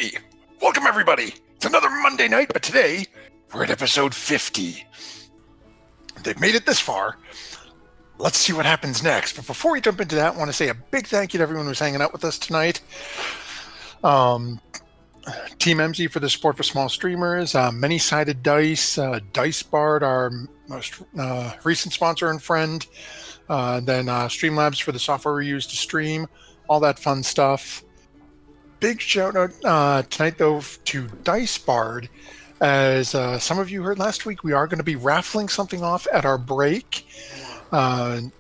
Hey! Welcome, everybody! It's another Monday night, but today we're at episode 50. They've made it this far. Let's see what happens next. But before we jump into that, I want to say a big thank you to everyone who's hanging out with us tonight. Team MZ for the support for small streamers, Many-Sided Dice, DiceBard, our most recent sponsor and friend, then Streamlabs for the software we use to stream, all that fun stuff. Big shout out tonight, though, to DiceBard. As some of you heard last week, we are going to be raffling something off at our break. Well,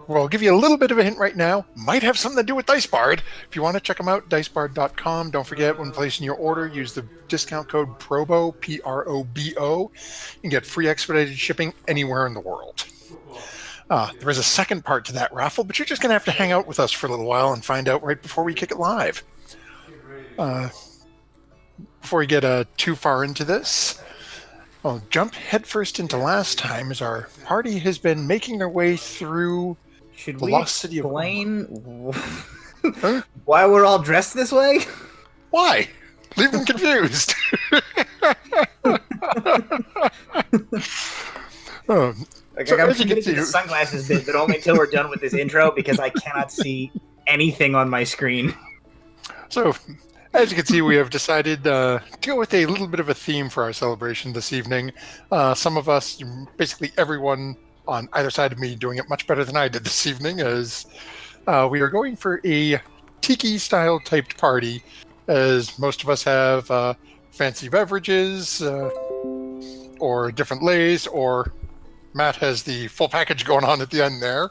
I'll give you a little bit of a hint right now. Might have something to do with DiceBard. If you want to check them out, dicebard.com. Don't forget, when placing your order, use the discount code PROBO, P-R-O-B-O, and get free expedited shipping anywhere in the world. There is a second part to that raffle, but you're just going to have to hang out with us for a little while and find out right before we kick it live. Before we get too far into this, I'll jump headfirst into last time, as our party has been making their way through the lost city of... Should we explain why we're all dressed this way? Why? Leave them confused. Like, I'm committed to the sunglasses bit, but only until we're done with this intro, because I cannot see anything on my screen. So, as you can see, we have decided to go with a little bit of a theme for our celebration this evening. Some of us, basically everyone on either side of me, doing it much better than I did this evening, as we are going for a tiki-style typed party, as most of us have fancy beverages, or different lays, or Matt has the full package going on at the end there.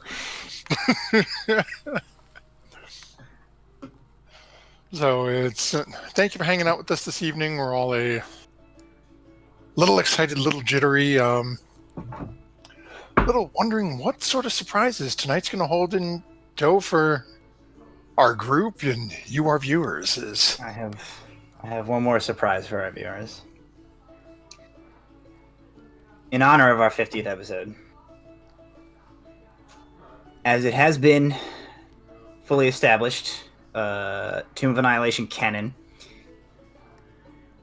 So it's thank you for hanging out with us this evening. We're all a little excited, little jittery, little wondering what sort of surprises tonight's going to hold in tow for our group and you, our viewers. I have one more surprise for our viewers. In honor of our 50th episode, as it has been fully established, Tomb of Annihilation canon,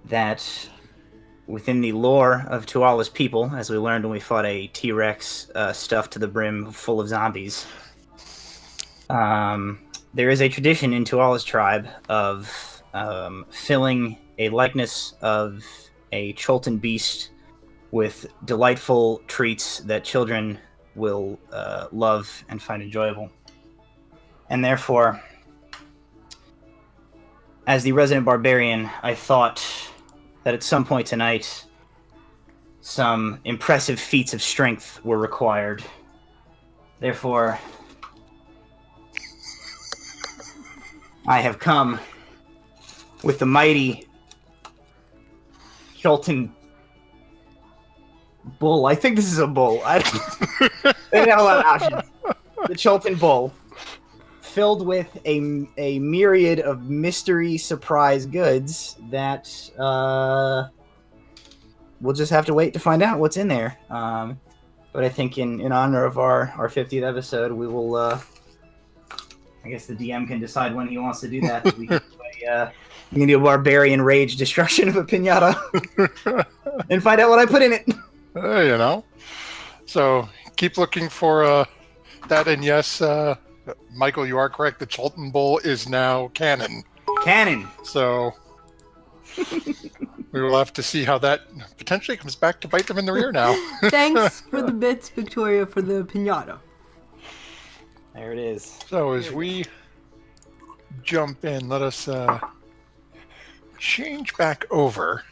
that within the lore of Tuala's people, as we learned when we fought a T-Rex stuffed to the brim full of zombies, there is a tradition in Tuala's tribe of filling a likeness of a Cholton beast with delightful treats that children will love and find enjoyable. And therefore, as the resident barbarian, I thought that at some point tonight, some impressive feats of strength were required. Therefore, I have come with the mighty Cholton bull. I think this is a bull. They didn't have a lot of options. The Cholton bull, filled with a myriad of mystery surprise goods that we'll just have to wait to find out what's in there. But I think in honor of our 50th episode, we will. I guess the DM can decide when he wants to do that. We can do a barbarian rage destruction of a piñata and find out what I put in it. You know, so keep looking for that. And yes, Michael, you are correct. The Cholton Bull is now canon. Canon. So we will have to see how that potentially comes back to bite them in the rear now. Thanks for the bits, Victoria, for the piñata. There it is. So as we jump in, let us change back over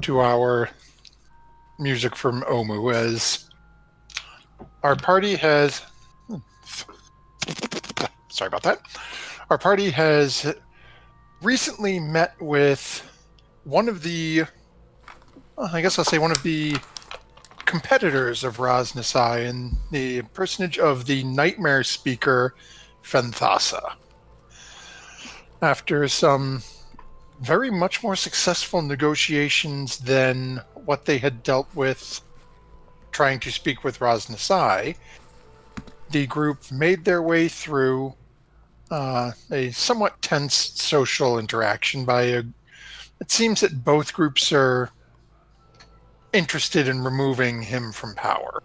to our music from Omu, as our party has... Sorry about that. Our party has recently met with one of the... I guess I'll say one of the competitors of Raz Nasai, in the personage of the Nightmare Speaker, Fenthasa. After some very much more successful negotiations than what they had dealt with trying to speak with Raz Nasai, the group made their way through a somewhat tense social interaction it seems that both groups are interested in removing him from power.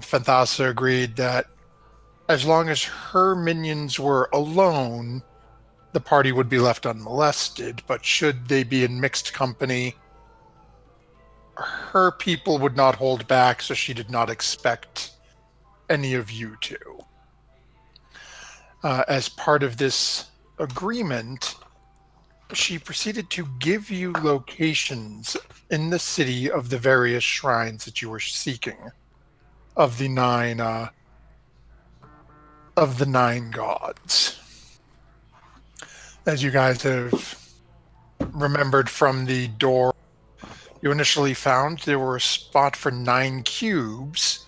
Fanthasa agreed that as long as her minions were alone, the party would be left unmolested, but should they be in mixed company, her people would not hold back, so she did not expect any of you to. As part of this agreement, she proceeded to give you locations in the city of the various shrines that you were seeking, of the nine gods. As you guys have remembered from the door you initially found, there were a spot for 9 cubes,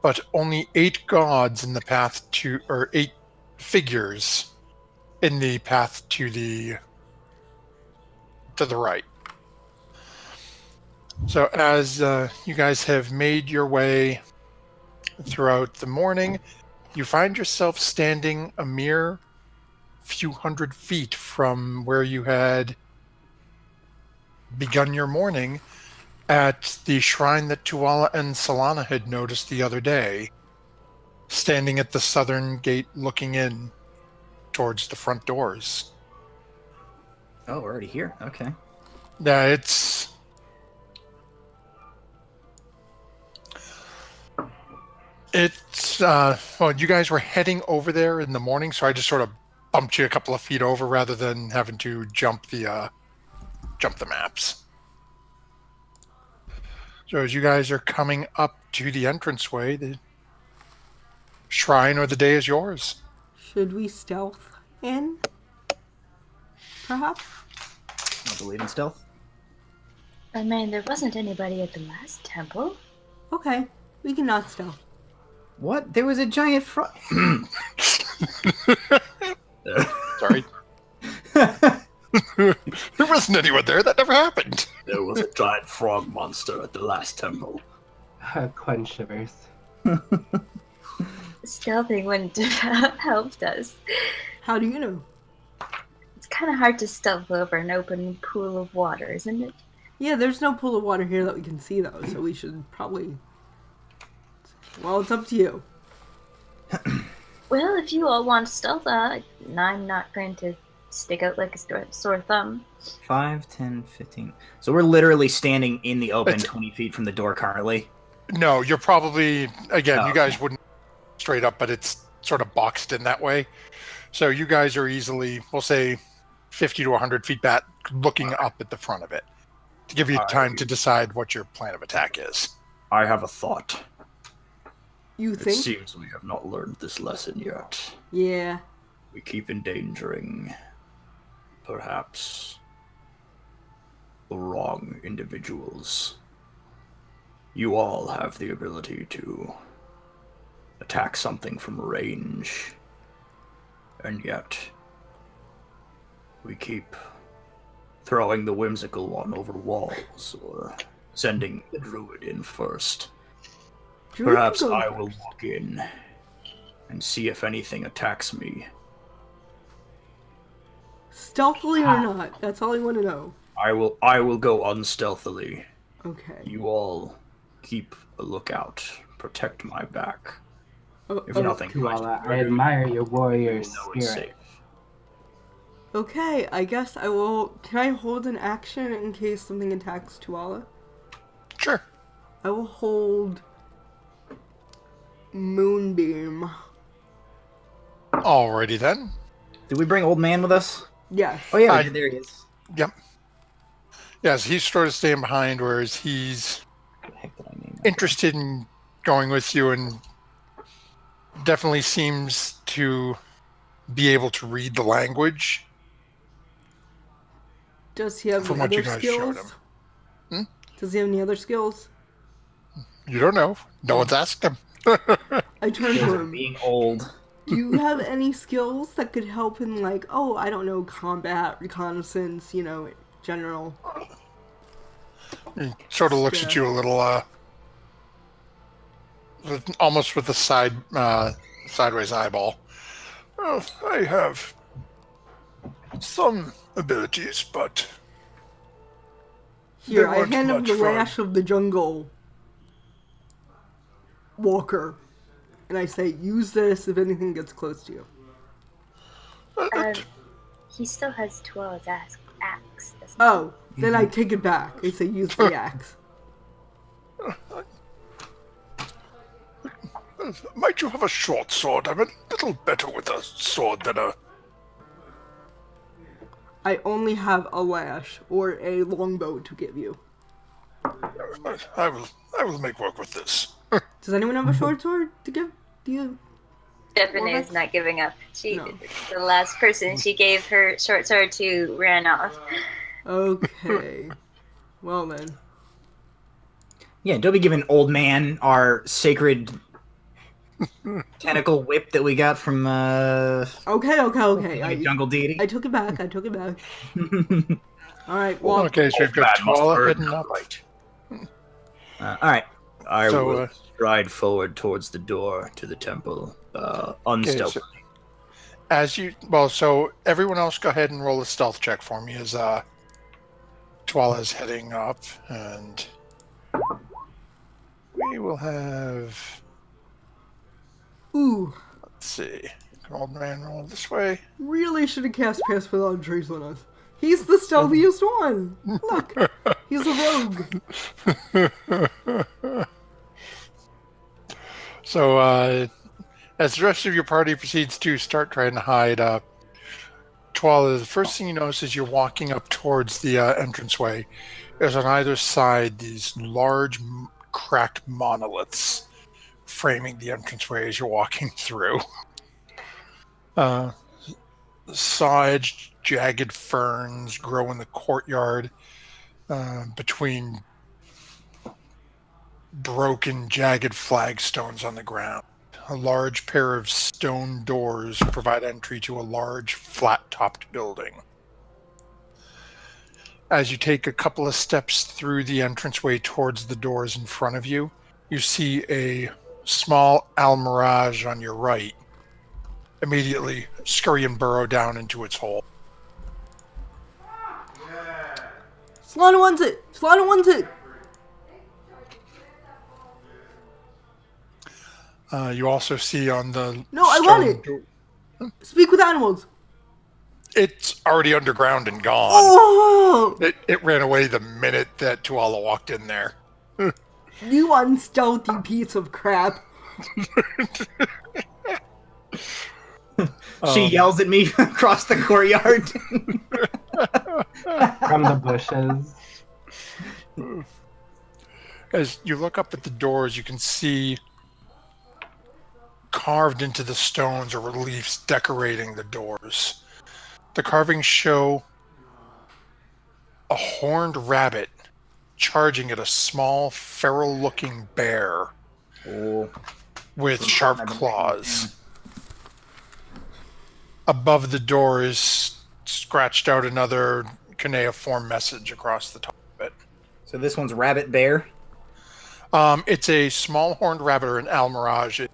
but only 8 gods in the path to, or 8 figures in the path to the right. So as you guys have made your way throughout the morning, you find yourself standing a mere few hundred feet from where you had begun your morning at the shrine that Tuala and Solana had noticed the other day, standing at the southern gate looking in towards the front doors. Oh, we're already here. Okay. Yeah, well, you guys were heading over there in the morning, so I just sort of bumped you a couple of feet over rather than having to jump the maps. So as you guys are coming up to the entranceway, the shrine or the day is yours. Should we stealth in? Perhaps? I believe in stealth. I mean, there wasn't anybody at the last temple. Okay, we can not stealth. What? There was a giant frog. Sorry. There wasn't anyone there. That never happened. There was a giant frog monster at the last temple. Quen shivers. Stealthing wouldn't have helped us. How do you know? It's kind of hard to stealth over an open pool of water, isn't it? Yeah, there's no pool of water here that we can see, though, so we should probably... Well, it's up to you. Well, if you all want stealth, I'm not going to stick out like a sore thumb. 5, 10, 15. So we're literally standing in the open It's- 20 feet from the door currently. No, you're probably, again, Oh, you guys wouldn't straight up, but it's sort of boxed in that way. So you guys are easily, we'll say, 50 to 100 feet back, looking up at the front of it, to give you time to decide what your plan of attack is. I have a thought. You It think? seems we have not learned this lesson yet. Yeah. We keep endangering, perhaps, the wrong individuals. You all have the ability to attack something from range, and yet we keep throwing the whimsical one over walls or sending the druid in first. Druid Perhaps go I first. will walk in and see if anything attacks me. Stealthily or not? That's all I want to know. I will go unstealthily. Okay. You all keep a lookout. Protect my back. Oh, If oh, nothing, Tuala, I admire your warrior you know it's spirit. safe. Okay, I guess I will... Can I hold an action in case something attacks Tuala? Sure. I will hold... Moonbeam. Alrighty then. Did we bring old man with us? Yes. Oh yeah, I- we did. There he is. Yep. Yes, he's sort of staying behind, whereas he's What the heck did I name that? interested in going with you and definitely seems to be able to read the language. Does he have From any what you other guys showed skills? him. Does he have any other skills? You don't know. No one's asked him. I turn to him. Being old. Do you have any skills that could help in, like, oh, I don't know, combat, reconnaissance, you know, general? He sort of looks at you a little, almost with a sideways eyeball. Well, I have some abilities, but Here, they I weren't hand him much the fun. lash of the jungle walker, and I say, use this if anything gets close to you. He still has Tuala's axe, doesn't he? Oh, then I take it back. I say, use the axe. Might you have a short sword? I'm a little better with a sword than a... I only have a lash or a longbow to give you. I will make work with this. Does anyone have a short sword to give? Do you? Stephanie is not giving up. The last person she gave her short sword to ran off. Okay. Well then. Yeah, don't be giving old man our sacred tentacle whip that we got from Okay. jungle deity. I took it back. All right. Well, Okay, so we've got Tuala heading up. Right. All right. I So, will stride forward towards the door to the temple, unstealthily. So everyone else go ahead and roll a stealth check for me as Tuala's heading up, and we will have... ooh. Let's see. Can old man roll this way? Really should have cast Pass Without Trace on us. He's the stealthiest one. Look, he's a rogue. So, as the rest of your party proceeds to start trying to hide, Tuala, the first thing you notice as you're walking up towards the entranceway is on either side these large, cracked monoliths framing the entranceway as you're walking through. Saw-edged, jagged ferns grow in the courtyard between broken, jagged flagstones on the ground. A large pair of stone doors provide entry to a large, flat-topped building. As you take a couple of steps through the entranceway towards the doors in front of you, you see a small almirage on your right. Immediately scurry and burrow down into its hole. Slaughter wants it. You also see on the No, I want it. door- Speak with animals. It's already underground and gone. Oh, It ran away the minute that Tuala walked in there. you unstealthy piece of crap. She yells at me across the courtyard. From the bushes. As you look up at the doors, you can see carved into the stones are reliefs decorating the doors. The carvings show a horned rabbit charging at a small, feral-looking bear with sharp claws. Above the door is scratched out another cuneiform message across the top of it. So this one's rabbit bear. It's a small horned rabbit or an almirage,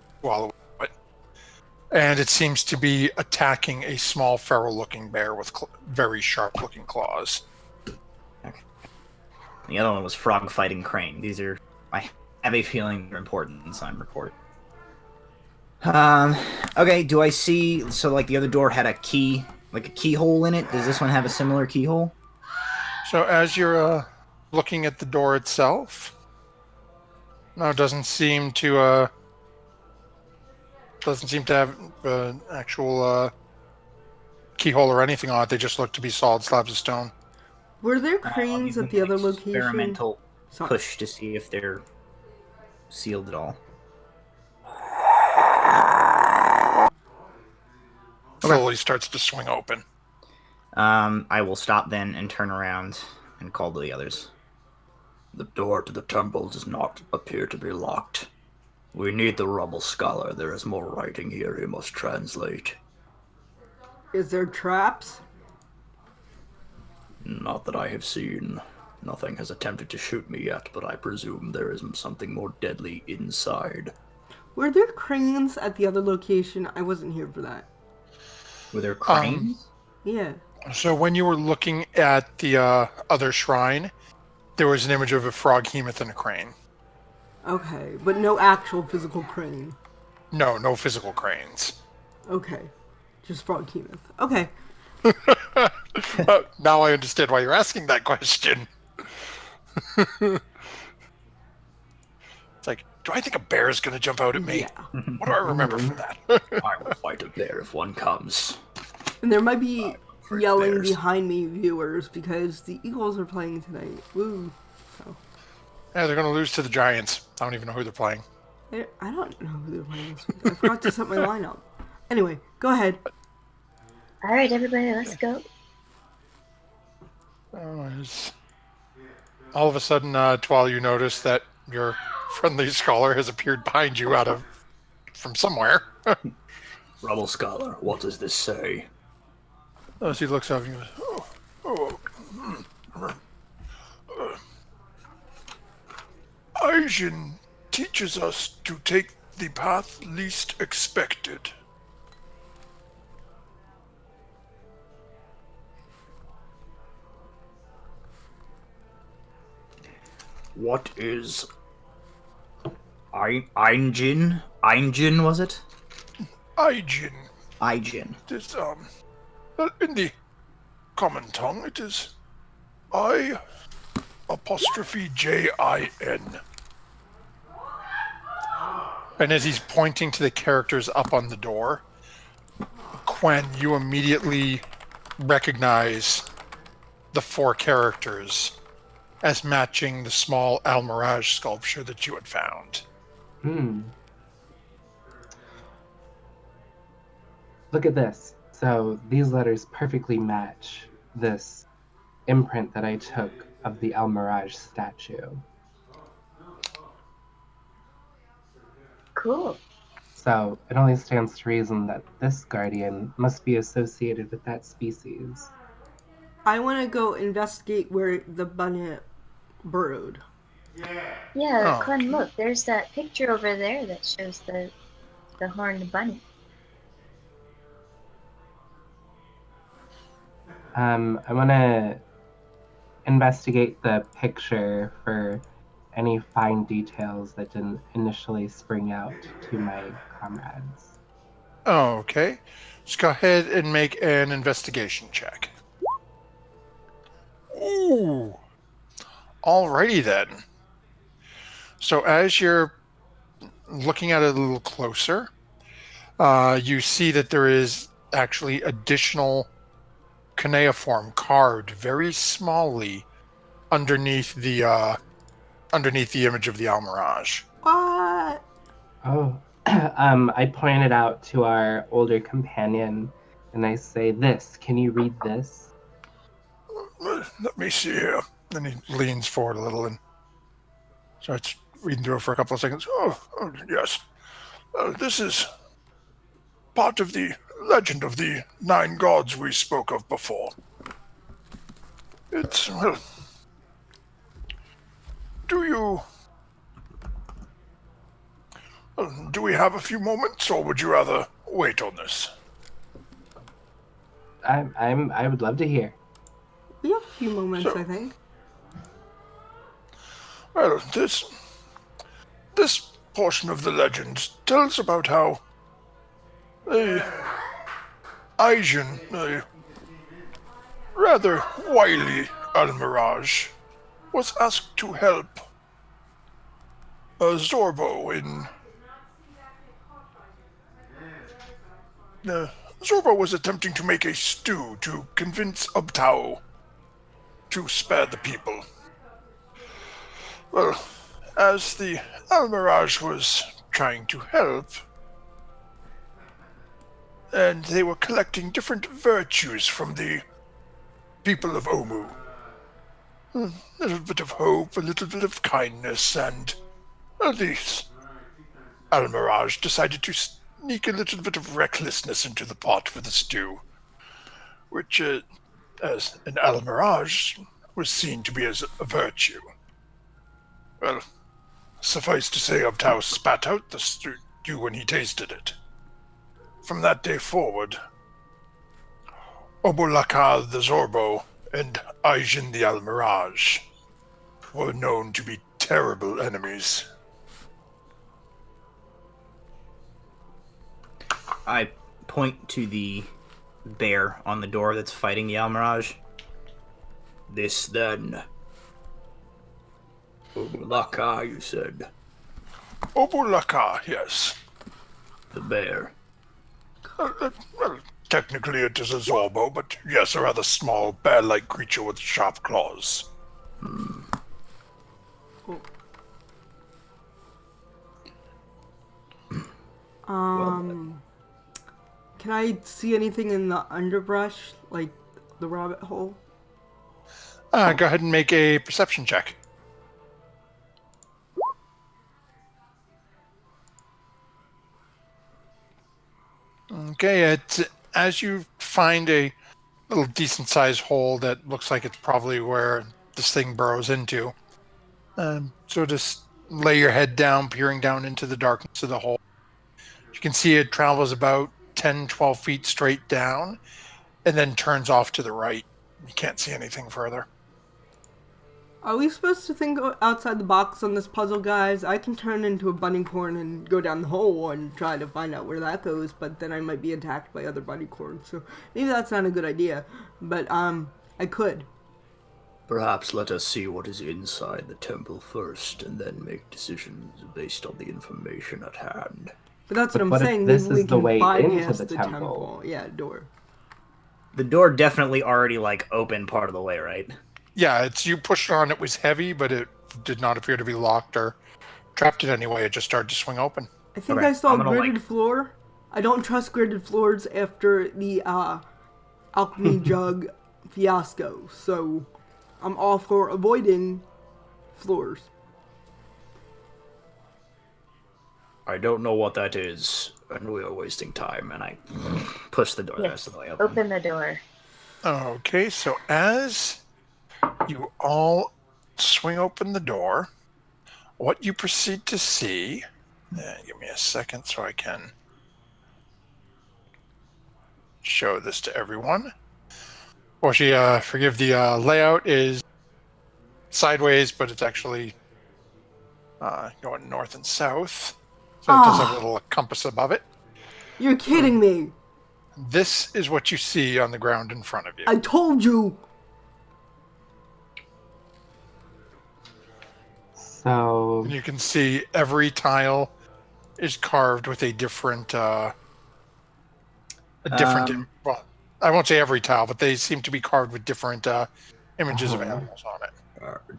and it seems to be attacking a small feral-looking bear with very sharp-looking claws. Okay. The other one was frog fighting crane. These are, I have a feeling they're important in Sign Report. Okay, do I see, so like the other door had a key, like a keyhole in it? Does this one have a similar keyhole? So as you're looking at the door itself, no, it doesn't seem to have an actual keyhole or anything on it. They just look to be solid slabs of stone. Were there cranes at the other location? Experimental push to see if they're sealed at all. Slowly starts to swing open. I will stop then and turn around and call to the others. The door to the temple does not appear to be locked. We need the rubble scholar. There is more writing here he must translate. Is there traps? Not that I have seen. Nothing has attempted to shoot me yet, but I presume there is something more deadly inside. Were there cranes at the other location? I wasn't here for that. Were there cranes? Yeah. So when you were looking at the other shrine, there was an image of a froghemoth and a crane. Okay, but no actual physical crane. No physical cranes. Okay, just frog Kenneth. Okay. Now I understand why you're asking that question. It's like, do I think a bear is going to jump out at me? Yeah. What do I remember from that? I will fight a bear if one comes. And there might be for yelling bears. behind me, viewers, because the Eagles are playing tonight. Woo. So, Yeah, they're going to lose to the Giants. I don't even know who they're playing. I don't know who they're playing this week. I forgot to set my lineup. Anyway, go ahead. All right, everybody, let's go. All of a sudden, Twal, you notice that your friendly scholar has appeared behind you from somewhere. Rebel Scholar, what does this say? As he looks up, he goes, Aijin teaches us to take the path least expected. What is... Einjin? Einjin, was it? Aijin. Aijin. It is, in the common tongue, it is I apostrophe J-I-N. And as he's pointing to the characters up on the door, Quen, you immediately recognize the 4 characters as matching the small Almirage sculpture that you had found. Look at this. So these letters perfectly match this imprint that I took of the Almirage statue. Cool. So it only stands to reason that this guardian must be associated with that species. I want to go investigate where the bunny burrowed. Yeah, Oh. Clem, look, there's that picture over there that shows the horned bunny. I want to investigate the picture for any fine details that didn't initially spring out to my comrades. Okay. Just go ahead and make an investigation check. Ooh. Alrighty then. So as you're looking at it a little closer, you see that there is actually additional cuneiform carved very smallly underneath the image of the Almirage. What? Oh, I pointed out to our older companion and I say, "This, can you read this?" Let me see here. Then he leans forward a little and starts reading through it for a couple of seconds. Oh yes. This is part of the legend of the 9 gods we spoke of before. It's, well... Do we have a few moments, or would you rather wait on this? I would love to hear. We have a few moments, So- I think. Well, this portion of the legend tells about how a Aijin, a rather wily Almirage, was asked to help Zorbo in... Zorbo was attempting to make a stew to convince Ubtao to spare the people. Well, as the Almirage was trying to help, and they were collecting different virtues from the people of Omu. A little bit of hope, a little bit of kindness, and at least Almirage decided to sneak a little bit of recklessness into the pot for the stew, which, as an Almirage, was seen to be as a virtue. Well, suffice to say, Ubtao spat out the stew when he tasted it. From that day forward, Obolaka the Zorbo and Aijin the Almirage were known to be terrible enemies. I point to the bear on the door that's fighting the Almirage. This then. Laka, you said. Obolaka, yes. The bear. Well, technically it is a Zorbo, but yes, a rather small, bear-like creature with sharp claws. Can I see anything in the underbrush, like the rabbit hole? Go ahead and make a perception check. Okay, as you find a little decent-sized hole that looks like it's probably where this thing burrows into. So just lay your head down, peering down into the darkness of the hole. You can see it travels about 10, 12 feet straight down, and then turns off to the right. You can't see anything further. Are we supposed to think outside the box on this puzzle, guys? I can turn into a bunny corn and go down the hole and try to find out where that goes, but then I might be attacked by other bunny corns, so maybe that's not a good idea. But, I could. Perhaps let us see what is inside the temple first, and then make decisions based on the information at hand. But that's what I'm what if saying. this Maybe we is the can way bypass into the temple? Yeah, door. The door definitely already, like, open part of the way, right? Yeah, you pushed on. It was heavy, but it did not appear to be locked or trapped in any way. It just started to swing open. I think Okay, I saw I'm a gonna, gridded floor. I don't trust gridded floors after the alchemy jug fiasco, so I'm all for avoiding floors. I don't know what that is, and we are wasting time, and I push the door the rest Yes. of the way open. Open the door. Okay, so as you all swing open the door, what you proceed to see... give me a second so I can show this to everyone. Forgive the layout is sideways, but it's actually going north and south. So it does have a little compass above it. You're kidding me! This is what you see on the ground in front of you. I told you! So And you can see every tile is carved with a different, well, I won't say every tile, but they seem to be carved with different images of animals on it.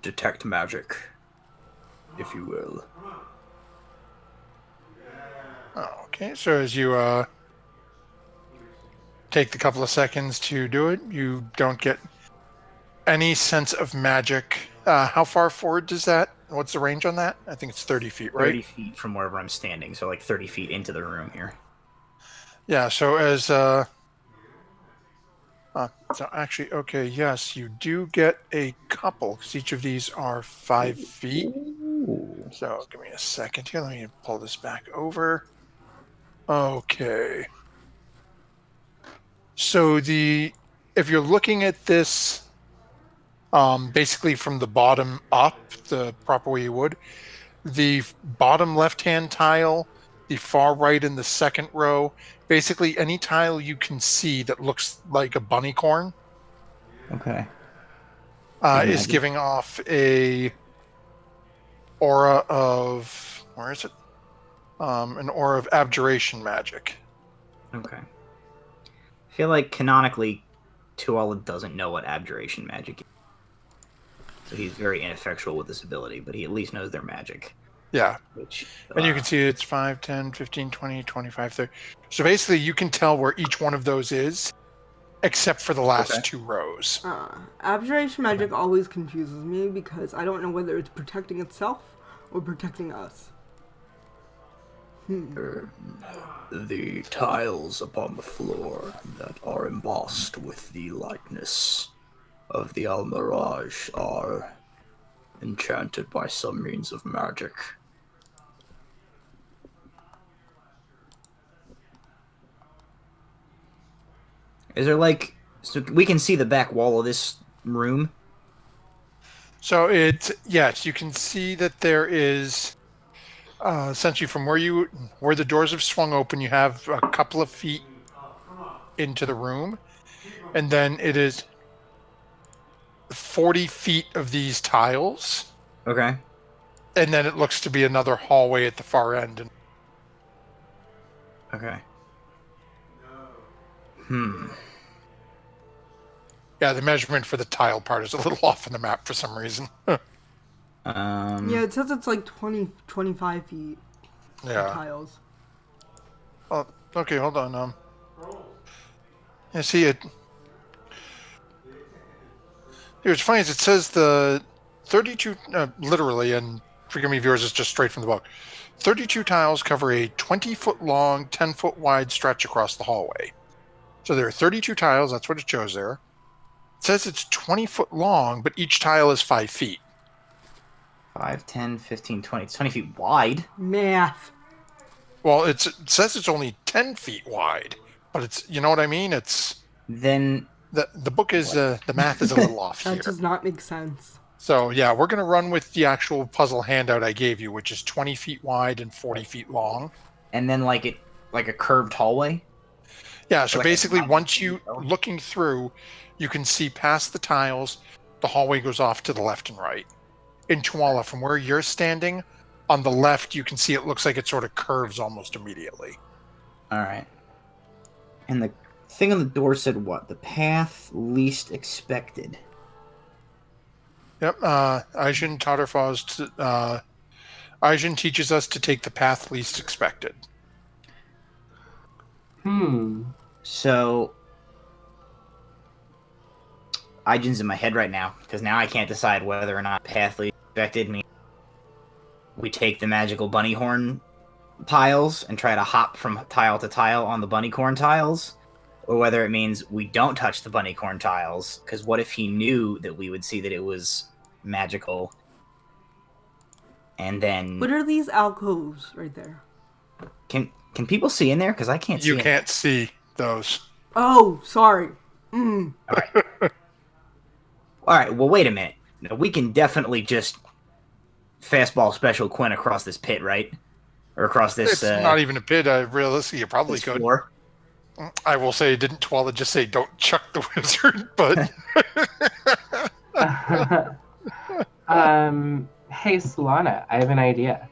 Detect magic, if you will. Okay, so as you take the couple of seconds to do it, you don't get any sense of magic. How far forward does that? What's the range on that? I think it's 30 feet, right? 30 feet from wherever I'm standing, so like 30 feet into the room here. Yeah, so as... so actually, okay, yes, you do get a couple, because each of these are 5 feet. Ooh. So give me a second here. Let me pull this back over. Okay. So if you're looking at this basically from the bottom up, the proper way you would, the bottom left-hand tile, the far right in the second row, basically any tile you can see that looks like a bunny corn Okay. is giving off a aura of... Where is it? An aura of abjuration magic. Okay. I feel like canonically, Tuala doesn't know what abjuration magic is. So he's very ineffectual with this ability, but he at least knows their magic. Yeah. Which, And you can see it's 5, 10, 15, 20, 25, 30. So basically you can tell where each one of those is, except for the last two rows. Abjuration magic always confuses me because I don't know whether it's protecting itself or protecting us. The tiles upon the floor that are embossed with the likeness of the Almirage are enchanted by some means of magic. is there like So we can see the back wall of this room. So yes, you can see that there is essentially from where the doors have swung open, you have a couple of feet into the room, and then it is 40 feet of these tiles, Okay. and then it looks to be another hallway at the far end. And Okay. yeah, the measurement for the tile part is a little off on the map for some reason. Yeah, it says it's like 25 feet. Yeah. Tiles. Oh, okay, hold on. You see it. What's funny is it says the 32, literally, and forgive me, viewers, it's just straight from the book. 32 tiles cover a 20-foot long, 10-foot wide stretch across the hallway. So there are 32 tiles. That's what it shows there. It says it's 20 foot long, but each tile is 5 feet. 5, 10, 15, 20. It's 20 feet wide. Math. Well, it says it's only 10 feet wide, but it's, you know what I mean? Then the book is the math is a little off That here. does not make sense. So yeah, we're gonna run with the actual puzzle handout I gave you, which is 20 feet wide and 40 feet long. and then like a curved hallway. Yeah, so Like basically, a- once you looking through, you can see past the tiles. The hallway goes off to the left and right. In Tuala, from where you're standing, on the left, you can see it looks like it sort of curves almost immediately. All right. And the thing on the door said what? The path least expected. Yep, Aijin taught her foes to. Aijin teaches us to take the path least expected. So, Aijin's in my head right now, because now I can't decide whether or not path least expected means we take the magical bunny horn tiles and try to hop from tile to tile on the bunny corn tiles, or whether it means we don't touch the bunny corn tiles, because what if he knew that we would see that it was magical, and then... What are these alcoves right there? Can people see in there? Because I can't see. You can't see those. Oh, sorry. All right, well, wait a minute. No, we can definitely just fastball special Quinn across this pit, right? Or across this... It's not even a pit. Realistically, you probably could. Floor. I will say, didn't Tuala just say, don't chuck the wizard? But... Hey, Solana, I have an idea.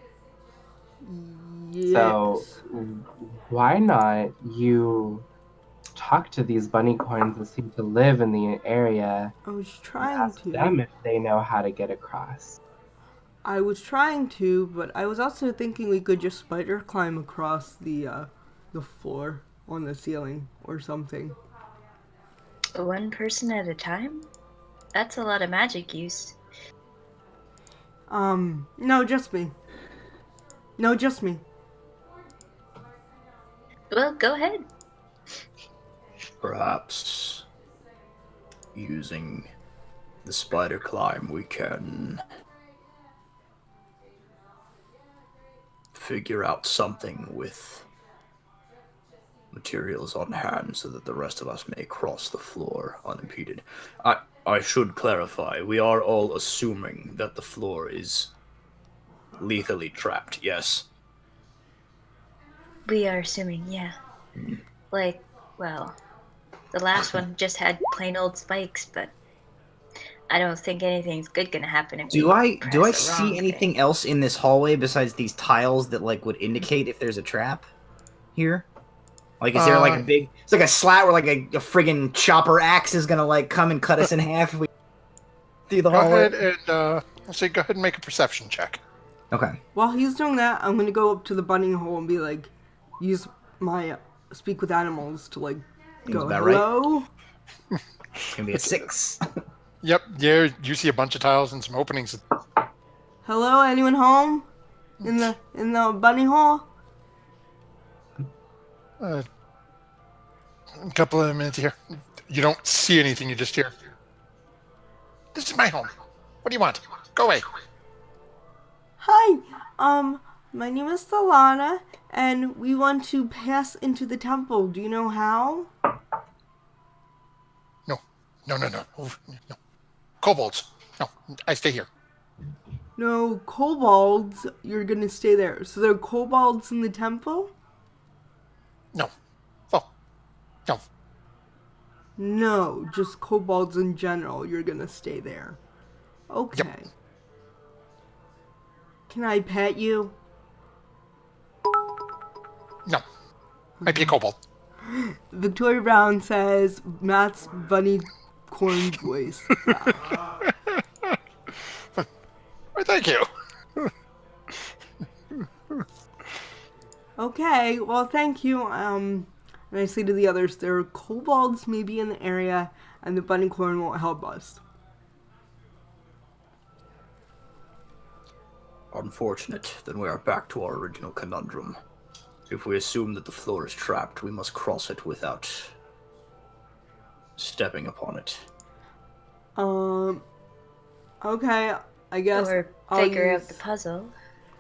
Yes. So, why not you talk to these bunny coins that seem to live in the area I was and trying ask to. them if they know how to get across? I was trying to, but I was also thinking we could just spider climb across the floor on the ceiling or something. One person at a time? That's a lot of magic use. No, just me. No, just me. Well, go ahead. Perhaps using the spider climb, we can figure out something with materials on hand so that the rest of us may cross the floor unimpeded. I should clarify, we are all assuming that the floor is lethally trapped, yes? We are assuming, yeah. Like, well, the last one just had plain old spikes, but I don't think anything's good gonna happen if Do I press the wrong see anything thing. else in this hallway besides these tiles that like would indicate if there's a trap here? Like, is there like a big? It's like a slat where like a friggin' chopper axe is gonna like come and cut us in half if we through the Go hallway. ahead and go ahead and make a perception check. Okay. While he's doing that, I'm gonna go up to the bunny hole and be like, use my speak with animals to like Seems go about right. hello. It's gonna be a 6. Yep, yeah, you see a bunch of tiles and some openings. Hello, anyone home? In the bunny hole? A couple of minutes here. You don't see anything, you just hear. This is my home. What do you want? Go away. Hi, my name is Solana, and we want to pass into the temple. Do you know how? No, no, no. No. Kobolds. No, I stay here. No, kobolds, you're gonna stay there. So there are kobolds in the temple? No. Oh, no. No, just kobolds in general, you're gonna stay there. Okay. Can I pet you? No. I'd be a kobold. Victoria Brown says Matt's bunny corn voice. Why, thank you. Okay, well, thank you. And I say to the others, there are kobolds maybe in the area, and the bunny corn won't help us. Unfortunate. Then we are back to our original conundrum. If we assume that the floor is trapped, we must cross it without stepping upon it. Okay, I guess Or I'll figure use- out the puzzle.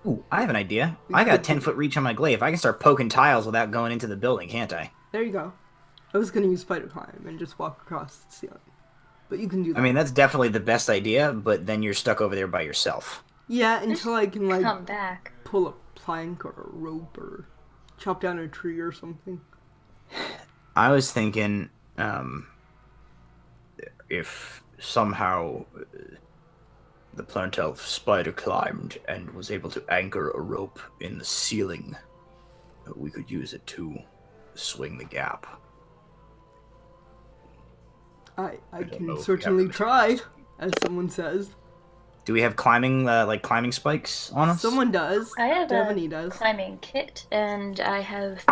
Ooh, I have an idea. I got 10-foot reach on my glaive. I can start poking tiles without going into the building, can't I? There you go. I was gonna use spider climb and just walk across the ceiling. But you can do that. I mean, that's definitely the best idea, but then you're stuck over there by yourself. yeah, until I can, like, Come back. pull a plank or a rope or chop down a tree or something. I was thinking, if somehow the plant elf spider climbed and was able to anchor a rope in the ceiling, we could use it to swing the gap. I don't know if can we have certainly the try, as someone says. Do we have climbing, climbing spikes on us? Someone does. I have Devaney a does. climbing kit, and I have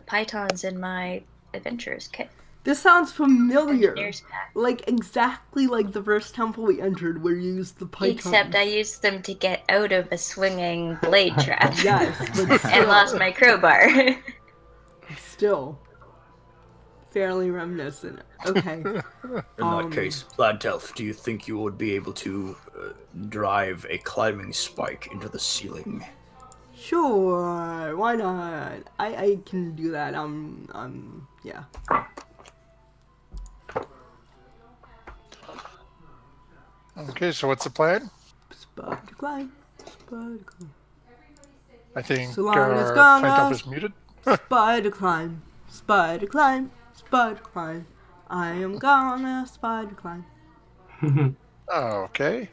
pythons in my adventurers kit. This sounds familiar. Engineer's pack. Like exactly like the first temple we entered where you used the python. Except I used them to get out of a swinging blade trap. Yes, but And lost my crowbar. still fairly reminiscent. Okay. In that case, plant elf, do you think you would be able to drive a climbing spike into the ceiling? Sure, why not? I can do that. Yeah. Okay, so what's the plan? Spider climb. Spider climb. I think So long our as gone plant elf us. is muted. Spider climb. Spider climb. Spider climb. I am gonna spider climb. Okay.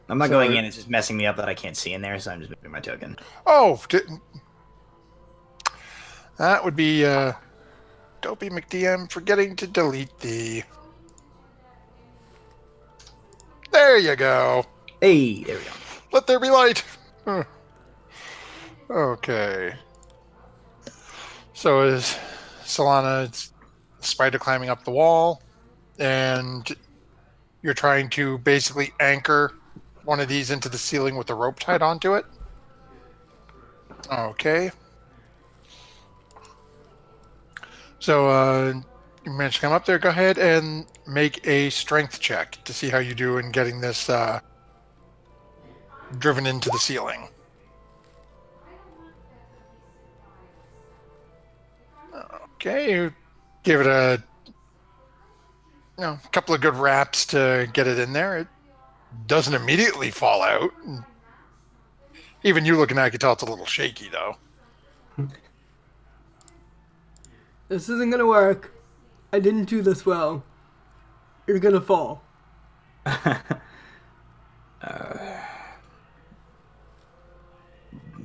I'm not So- going in, it's just messing me up that I can't see in there, so I'm just moving my token. Oh, that would be Dopey McDM forgetting to delete the. There you go. Hey, there we go. Let there be light. Huh. Okay. So is Solana spider climbing up the wall, and you're trying to basically anchor one of these into the ceiling with a rope tied onto it? Okay. So you managed to come up there. Go ahead and make a strength check to see how you do in getting this driven into the ceiling. Okay, you give it a couple of good wraps to get it in there. It doesn't immediately fall out. Even you looking at it, you can tell it's a little shaky, though. This isn't gonna work. I didn't do this well. You're gonna fall.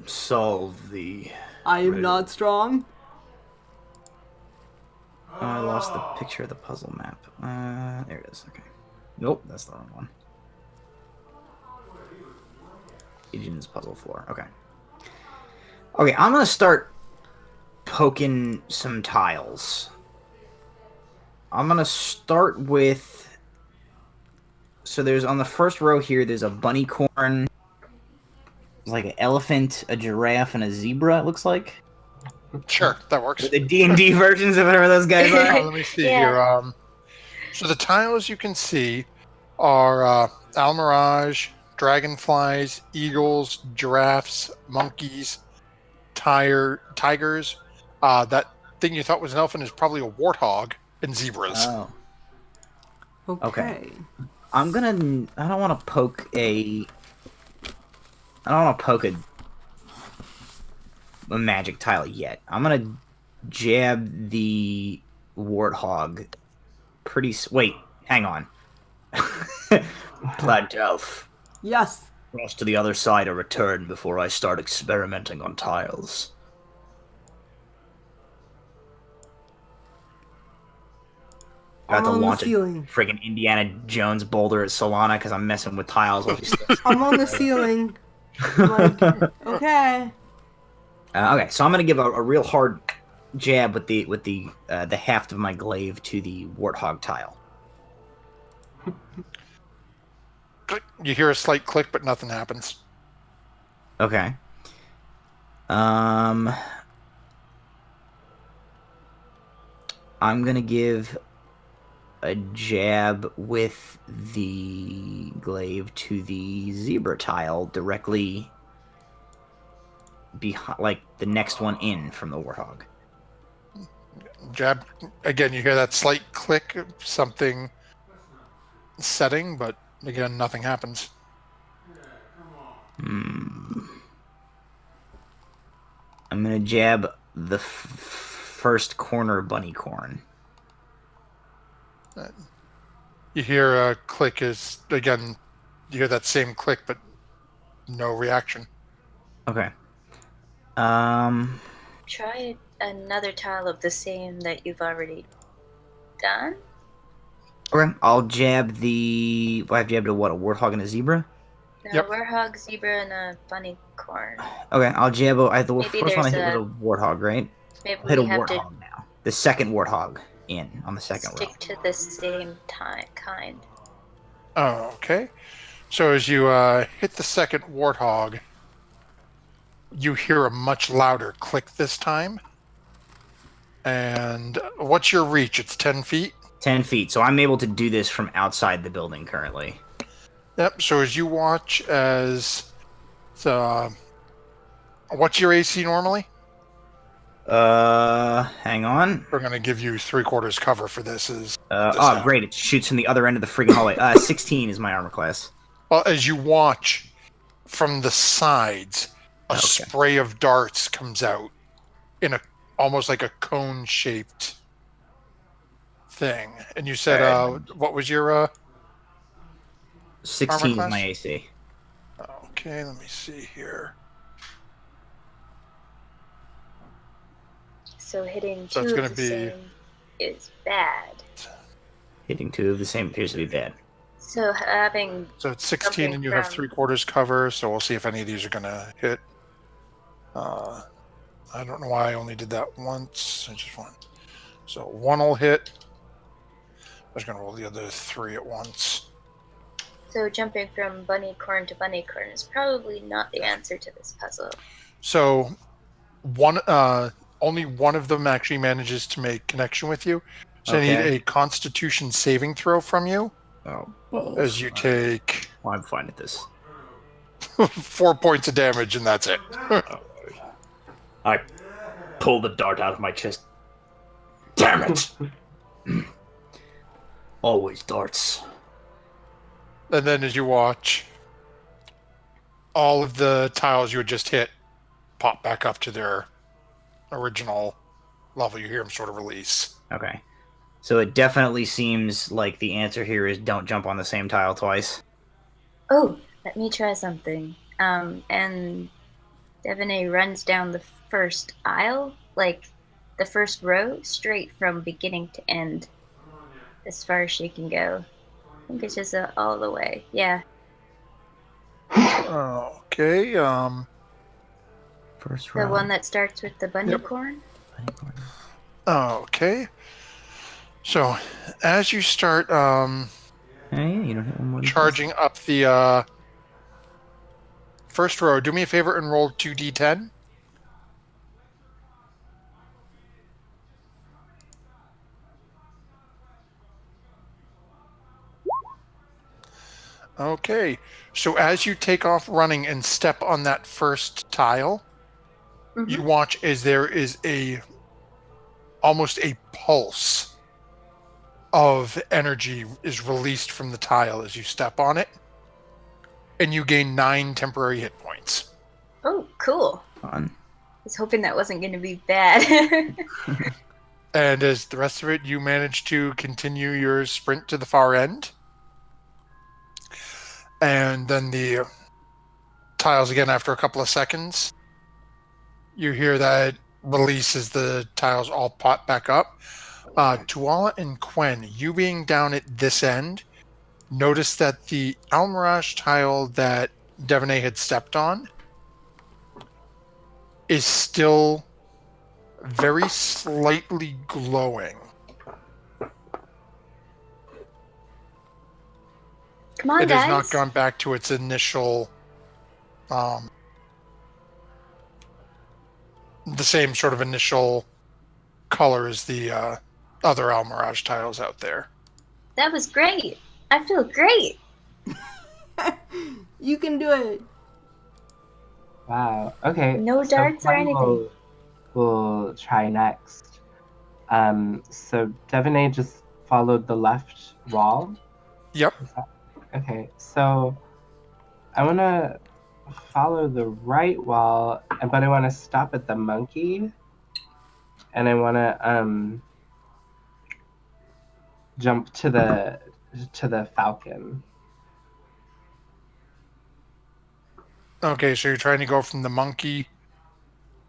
Solve the... I am Right. not strong. Oh, I lost the picture of the puzzle map. There it is. Okay. Nope, that's the wrong one. Eugenia's puzzle floor. Okay. Okay, I'm gonna start poking some tiles. I'm gonna start with. So there's on the first row here. There's a bunny corn. There's like an elephant, a giraffe, and a zebra. It looks like. Sure, that works. The D&D versions of whatever those guys are. Let me see Yeah. here. So the tiles you can see are almirage, dragonflies, eagles, giraffes, monkeys, tigers. That thing you thought was an elephant is probably a warthog. and zebras. Oh. Okay. I don't want to poke a magic tile yet. I'm gonna jab the warthog. Wait, hang on. Plant elf. Yes. Cross to the other side or return before I start experimenting on tiles. Got to I'm on the launch a ceiling. friggin' Indiana Jones boulder at Solana because I'm messing with tiles while she's still. I'm on the ceiling. I'm like, okay. Okay, so I'm gonna give a real hard jab with the haft of my glaive to the warthog tile. Click. You hear a slight click, but nothing happens. Okay. I'm gonna give a jab with the glaive to the zebra tile directly behind, like the next one in from the warthog. Jab. Again, you hear that slight click, something setting, but again, nothing happens. I'm gonna jab the first corner bunny corn. You hear a click is, again, you hear that same click, but no reaction. Okay. Try another tile of the same that you've already done. Okay, I'll jab the. I've jabbed a what? A warthog and a zebra. No, Yep. warthog, zebra, and a bunny corn. Okay, I'll jab. The Maybe first one I hit there's was a warthog, right? Maybe I'll hit a we have to warthog now. The second warthog in on the second row. stick to the same kind. Oh, okay. So as you hit the second warthog, you hear a much louder click this time. And what's your reach? It's 10 feet? 10 feet, so I'm able to do this from outside the building currently. Yep, so as you watch as... what's your AC normally? Hang on. We're going to give you 3/4 cover for this. Great, it shoots from the other end of the friggin' hallway. 16 is my armor class. Well, as you watch from the sides, a Okay. spray of darts comes out in almost like a cone-shaped thing. And you said, what was your 16 armor is class? my AC. Okay, let me see here. So hitting So two it's of gonna the be- same is bad. Hitting two of the same appears to be bad. So having So it's 16 Okay, and you have from- 3/4 cover, so we'll see if any of these are going to hit. I don't know why I only did that once. I just one. So one will hit. I was going to roll the other 3 at once. so jumping from bunny corn to bunny corn is probably not the answer to this puzzle. So only one of them actually manages to make connection with you. So I need Okay. a Constitution saving throw from you Oh, balls. as you take Well, I'm fine at this. 4 points of damage, and that's it. I pull the dart out of my chest. Damn it! Always darts. And then as you watch, all of the tiles you had just hit pop back up to their original level. You hear them sort of release. Okay. So it definitely seems like the answer here is don't jump on the same tile twice. Oh, let me try something. And Devaney runs down the first aisle, like the first row, straight from beginning to end, as far as she can go. I think it's just all the way. Yeah. Okay. First The row. one that starts with the bunny Yep. corn? Okay. So as you start Hey, you don't hit one more than charging up the first row, do me a favor and roll 2d10. Okay, so as you take off running and step on that first tile, you watch as there is almost a pulse of energy is released from the tile as you step on it, and you gain 9 temporary hit points. Oh, cool. Fun. I was hoping that wasn't going to be bad. And as the rest of it, you manage to continue your sprint to the far end. And then the tiles again after a couple of seconds. You hear that release as the tiles all pop back up. Tuala and Quen, you being down at this end, notice that the Almirage tile that Devaney had stepped on is still very slightly glowing. Come on, It guys. has not gone back to its initial, the same sort of initial color as the other Almirage tiles out there. That was great. I feel great. You can do it. Wow. Okay. No darts or Quen anything. We'll try next. So Devaney just followed the left wall. Yep. Okay. So I want to follow the right wall, but I want to stop at the monkey, and I want to jump to the falcon. Okay, so you're trying to go from the monkey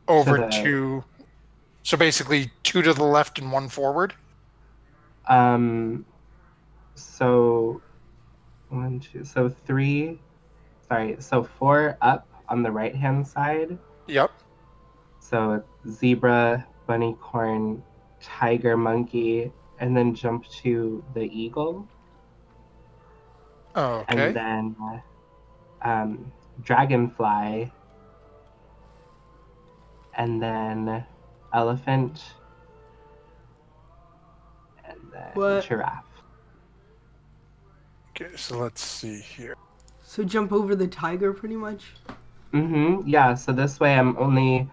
over to so basically 2 to the left and 1 forward? So 1, 2, so 3, sorry, so 4 up on the right-hand side. Yep. So zebra, bunny-corn, tiger, monkey, and then jump to the eagle. Oh, okay. And then dragonfly, and then elephant, and then giraffe. Okay, so let's see here. So jump over the tiger, pretty much? Yeah, so this way I'm only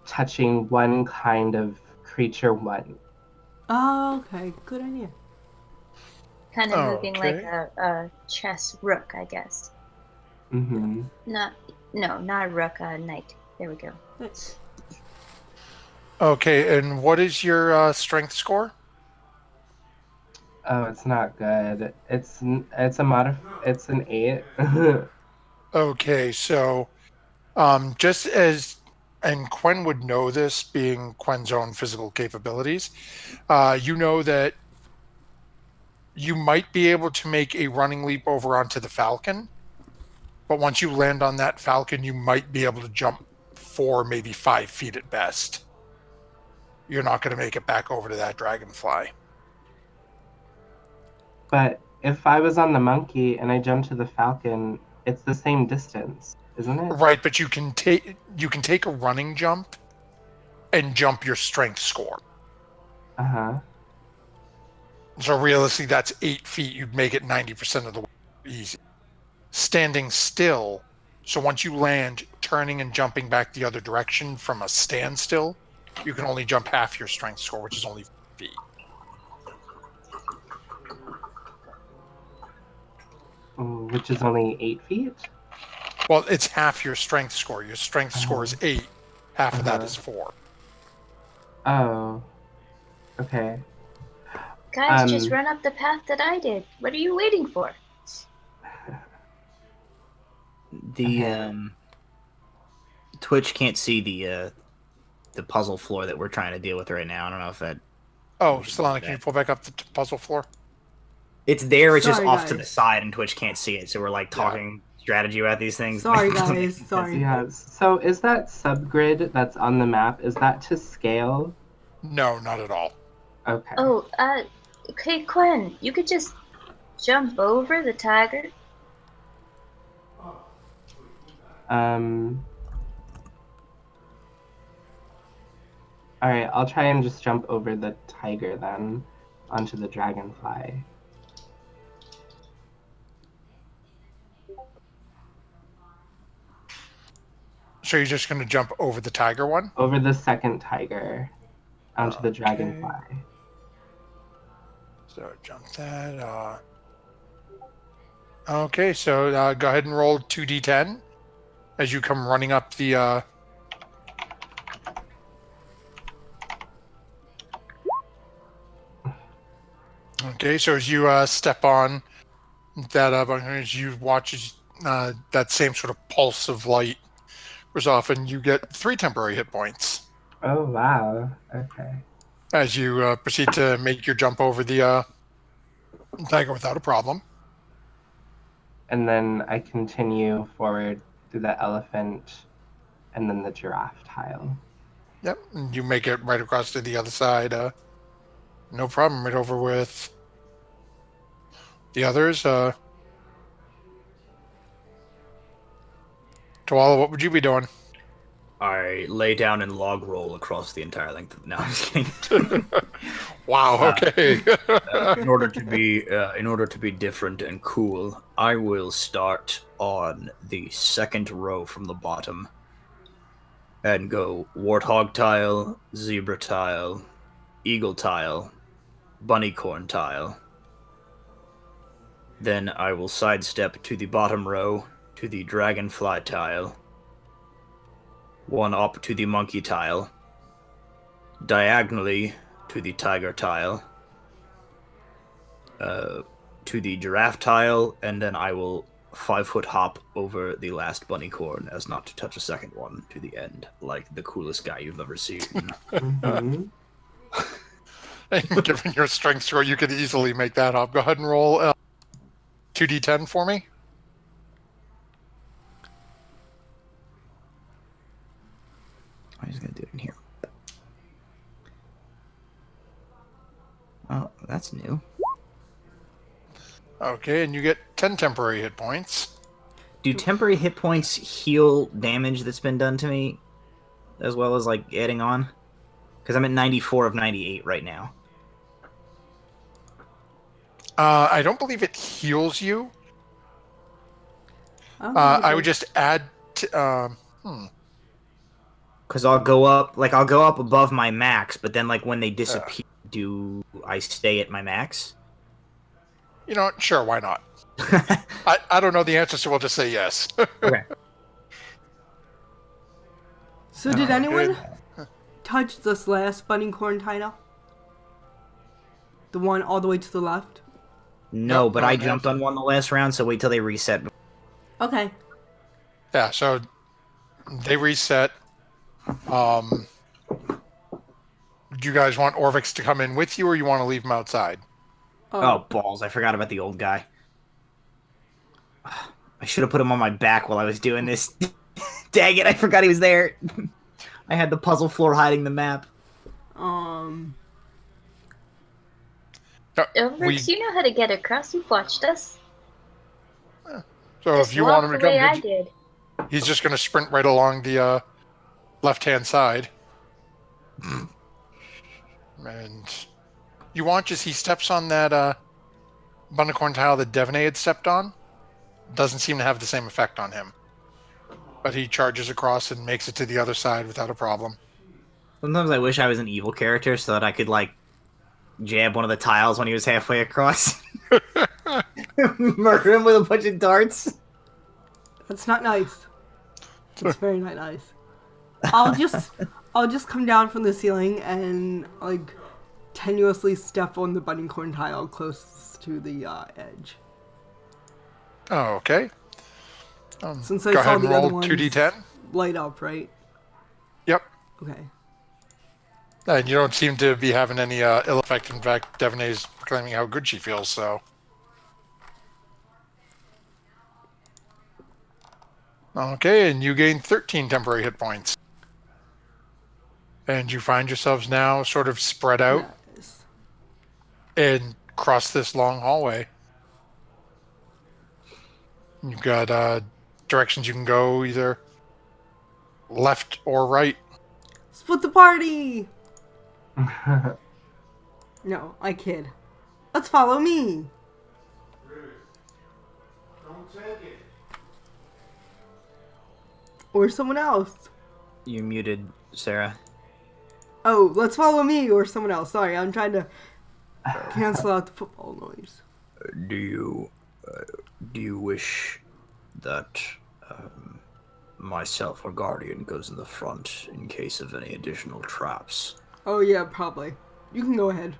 touching one kind of creature once. Oh, okay. Good idea. Kind of moving like a chess rook, I guess. Not a rook, a knight. There we go. Nice. Okay, and what is your strength score? Oh, it's not good. It's an 8. Okay, so just as, and Quen would know this, being Quen's own physical capabilities, you know that you might be able to make a running leap over onto the falcon, but once you land on that falcon, you might be able to jump 4, maybe 5 feet at best. You're not going to make it back over to that dragonfly. But if I was on the monkey and I jumped to the falcon, it's the same distance, isn't it? Right, but you can take a running jump and jump your strength score. So realistically, that's 8 feet. You'd make it 90% of the way easy. Standing still, so once you land, turning and jumping back the other direction from a standstill, you can only jump half your strength score, which is only 4 feet. Which is only 8 feet? Well, it's half your strength score. Your strength score is 8. Half of that is 4. Oh. Okay. Guys, just run up the path that I did. What are you waiting for? The Twitch can't see the puzzle floor that we're trying to deal with right now. I don't know if that. Oh, Solana, can you pull back up the puzzle floor? It's there. It's just Sorry, off guys. to the side, and Twitch can't see it. So we're like talking strategy about these things. Sorry, guys. Sorry. Yeah. So is that subgrid that's on the map? Is that to scale? No, not at all. Okay. Oh, okay, Quen, you could just jump over the tiger. Alright, I'll try and just jump over the tiger then onto the dragonfly. So you're just going to jump over the tiger one? Over the second tiger onto the dragonfly. So jump that. Okay, so go ahead and roll 2d10 as you come running up the. Okay, so as you step on that, as you watch that same sort of pulse of light goes off, and you get 3 temporary hit points Oh, wow. Okay. as you proceed to make your jump over the tiger without a problem. And then I continue forward through the elephant and then the giraffe tile. Yep, and you make it right across to the other side. No problem. Right over with the others. Koala, what would you be doing? I lay down and log roll across the entire length of. No, I'm just kidding. Wow. Okay. In order to be different and cool, I will start on the second row from the bottom and go warthog tile, zebra tile, eagle tile, bunnycorn tile. Then I will sidestep to the bottom row to the dragonfly tile, one up to the monkey tile, diagonally to the tiger tile, to the giraffe tile, and then I will 5-foot hop over the last bunnycorn as not to touch a second one to the end, like the coolest guy you've ever seen. Mm-hmm. And given your strength score, you could easily make that up. Go ahead and roll 2d10 for me. I'm just gonna do it in here. Oh, that's new. Okay, and you get 10 temporary hit points. Do temporary hit points heal damage that's been done to me, as well as like adding on? Because I'm at 94 of 98 right now. I don't believe it heals you. I would just add. Because I'll go up above my max, but then like when they disappear, do I stay at my max? You know what? Sure, why not? I don't know the answer, so we'll just say yes. Okay. So did anyone Good. touch this last bunnycorn tile? The one all the way to the left? No, Nope, but no I one jumped has. on one the last round, so wait till they reset. Okay. Yeah, so they reset. Do you guys want Orvix to come in with you, or you want to leave him outside? Oh, balls. I forgot about the old guy. I should have put him on my back while I was doing this. Dang it, I forgot he was there. I had the puzzle floor hiding the map. Ulrich, you know how to get across. You've watched us. So Just if you walk want him to the way I come, did. he's just going to sprint right along the left-hand side. And you watch as he steps on that bunnicorn tile that Devaney had stepped on. Doesn't seem to have the same effect on him. But he charges across and makes it to the other side without a problem. Sometimes I wish I was an evil character so that I could, like, jab one of the tiles when he was halfway across. Murder him with a bunch of darts. That's not nice. It's very not nice. I'll just come down from the ceiling and like tenuously step on the bunnycorn tile close to the edge. Oh, okay. Since I Go saw ahead and the other roll ones 2d10. light up, right? Yep. Okay. And you don't seem to be having any ill effect. In fact, Devaney's proclaiming how good she feels, so. Okay, and you gain 13 temporary hit points. And you find yourselves now sort of spread out Nice. and across this long hallway. You've got directions you can go, either left or right. Split the party! No, I kid. Let's follow me. Don't take it. Or someone else. You muted, Sarah. Oh, let's follow me or someone else. Sorry, I'm trying to Cancel out the football noise. Do you wish that myself or Guardian goes in the front in case of any additional traps? Oh yeah, probably. You can go ahead.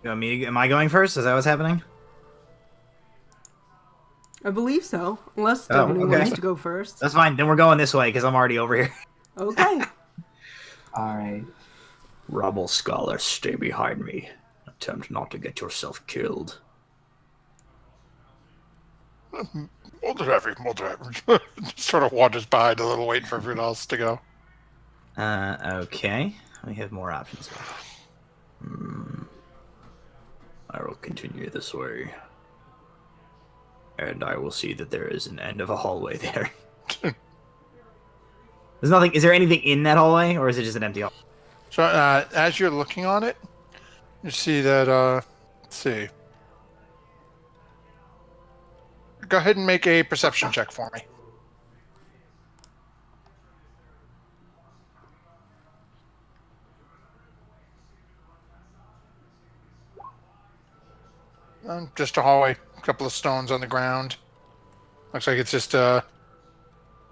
You want me? Am I going first? Is that what's happening? I believe so. Unless Oh, Stephanie okay. wants to go first. That's fine. Then we're going this way because I'm already over here. Okay. All right. Rebel Scholar, stay behind me. Attempt not to get yourself killed. Whatever. Sort of wanders behind a little, waiting for everyone else to go. Okay. We have more options. I will continue this way. And I will see that there is an end of a hallway there. There's nothing. Is there anything in that hallway, or is it just an empty hall? So as you're looking on it, you see that, let's see. Go ahead and make a perception check for me. Just a hallway, a couple of stones on the ground. Looks like it's just a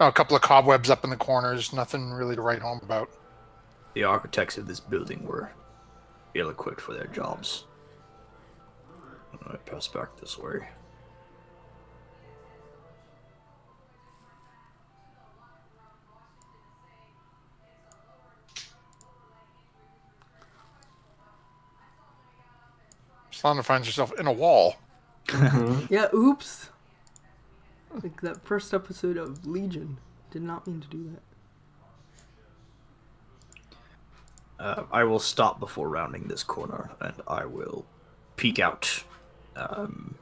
couple of cobwebs up in the corners. Nothing really to write home about. The architects of this building were ill-equipped for their jobs. I pass back this way. Solana finds herself in a wall. Yeah, oops. Like that first episode of Legion. Did not mean to do that. I will stop before rounding this corner, and I will peek out. And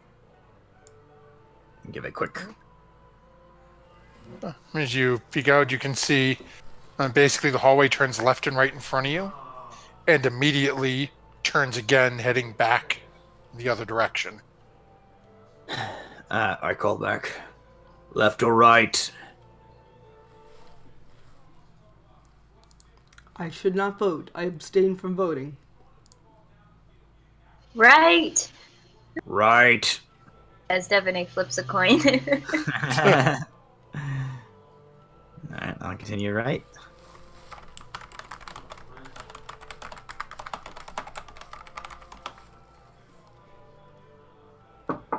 give a quick... As you peek out, you can see basically the hallway turns left and right in front of you, and immediately turns again, heading back the other direction. I call back. Left or right? I should not vote. I abstain from voting. Right. Right. As Devine flips a coin. Alright, I'll continue right.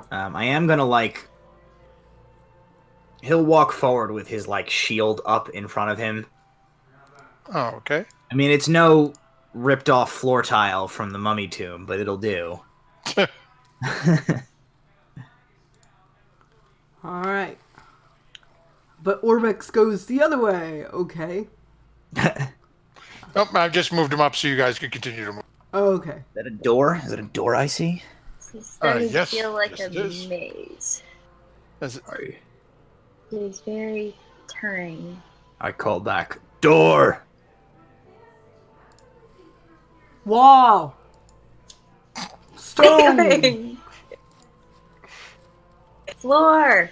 I am gonna, he'll walk forward with his, shield up in front of him. Oh, okay. I mean, it's no ripped-off floor tile from the mummy tomb, but it'll do. Alright. But Orbex goes the other way. Okay. Nope, I've just moved him up so you guys can continue to move. Oh, okay. Is that a door? Is it a door I see? It's starting yes, to feel like yes, it a is. maze. Sorry. It's very turning. I call back. Door! Wow. Stone. Ceiling! Floor!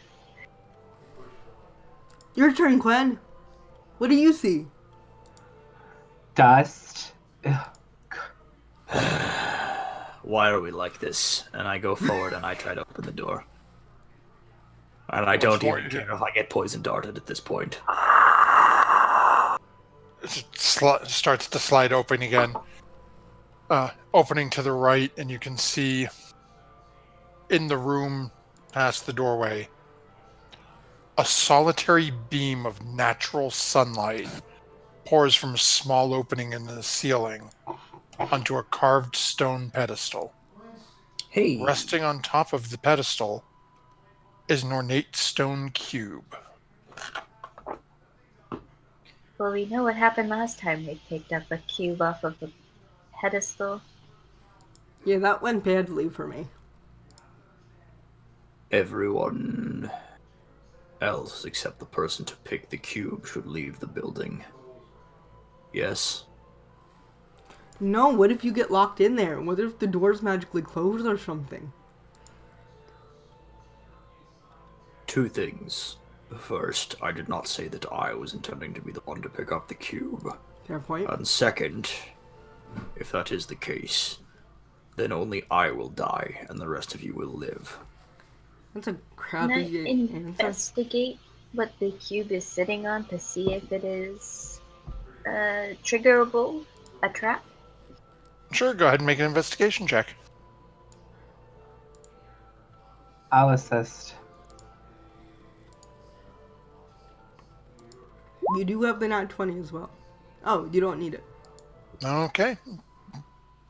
Your turn, Quen. What do you see? Dust. Ugh. Why are we like this? And I go forward and I try to open the door. And I don't even care if I get poison darted at this point. It starts to slide open again. Opening to the right, and you can see in the room past the doorway a solitary beam of natural sunlight pours from a small opening in the ceiling onto a carved stone pedestal. Hey! Resting on top of the pedestal is an ornate stone cube. Well, we know what happened last time we picked up a cube off of the pedestal. Yeah, that went badly for me. Everyone else except the person to pick the cube should leave the building. Yes? No, what if you get locked in there? What if the doors magically close or something? Two things. First, I did not say that I was intending to be the one to pick up the cube. Fair point. And second, if that is the case, then only I will die and the rest of you will live. That's a Can I crappy answer. investigate what the cube is sitting on to see if it is triggerable, a trap? Sure, go ahead and make an investigation check. I'll assist. You do have the nat 20 as well. Oh, you don't need it. Okay.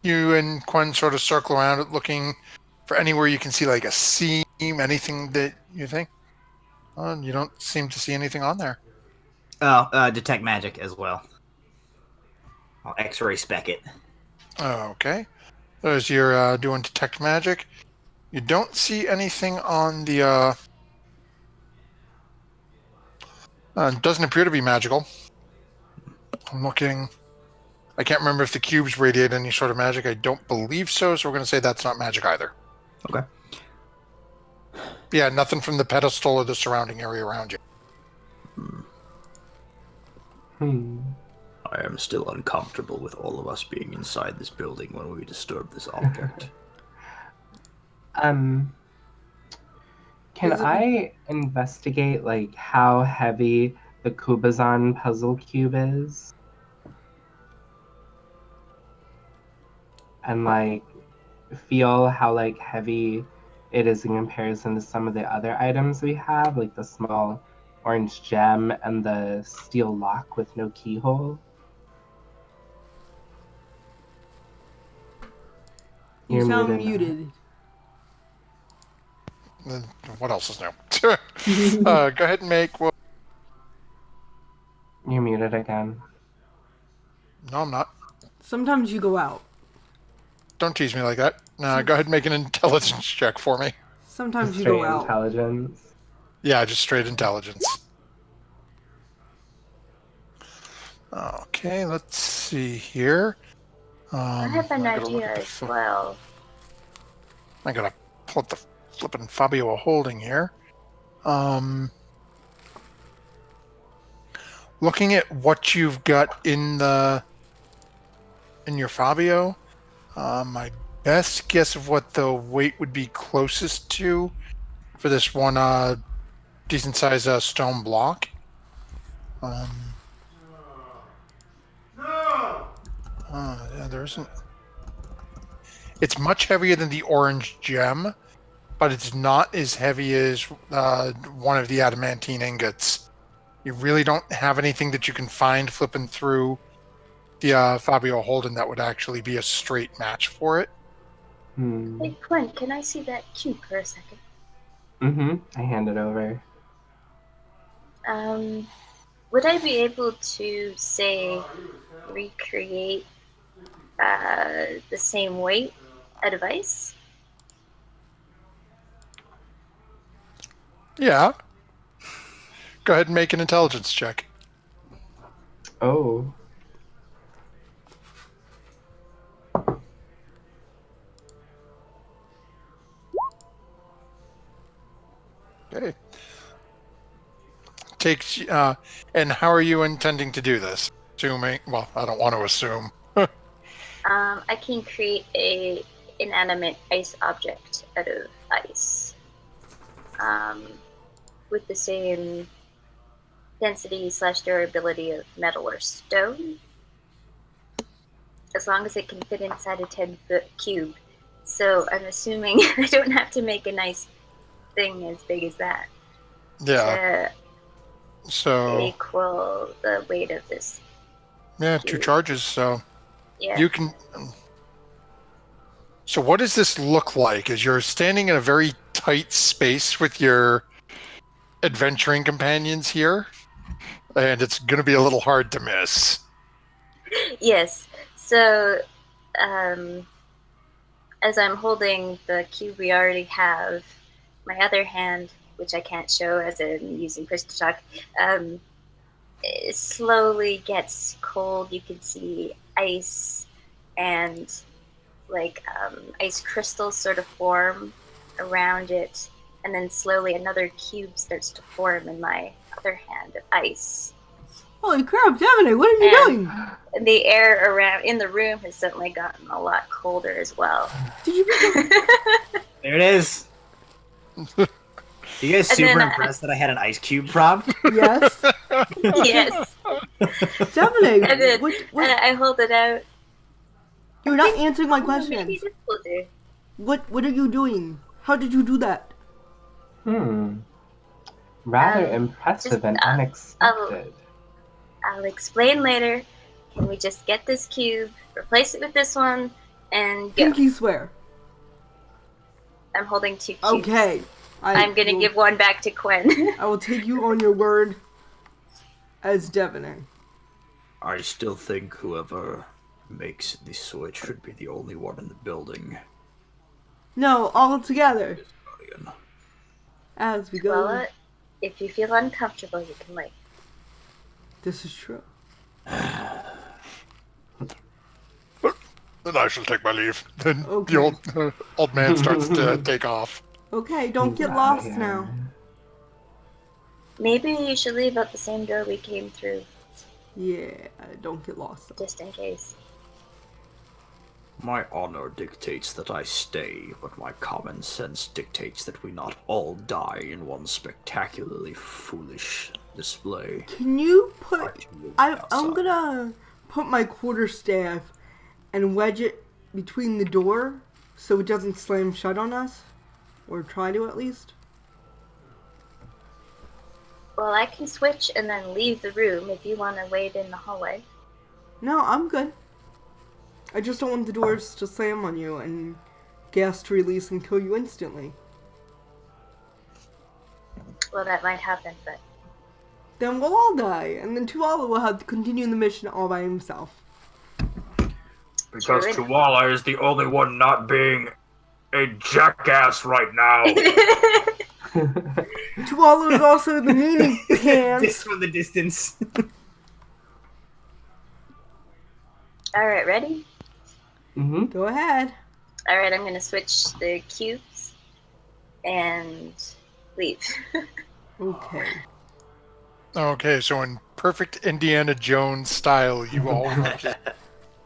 You and Quen sort of circle around it, looking for anywhere you can see like a seam, anything that you think. You don't seem to see anything on there. Oh, detect magic as well. I'll X-ray spec it. Okay. As you're doing detect magic, you don't see anything on the. Doesn't appear to be magical. I'm looking. I can't remember if the cubes radiate any sort of magic. I don't believe so, so we're going to say that's not magic either. Okay. Yeah, nothing from the pedestal or the surrounding area around you. I am still uncomfortable with all of us being inside this building when we disturb this object. Can I investigate, like, how heavy the Kubazan puzzle cube is? And, like, feel how, like, heavy it is in comparison to some of the other items we have, like the small orange gem and the steel lock with no keyhole? You You're sound muted now. muted. Then what else is new? Go ahead and make. Well, You're muted again. no, I'm not. Sometimes you go out. Don't tease me like that. Go ahead and make an intelligence check for me. Sometimes you Straight go out. intelligence. Yeah, just straight intelligence. Okay, let's see here. I have an I gotta look idea at the as well. I gotta pull up the flippin' Fabio holding here. Looking at what you've got in your Fabio, my best guess of what the weight would be closest to for this one decent sized stone block. Yeah, there isn't. It's much heavier than the orange gem, but it's not as heavy as one of the adamantine ingots. You really don't have anything that you can find flipping through the Fabio Holden that would actually be a straight match for it. Hey, Quinn, can I see that cube for a second? I hand it over. Would I be able to, say, recreate the same weight a device? Yeah. Go ahead and make an intelligence check. Oh. Okay. Takes and how are you intending to do this? Assuming, well, I don't want to assume. I can create a inanimate ice object out of ice, with the same density/durability of metal or stone, as long as it can fit inside a 10-foot cube. So I'm assuming I don't have to make a nice thing as big as that. Yeah. So equal the weight of this. Yeah, 2 charges. So Yeah. you can. So what does this look like? As you're standing in a very tight space with your adventuring companions here, and it's going to be a little hard to miss. Yes. So, as I'm holding the cube we already have, my other hand, which I can't show as I'm using push to talk, it slowly gets cold. You can see ice and ice crystals sort of form around it, and then slowly another cube starts to form in my other hand of ice. Holy crap, Devin, what are you doing? And the air around in the room has suddenly gotten a lot colder as well. Did you There it is. You guys And super then, impressed that I had an ice cube prop? Yes. Yes. Devin, And then what? I hold it out. You're not answering my Maybe questions. this will do. What are you doing? How did you do that? Rather Um, impressive just, and unexpected. I'll explain later. Can we just get this cube, replace it with this one, and go? Pinky swear. I'm holding 2 cubes. Okay. I'm gonna give one back to Quinn. I will take you on your word as Devin. I still think whoever makes the switch should be the only one in the building. No, all together. Guardian. As we go. Well, if you feel uncomfortable, you can leave. This is true. Then I shall take my leave. Then Okay. the old man starts to take off. Okay, don't He's get outta lost here. now. Maybe you should leave out the same door we came through, Yeah, don't get lost. just in case. My honor dictates that I stay, but my common sense dictates that we not all die in one spectacularly foolish display. Can you put... I'm Outside. gonna put my quarterstaff and wedge it between the door so it doesn't slam shut on us. Or try to, at least. Well, I can switch and then leave the room if you want to wait in the hallway. No, I'm good. I just don't want the doors to slam on you and gas to release and kill you instantly. Well, that might happen, but Then we'll all die, and then Tuala will have to continue the mission all by himself. Because True. Tuala is the only one not being a jackass right now. Tuala is also the meanie This pants. from the distance. alright, ready? Mm-hmm. Go ahead. Alright, I'm gonna switch the cubes and leave. Okay. Okay, so in perfect Indiana Jones style, you all just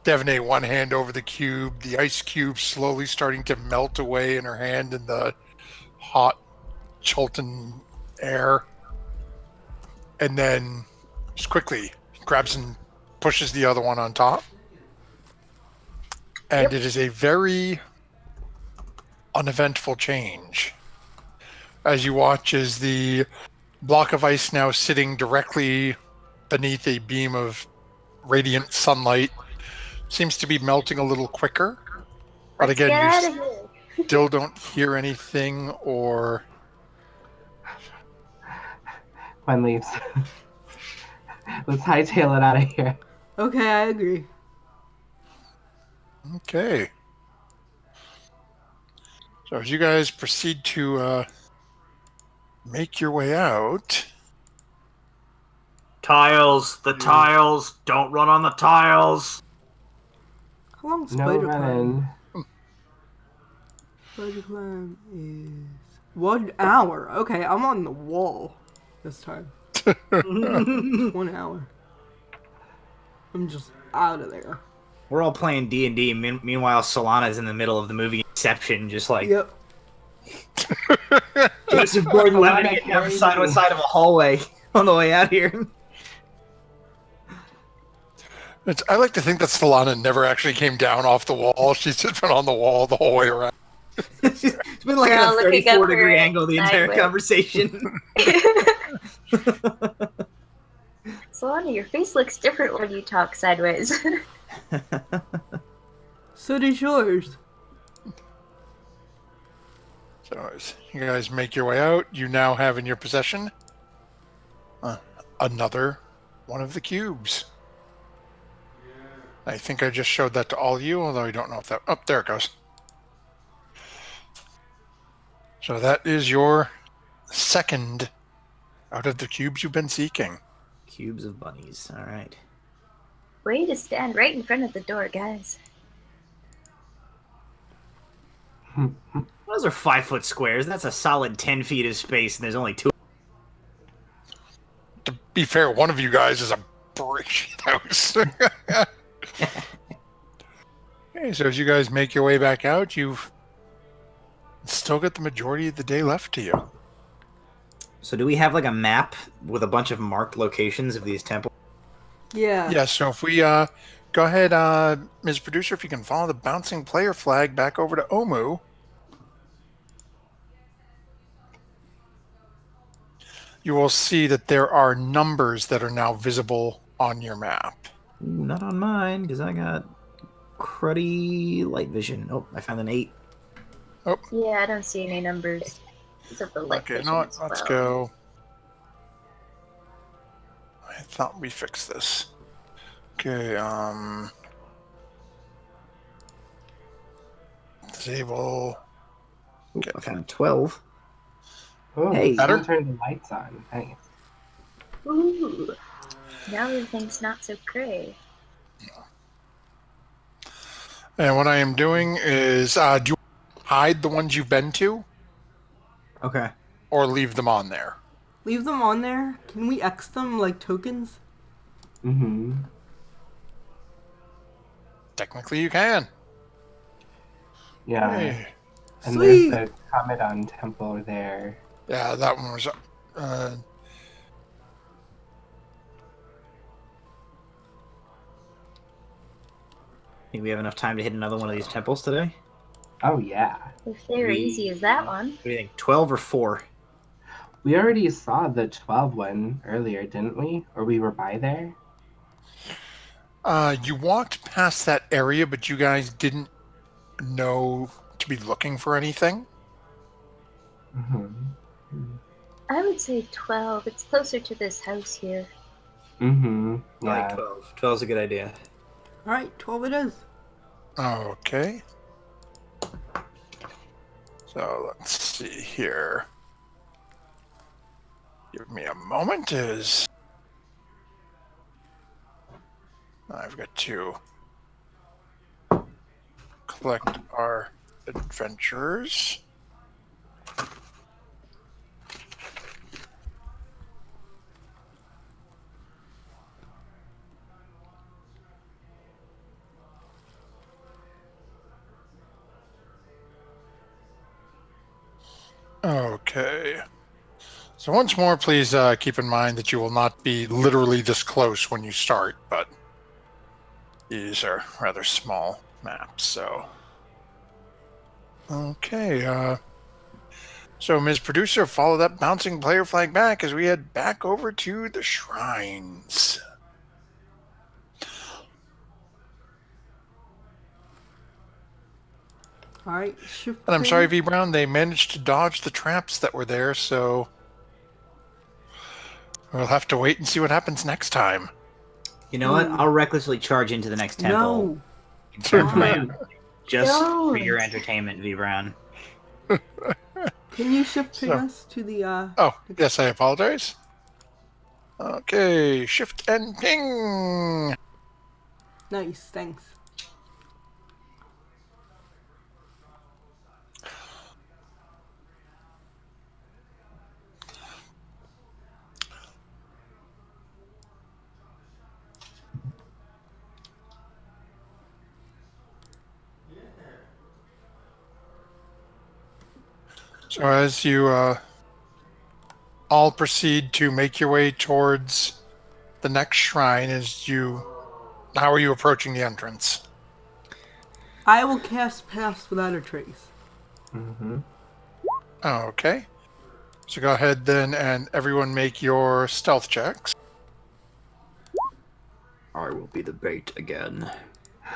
Devonate one hand over the cube, the ice cube slowly starting to melt away in her hand in the hot Chultan air. And then just quickly grabs and pushes the other one on top. And it is a very uneventful change. As you watch as the block of ice now sitting directly beneath a beam of radiant sunlight seems to be melting a little quicker. But again, Get out of you here! still don't hear anything or... One leaves. Let's hightail it out of here. Okay, I agree. Okay. So as you guys proceed to make your way out... Tiles, the tiles, don't run on the tiles. How long No spider climb? running. Spider climb is 1 hour. Okay, I'm on the wall this time. 1 hour. I'm just out of there. We're all playing D&D. Meanwhile, Solana's in the middle of the movie Inception, just like Yep. Joseph Gordon-Levitt getting down the side of a hallway on the way out here. I like to think that Solana never actually came down off the wall. She's just been on the wall the whole way around. It's been like We're at all a looking up 34-degree her angle the entire sideways. conversation. Solana, your face looks different when you talk sideways. So does yours. So as you guys make your way out, you now have in your possession another one of the cubes. I think I just showed that to all of you, although I don't know if that... Oh, there it goes. So that is your second out of the cubes you've been seeking. Cubes of bunnies. All right. Way to stand right in front of the door, guys. Those are 5-foot squares. That's a solid 10 feet of space, and there's only 2. To be fair, one of you guys is a brick house. Okay, so as you guys make your way back out, you've still got the majority of the day left to you. So do we have like a map with a bunch of marked locations of these temples? Yeah. Yeah, so if we go ahead, Ms. Producer, if you can follow the bouncing player flag back over to Omu. You will see that there are numbers that are now visible on your map. Ooh, not on mine, because I got cruddy light vision. Oh, I found an 8. Yeah, I don't see any numbers. Is it the light Okay, vision no, as let's well? go. I thought we fixed this. Okay, disable. Ooh, I found 12. Oh, Hey. someone turned the lights on. Nice. Ooh. Now everything's not so gray. And what I am doing is, do you hide the ones you've been to, Okay. or leave them on there? Leave them on there. Can we X them like tokens? Mm-hmm. Technically, you can. Yeah. Hey. And Sweet. there's the Commandant Temple there. Yeah, that one was. Think we have enough time to hit another one of these temples today? Oh, yeah. If they're easy as that one. What do you think? 12 or 4? We already saw the 12 one earlier, didn't we? Or we were by there? You walked past that area, but you guys didn't know to be looking for anything. Mm-hmm. I would say 12. It's closer to this house here. Mm-hmm. I like Yeah. 12. 12's a good idea. Alright, 12 it is. Okay. So let's see here. Give me a moment as I've got to collect our adventurers. Okay. So once more, please keep in mind that you will not be literally this close when you start, but these are rather small maps, so... Okay, so Ms. Producer, follow that bouncing player flag back as we head back over to the shrines. Alright, shift. And I'm sorry, V. Brown, they managed to dodge the traps that were there, so we'll have to wait and see what happens next time. You know what? I'll recklessly charge into the next temple. No. Just for Don't. your entertainment, V. Brown. Can you shift ping So- us to the Oh, yes, I apologize. Okay, shift and ping. Nice, thanks. So as you all proceed to make your way towards the next shrine, how are you approaching the entrance? I will cast Pass Without a Trace. Mm-hmm. Okay. So go ahead then and everyone make your stealth checks. I will be the bait again.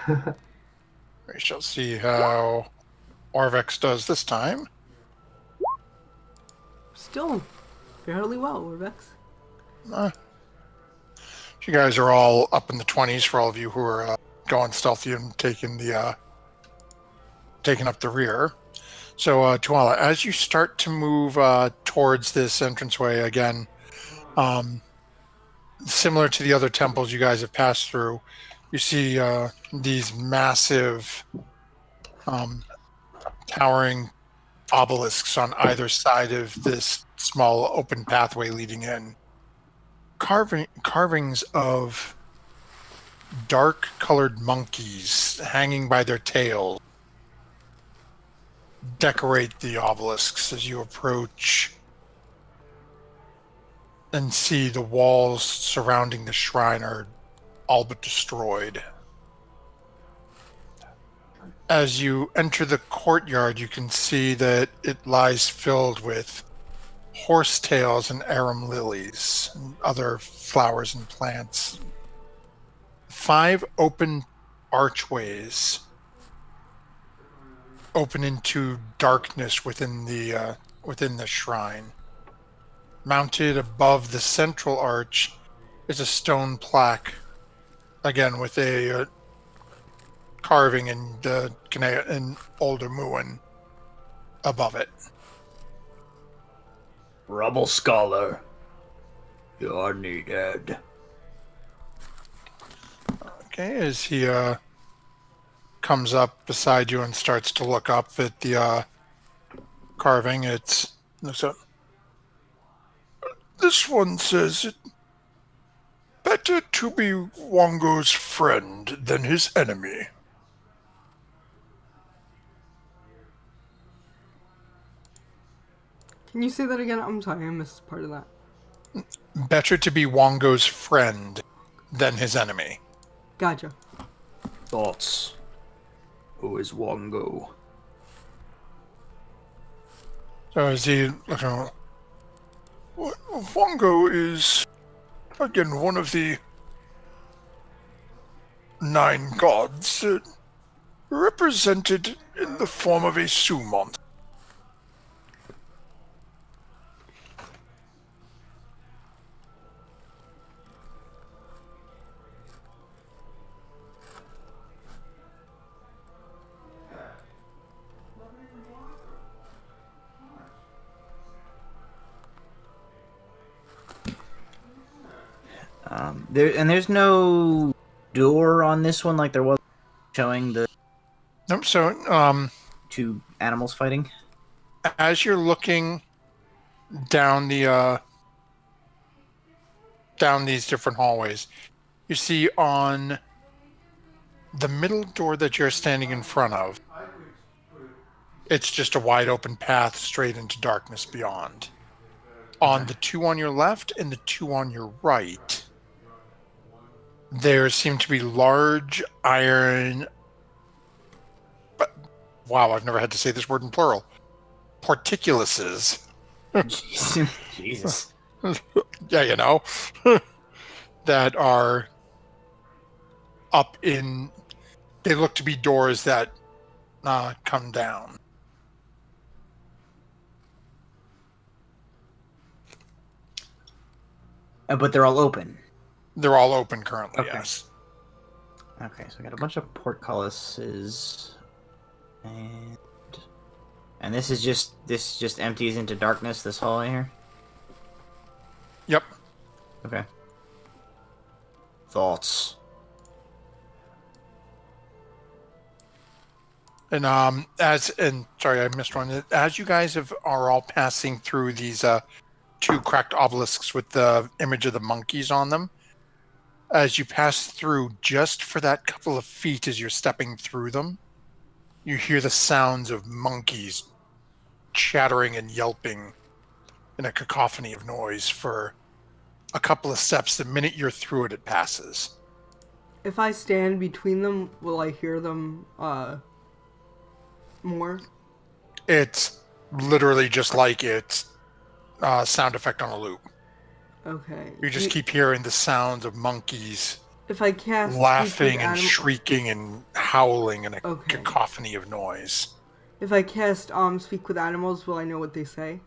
We shall see how Orvex does this time. Still fairly well, Orvex. You guys are all up in the 20s for all of you who are going stealthy and taking up the rear. So, Tuala, as you start to move towards this entranceway again, similar to the other temples you guys have passed through, you see these massive towering obelisks on either side of this small open pathway leading in. Carvings of dark colored monkeys hanging by their tails decorate the obelisks as you approach and see the walls surrounding the shrine are all but destroyed. As you enter the courtyard, you can see that it lies filled with horsetails and arum lilies and other flowers and plants. 5 open archways open into darkness within the shrine. Mounted above the central arch is a stone plaque, again with a carving in Older Muin above it. Rubble Scholar, you are needed. Okay, as he comes up beside you and starts to look up at the carving, looks up. This one says it better to be Wongo's friend than his enemy. Can you say that again? I'm sorry, I missed part of that. Better to be Wongo's friend than his enemy. Gotcha. Thoughts? Who is Wongo? So as he looks around, Wongo is, again, one of the 9 gods, represented in the form of a summon. There's no door on this one like there was showing the Nope, so 2 animals fighting. as you're looking down down these different hallways, you see on the middle door that you're standing in front of, it's just a wide open path straight into darkness beyond. On the 2 on your left and the 2 on your right, there seem to be large iron... Wow, I've never had to say this word in plural. Porticuluses. Jesus. Yeah, you know. That are up in... They look to be doors that come down. But they're all open. They're all open currently, Okay. yes. Okay, so I got a bunch of portcullises, and this just empties into darkness. This hallway here. Yep. Okay. Thoughts. And sorry, I missed one. As you guys are all passing through these 2 cracked obelisks with the image of the monkeys on them, as you pass through, just for that couple of feet as you're stepping through them, you hear the sounds of monkeys chattering and yelping in a cacophony of noise for a couple of steps. The minute you're through it, it passes. If I stand between them, will I hear them more? It's literally just like it's sound effect on a loop. Okay. You just keep hearing the sounds of monkeys If I cast laughing and shrieking and howling in a Okay. cacophony of noise. If I cast speak with animals, will I know what they say?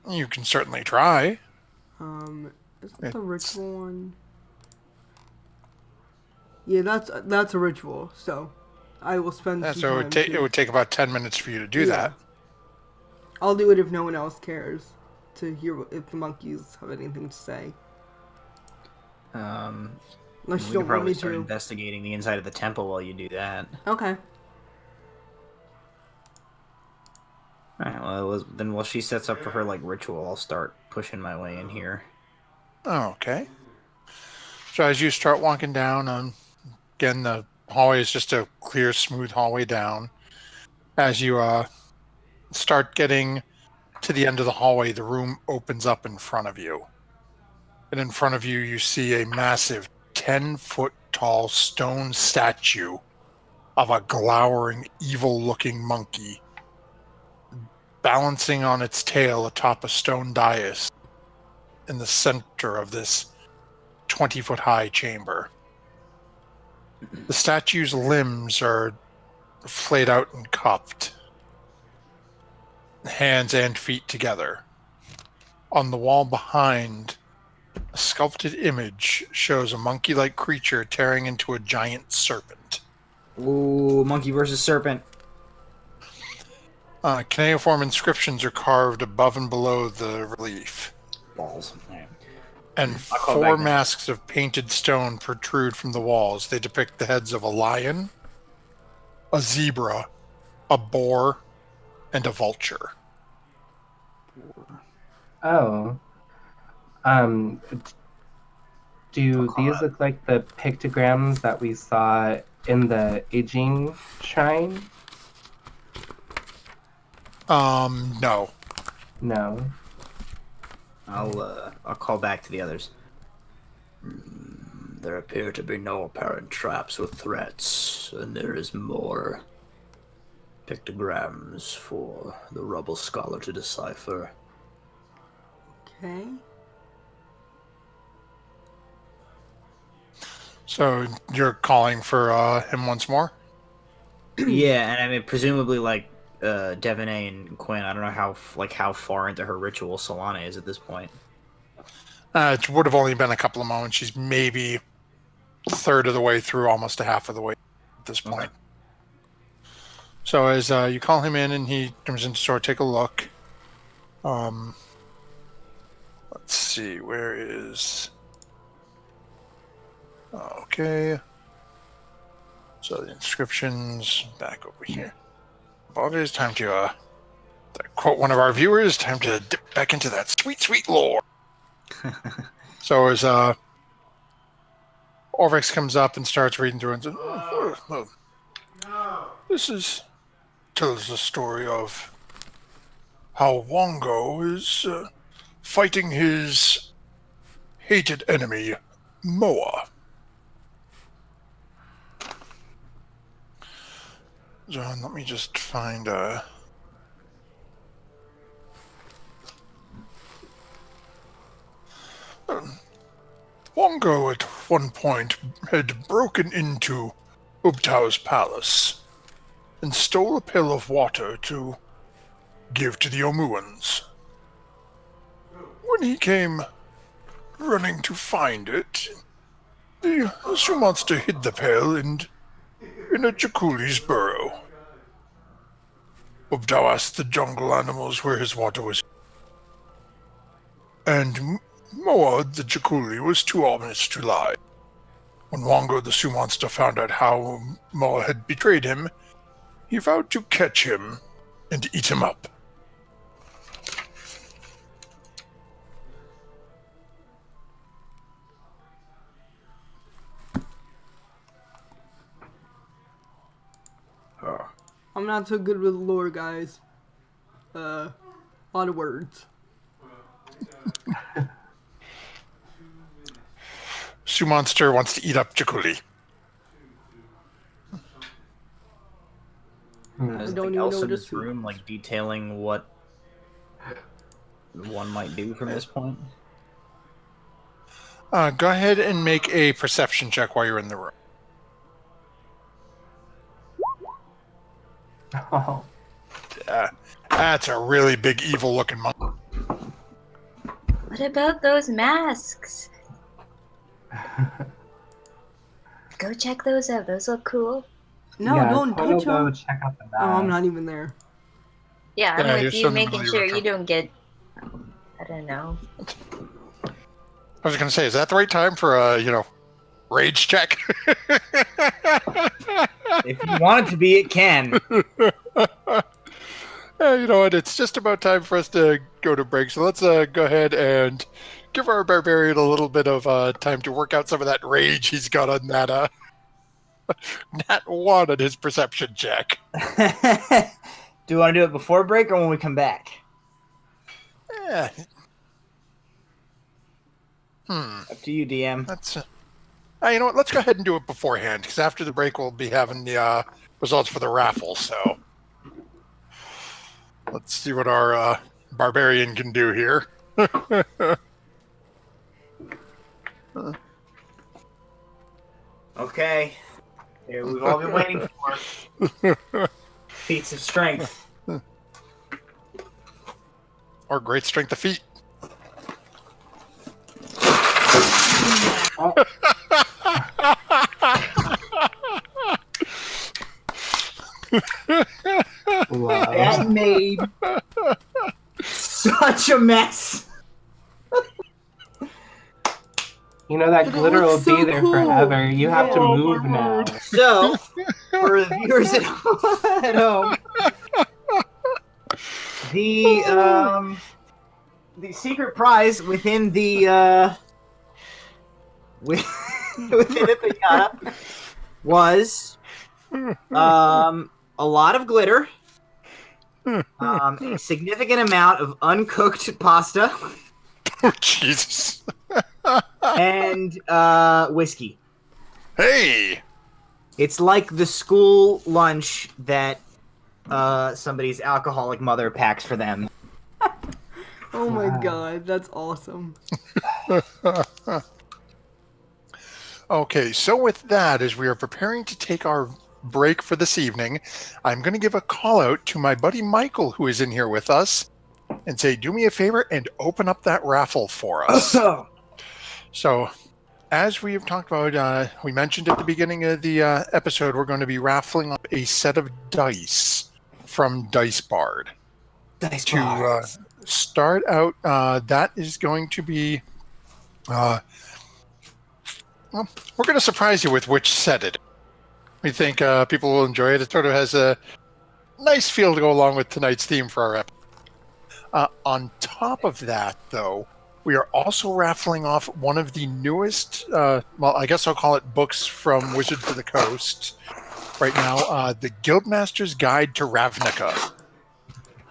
You can certainly try. Is that the ritual one? Yeah, that's a ritual. So, I will spend. Yeah, some so time it would take about 10 minutes for you to do that. I'll do it if no one else cares to hear if the monkeys have anything to say. Unless you we don't could want probably me start to. investigating the inside of the temple while you do that. Okay. Alright, well, then while she sets up for her like ritual, I'll start pushing my way in here. Okay. So as you start walking down, again, the hallway is just a clear, smooth hallway down. As you start getting to the end of the hallway, the room opens up in front of you. And in front of you, you see a massive 10-foot tall stone statue of a glowering, evil-looking monkey balancing on its tail atop a stone dais in the center of this 20-foot high chamber. The statue's limbs are flayed out and cupped, hands and feet together. On the wall behind, a sculpted image shows a monkey-like creature tearing into a giant serpent. Ooh, monkey versus serpent. Cuneiform inscriptions are carved above and below the relief. Balls. Right. And I'll call 4 back then. masks of painted stone protrude from the walls. They depict the heads of a lion, a zebra, a boar, and a vulture. Oh. Do these look like the pictograms that we saw in the aging shrine? No. No. I'll call back to the others. There appear to be no apparent traps or threats, and there is more pictograms for the rubble scholar to decipher. Okay. So you're calling for him once more? Yeah, and I mean presumably like Devaney and Quinn. I don't know how far into her ritual Solana is at this point. It would have only been a couple of moments. She's maybe a third of the way through, almost a half of the way at this point. Okay. So as you call him in and he comes in to sort of take a look. Let's see, where is... Okay. So the inscriptions back over here. Apologies, time to quote one of our viewers, time to dip back into that sweet, sweet lore. So as Orvex comes up and starts reading through and says, this tells the story of how Wongo is fighting his hated enemy, Moa. John, let me just find Wongo at one point had broken into Ubtau's palace and stole a pail of water to give to the Omuans. When he came running to find it, the Su monster hid the pail in a Jakuli's burrow. Ubtau asked the jungle animals where his water was, and Moa, the Jakuli, was too honest to lie. When Wongo, the Su monster, found out how Moa had betrayed him, he vowed to catch him and eat him up. I'm not so good with lore, guys. A lot of words. Su monster wants to eat up Jakuli. Is don't anything even else know in what this to do. room like detailing what one might do from this point? Go ahead and make a perception check while you're in the room. Oh. That's a really big, evil-looking monkey. What about those masks? Go check those out. Those look cool. No, Yeah, don't Kono touch go them. check out the Oh, I'm mask. not even there. Yeah, Yeah, I'm you're with you, still making really sure retro. you don't get. I don't know. I was going to say, is that the right time for a, rage check? If you want it to be, it can. You know what? It's just about time for us to go to break. So let's go ahead and give our barbarian a little bit of time to work out some of that rage he's got on that nat one on his perception check. Do you want to do it before break or when we come back? Yeah. Up to you, DM. That's. You know what? Let's go ahead and do it beforehand, because after the break we'll be having the results for the raffle. So let's see what our barbarian can do here. Okay. Here we've all been waiting for. Feats of strength. Or great strength of feet. Oh. Wow. That made such a mess. You know that But it glitter will looks so be there cool. forever. You have to Oh, move my now. word. So, for the viewers at home, the secret prize within the within the pinata was a lot of glitter, a significant amount of uncooked pasta, Oh, Jesus. and whiskey. Hey! It's like the school lunch that somebody's alcoholic mother packs for them. Oh my Wow. god, that's awesome. Okay, so with that, as we are preparing to take our break for this evening, I'm going to give a call out to my buddy Michael, who is in here with us, and say, do me a favor and open up that raffle for us. So, as we have talked about, we mentioned at the beginning of the episode, we're going to be raffling up a set of dice from Dice Bard. Dice To bars. start out, that is going to be... well, we're going to surprise you with which set it is. We think people will enjoy it. It sort of has a nice feel to go along with tonight's theme for our episode. On top of that, though, we are also raffling off one of the newest, well, I guess I'll call it books from Wizards of the Coast right now, the Guildmaster's Guide to Ravnica.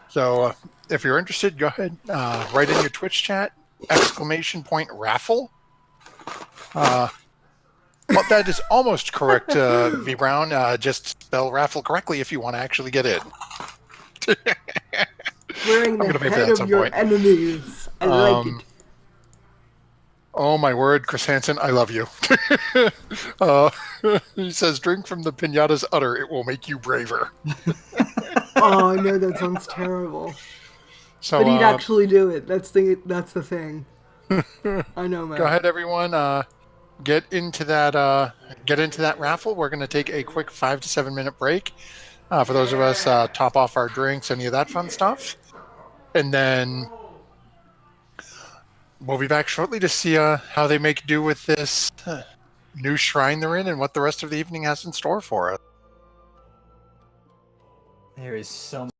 So if you're interested, go ahead, write in your Twitch chat, ! Raffle. Well, that is almost correct, V. Brown. Just spell raffle correctly if you want to actually get in. Wearing I'm the gonna pay for head that at of some your point. enemies. I like it. Oh, my word, Chris Hansen, I love you. He says, drink from the pinata's udder. It will make you braver. Oh, I know that sounds terrible. So, But he'd actually do it. That's the thing. I know, man. go ahead, everyone. Get into that raffle. We're going to take a quick 5 to 7 minute break. For those of us, top off our drinks, any of that fun stuff. And then we'll be back shortly to see how they make do with this new shrine they're in and what the rest of the evening has in store for us. There is so much.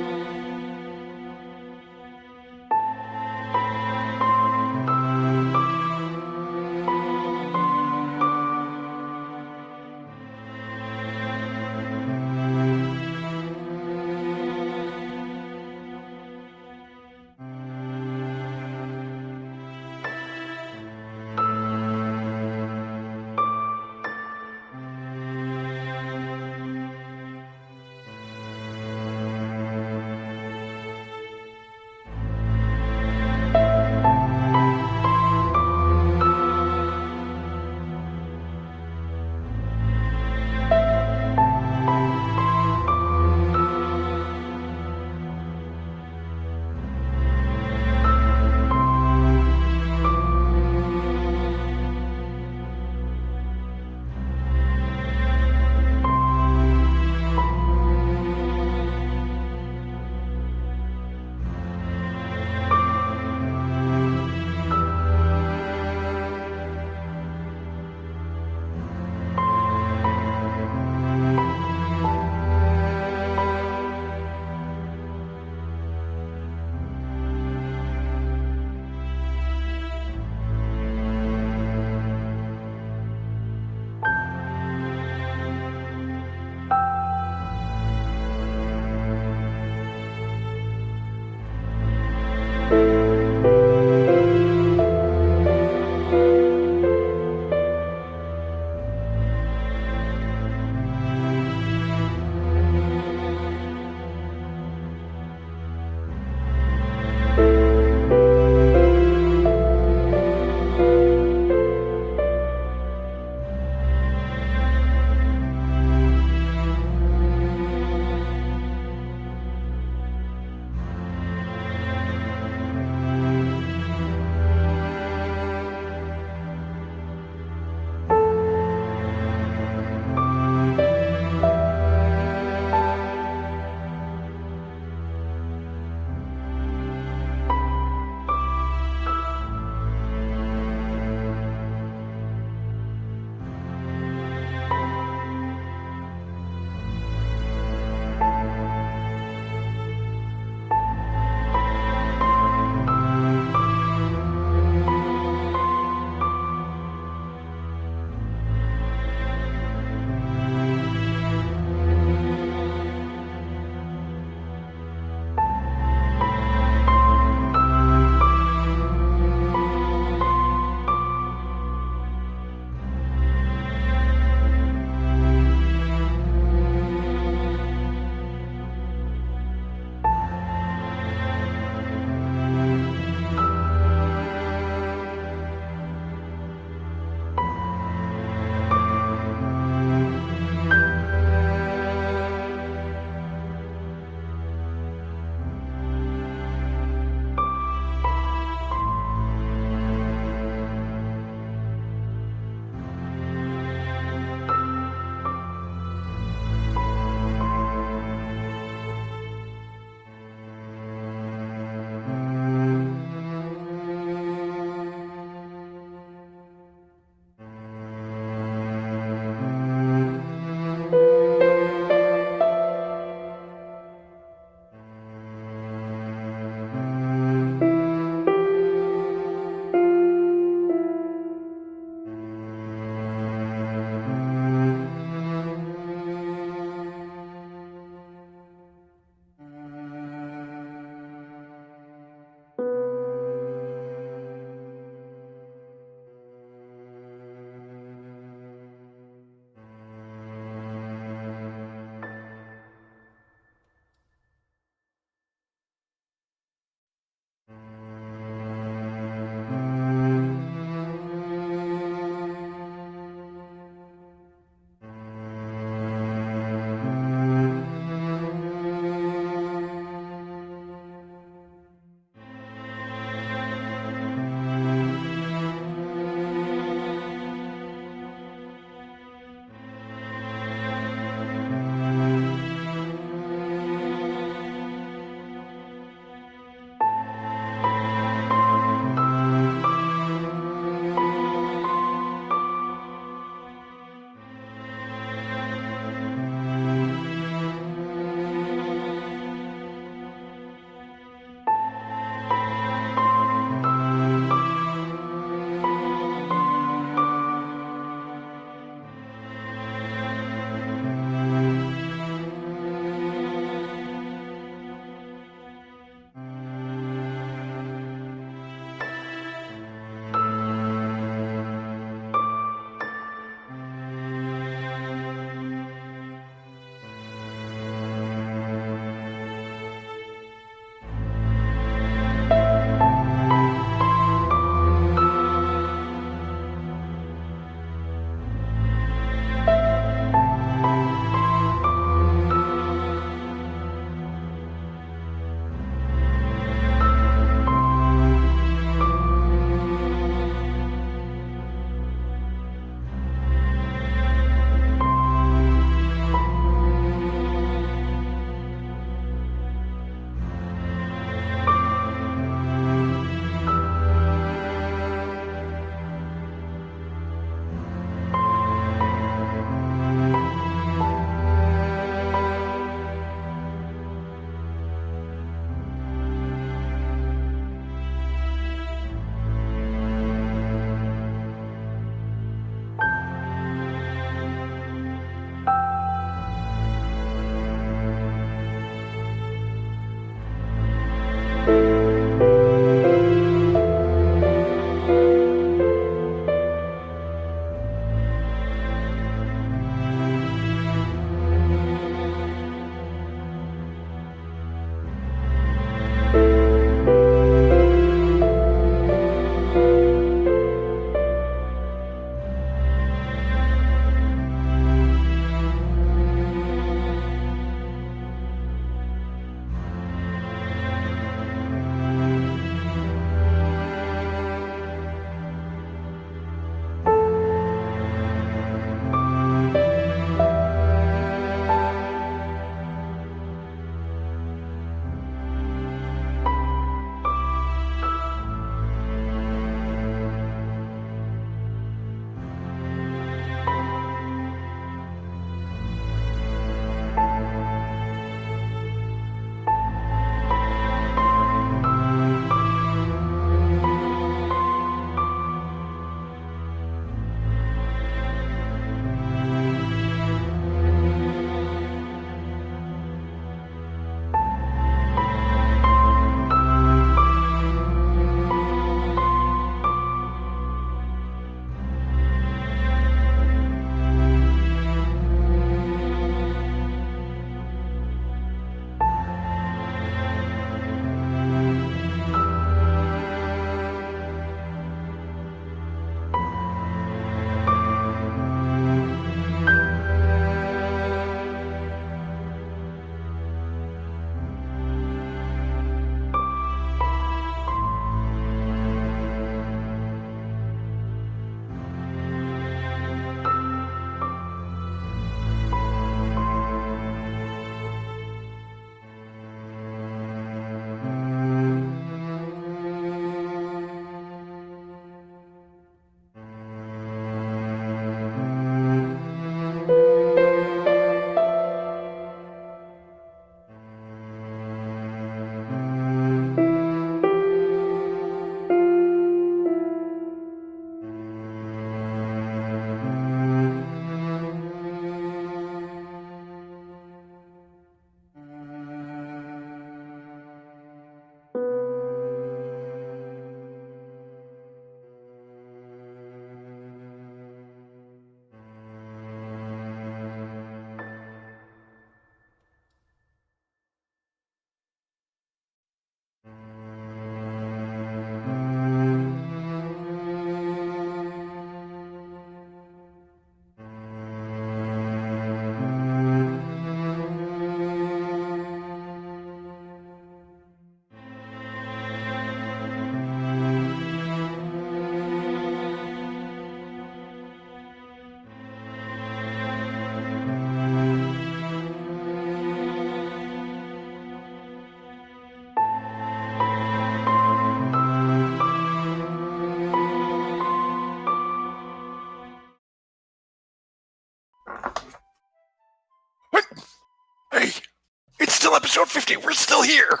still episode 50. We're still here.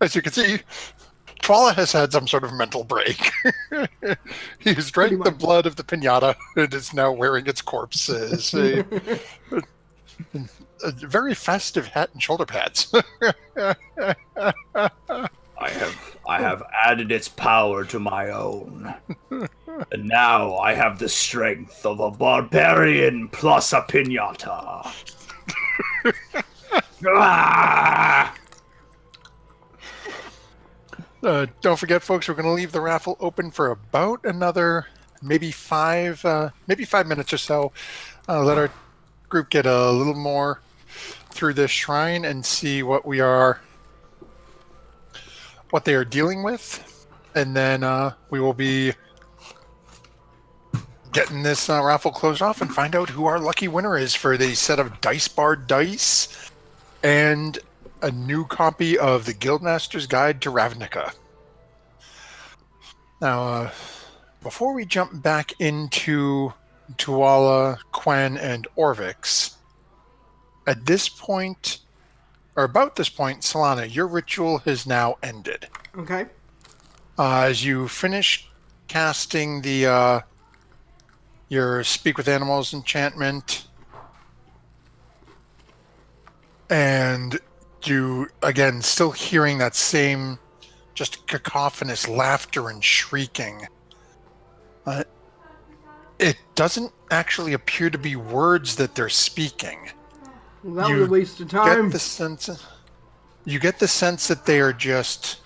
As you can see, Twala has had some sort of mental break. He's Pretty drank the much. blood of the pinata and is now wearing its corpses. A very festive hat and shoulder pads. I have added its power to my own. And now I have the strength of a barbarian plus a pinata. Ah! Don't forget, folks, we're going to leave the raffle open for about another maybe 5 minutes or so. Let our group get a little more through this shrine and see what they are dealing with, and then we will be getting this raffle closed off and find out who our lucky winner is for the set of Dice Bar dice and a new copy of the Guildmaster's Guide to Ravnica. Now, before we jump back into Tuala, Quen, and Orvix, at this point, or about this point, Solana, your ritual has now ended. Okay. As you finish casting the your Speak with Animals enchantment, and you, again, still hearing that same just cacophonous laughter and shrieking. It doesn't actually appear to be words that they're speaking. Well, that was a waste of time. You get the sense that they are just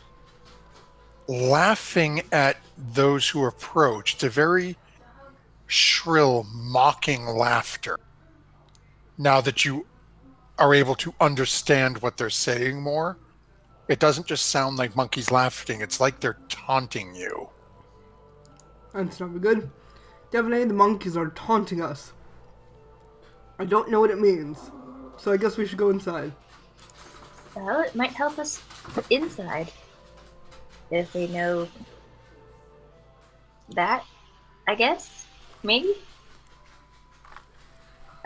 laughing at those who approach. It's a very shrill, mocking laughter. Now that you are able to understand what they're saying more, it doesn't just sound like monkeys laughing. It's like they're taunting you. That's not good. Definitely, the monkeys are taunting us. I don't know what it means, so I guess we should go inside. Well, it might help us inside. If we know that, I guess? Maybe?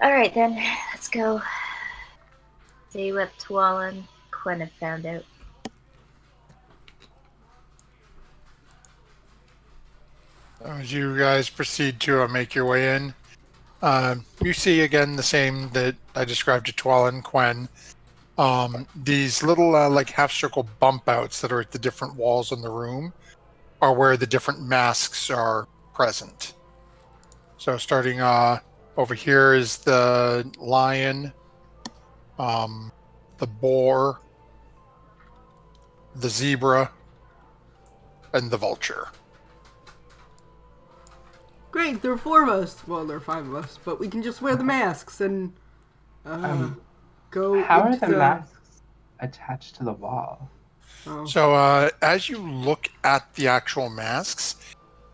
Alright then, let's go see what Tuala and Quen have found out. As you guys proceed to make your way in, you see again the same that I described to Tuala and Quen. These little like half-circle bump outs that are at the different walls in the room are where the different masks are present. So starting over here is the lion, the boar, the zebra, and the vulture. Great, there are 4 of us. Well, there are 5 of us, but we can just wear the masks and go. How are into the masks attached to the wall? Oh. So as you look at the actual masks,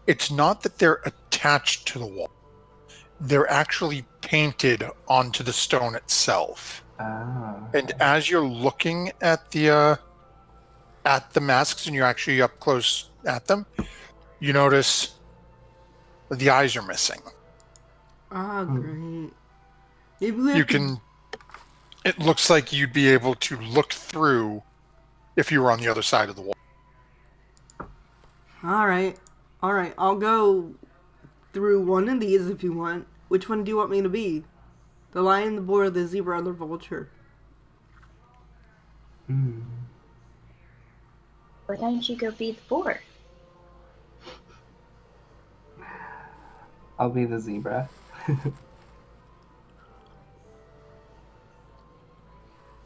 it's not that they're attached to the wall. They're actually painted onto the stone itself. Oh. And as you're looking at the masks and you're actually up close at them, you notice the eyes are missing. Ah, great. Maybe we have You to- can. It looks like you'd be able to look through if you were on the other side of the wall. All right. I'll go through one of these if you want. Which one do you want me to be? The lion, the boar, the zebra, or the vulture? Why don't you go be the boar? I'll be the zebra.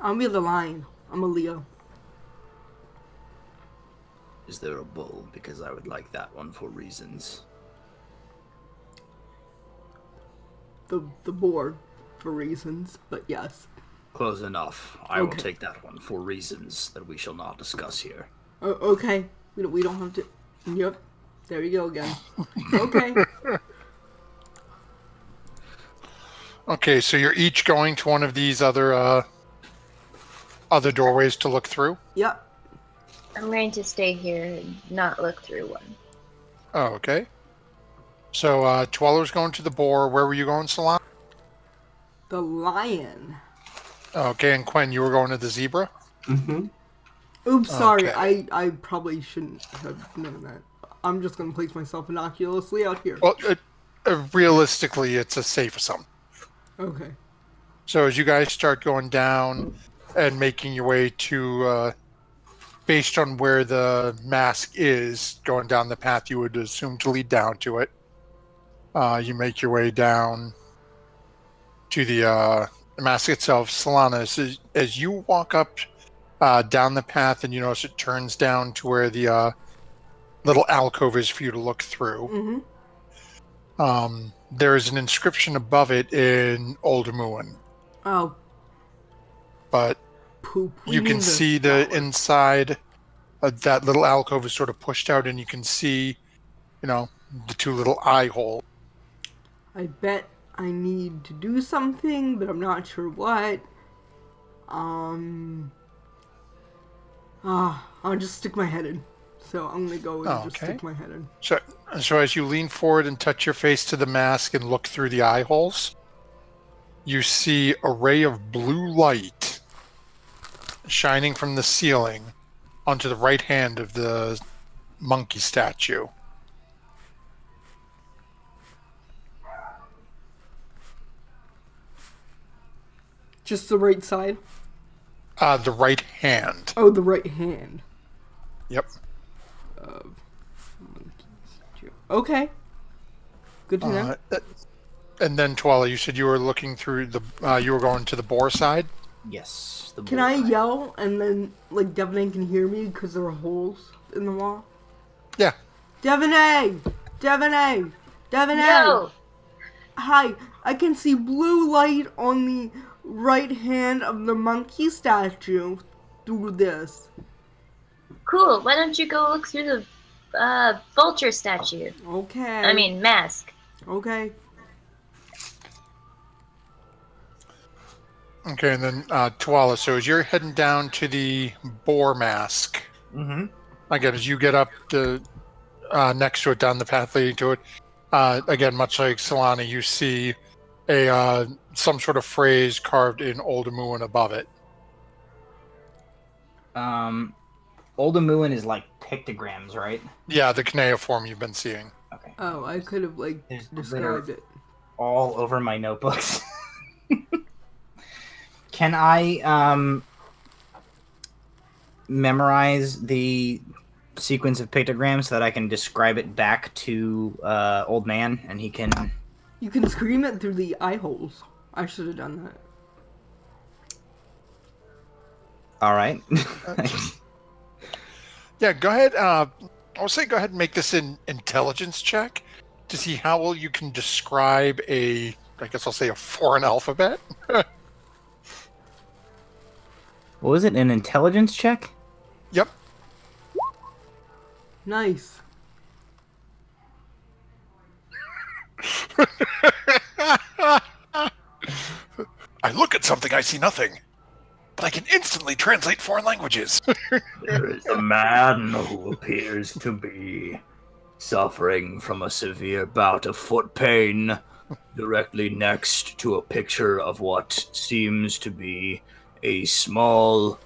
I'll be the lion. I'm a Leo. Is there a bull? Because I would like that one for reasons. The boar, for reasons, but yes. Close enough. I will Okay. take that one for reasons that we shall not discuss here. Okay. We don't have to. Yep. There you go again. Okay. Okay, so you're each going to one of these other doorways to look through? Yep. I'm going to stay here and not look through one. Oh, okay. So, Tuala's going to the boar. Where were you going, Salon? The lion. Okay, and Quen, you were going to the zebra? Mm-hmm. Oops, sorry. Okay. I probably shouldn't have known that. I'm just gonna place myself innocuously out here. Well, realistically, it's a safe assumption. Okay. So as you guys start going down and making your way to, based on where the mask is, going down the path you would assume to lead down to it, you make your way down to the mask itself. Solana, as you walk up down the path and you notice it turns down to where the little alcove is for you to look through, there is an inscription above it in Old Muin. Oh, But poop. We you mean can the see the flower. inside of that little alcove is sort of pushed out, and you can see, the two little eye holes. I bet I need to do something, but I'm not sure what. I'll just stick my head in. So I'm gonna go and just Okay. stick my head in. So as you lean forward and touch your face to the mask and look through the eye holes, you see a ray of blue light shining from the ceiling onto the right hand of the monkey statue. Just the right side? The right hand. Oh, the right hand. Yep. Okay. Good to know. And then, Twala, you said you were looking through you were going to the boar side? Yes. Can I yell and then, like, Devanay can hear me because there are holes in the wall? Yeah. Devanay! Devanay! Devanay! No! Hi, I can see blue light on the right hand of the monkey statue through this. Cool. Why don't you go look through the vulture statue? Okay. I mean, mask. Okay. Okay, and then Twala, so as you're heading down to the boar mask, again, as you get up to next to it, down the path leading to it, again, much like Solana, you see some sort of phrase carved in Old Muin above it. Old Muin is like pictograms, right? Yeah, the cuneiform you've been seeing. Okay. Oh, I could have, like, There's described it. All over my notebooks. Can I memorize the sequence of pictograms so that I can describe it back to Old Man, and he can... You can scream it through the eye holes. I should have done that. All right. Yeah, go ahead. I'll say go ahead and make this an intelligence check to see how well you can describe I guess I'll say a foreign alphabet. What was it? An intelligence check? Yep. Nice. I look at something, I see nothing. But I can instantly translate foreign languages. There is a man who appears to be suffering from a severe bout of foot pain directly next to a picture of what seems to be a small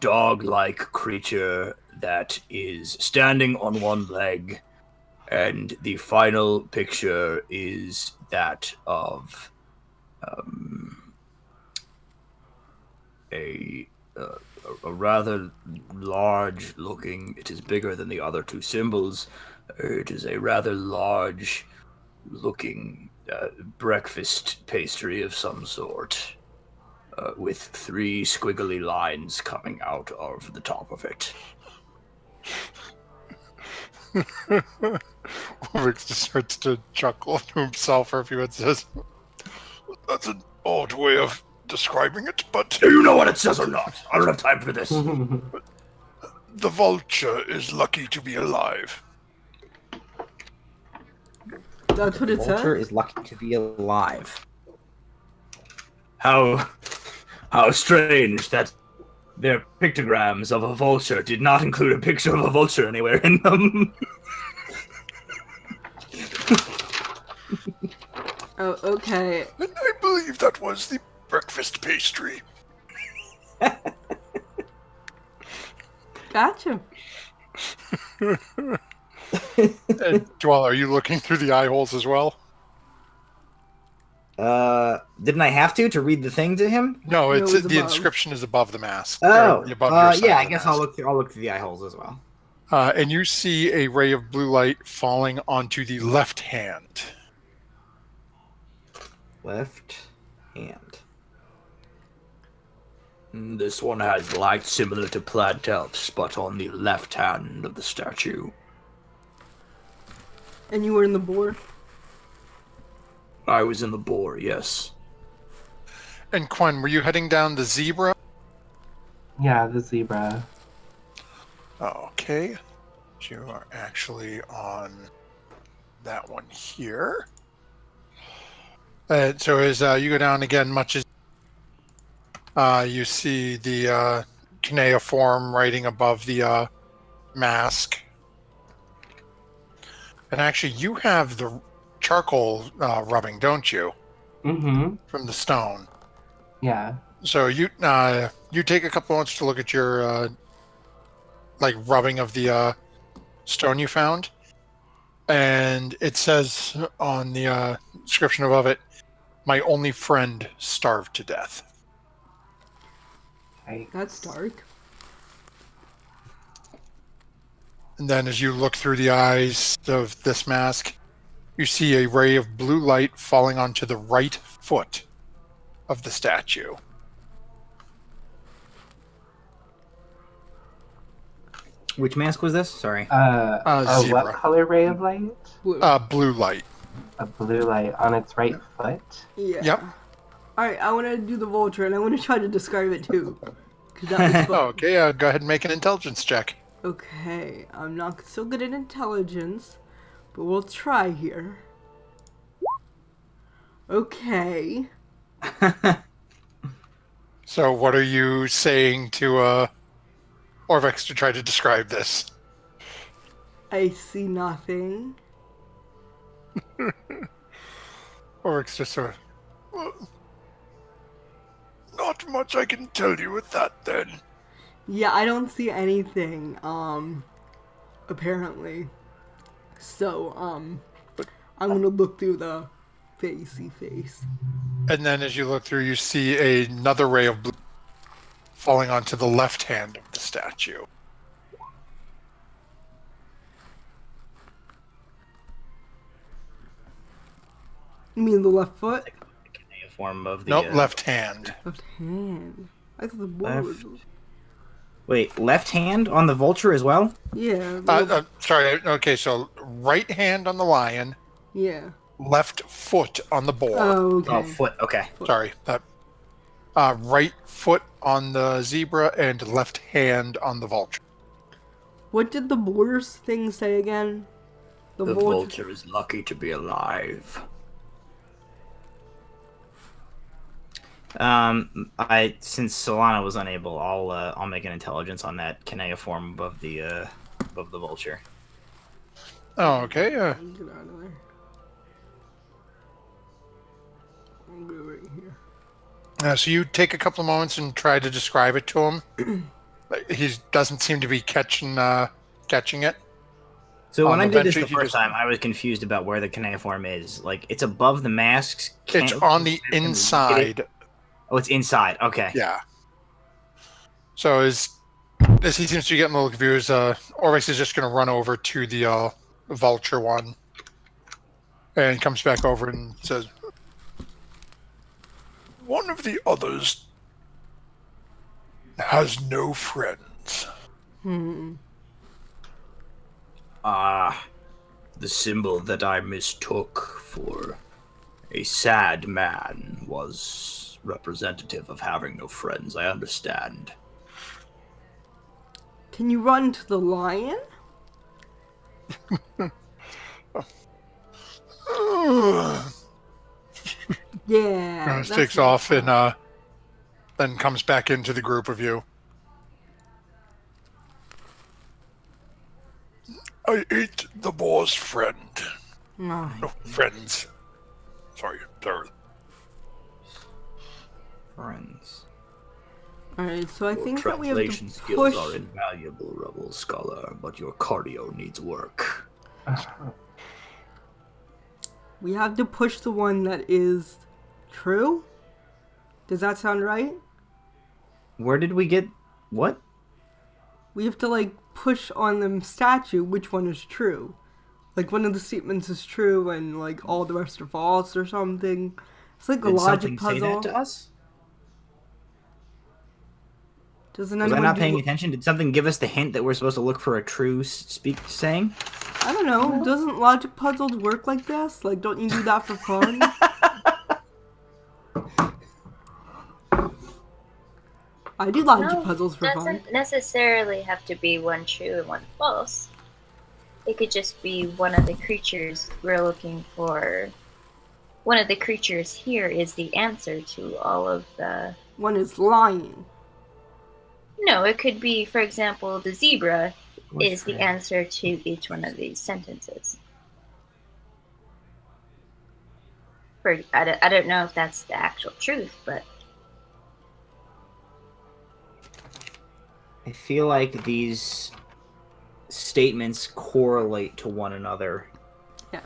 dog-like creature that is standing on one leg, and the final picture is that of a rather large looking, it is bigger than the other two symbols, it is a rather large looking breakfast pastry of some sort, with 3 squiggly lines coming out of the top of it. Rick just starts to chuckle to himself for a few minutes and says, "That's an odd way of describing it, but Do you know what it says or not? I don't have time for this. the vulture is lucky to be alive." That's what it Vulture says? is lucky to be alive. How strange that their pictograms of a vulture did not include a picture of a vulture anywhere in them. Oh, okay. And I believe that was the breakfast pastry. Gotcha. And Dwell, are you looking through the eye holes as well? Didn't I have to read the thing to him? No, No, it's it's the above. inscription is above the mask. Oh, or above your side yeah. of I the guess mask. I'll look through the eye holes as well. And you see a ray of blue light falling onto the left hand. Left hand. This one has light similar to plant elves, but on the left hand of the statue. And you were in the board? I was in the boar, yes. And Quen, were you heading down the zebra? Yeah, the zebra. Okay. You are actually on that one here. So as you go down again, much as you see the cuneiform writing above the mask. And actually, you have the charcoal rubbing, don't you? Mm-hmm. From the stone. Yeah. So you take a couple moments to look at your rubbing of the stone you found, and it says on the description above it, "My only friend starved to death." Yikes. That's dark. And then as you look through the eyes of this mask, you see a ray of blue light falling onto the right foot of the statue. Which mask was this? Sorry. Zebra. What color ray of light? Blue. Blue light. A blue light on its right foot. Yeah. Yep. Alright, I want to do the vulture, and I want to try to describe it too. 'Cause that was fun. Okay, go ahead and make an intelligence check. Okay, I'm not so good at intelligence, but we'll try here. Okay. So what are you saying to Orvex to try to describe this? I see nothing. Orvex just sort of, well, not much I can tell you with that then. Yeah, I don't see anything, apparently. So, I'm gonna look through the facey face. And then as you look through, you see another ray of blue falling onto the left hand of the statue. You mean the left foot? Form of the. Nope, left hand. Left hand. I thought the board was... Wait, left hand on the vulture as well? Yeah. Sorry, okay, so right hand on the lion, yeah. left foot on the boar. Oh, okay. Oh, foot. Okay. Sorry, that right foot on the zebra and left hand on the vulture. What did the boar's thing say again? The vulture is lucky to be alive. Since Solana was unable, I'll make an intelligence on that cuneiform above the vulture. Oh, okay. Get out of there. I'll go right here. So you take a couple of moments and try to describe it to him. He doesn't seem to be catching it. So when I did this eventually the he first just- time, I was confused about where the cuneiform is. Like, it's above the masks. It's on the inside. Oh, it's inside. Okay. Yeah. So as he seems to be getting a little confused, Orvex is just going to run over to the vulture one, and comes back over and says, "One of the others has no friends." The symbol that I mistook for a sad man was representative of having no friends. I understand. Can you run to the lion? Yeah. Jonas that's takes what off I and thought. then comes back into the group of you. I ate the boar's friend. Oh, No, friends. Sorry. Friends. Alright, so I Your think that we have to translation skills push. are invaluable, Rebel Scholar, but your cardio needs work. We have to push the one that is true? Does that sound right? Where did we get what? We have to, like, push on the statue which one is true. Like, one of the statements is true and, like, all the rest are false or something. It's like a Did logic something say puzzle. that to us? Doesn't Was I anyone not do- paying attention? Did something give us the hint that we're supposed to look for a true saying? I don't know. Doesn't logic puzzles work like this? Like, don't you do that for fun? I do logic puzzles for fun. Doesn't necessarily have to be one true and one false. It could just be one of the creatures we're looking for. One of the creatures here is the answer to all of the... One is lying. No, it could be, for example, the zebra is the answer to each one of these sentences. I don't know if that's the actual truth, but... I feel like these statements correlate to one another. Yeah.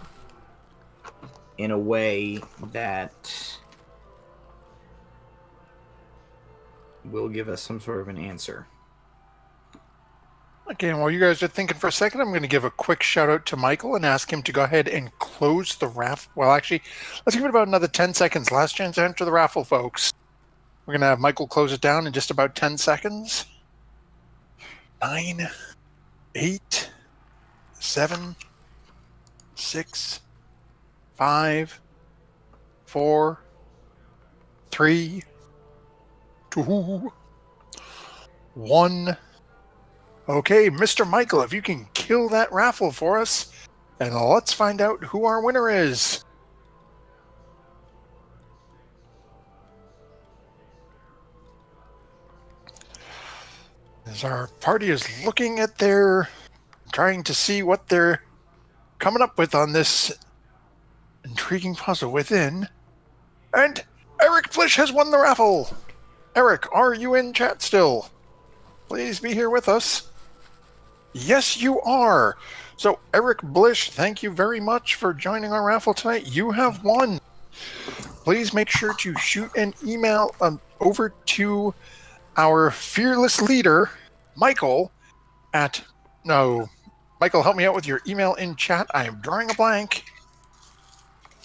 In a way that will give us some sort of an answer. Okay, while you guys are thinking for a second, I'm going to give a quick shout out to Michael and ask him to go ahead and close the raffle. Well, actually, let's give it about another 10 seconds. Last chance to enter the raffle, folks. We're going to have Michael close it down in just about 10 seconds. 9, 8, 7, 6, 5, 4, 3, 2, 1. Okay, Mr. Michael, if you can kill that raffle for us, and let's find out who our winner is. As our party is looking at trying to see what they're coming up with on this intriguing puzzle within. And Eric Blish has won the raffle. Eric, are you in chat still? Please be here with us. Yes, you are. So, Eric Blish, thank you very much for joining our raffle tonight. You have won. Please make sure to shoot an email over to our fearless leader, Michael, Michael, help me out with your email in chat. I am drawing a blank.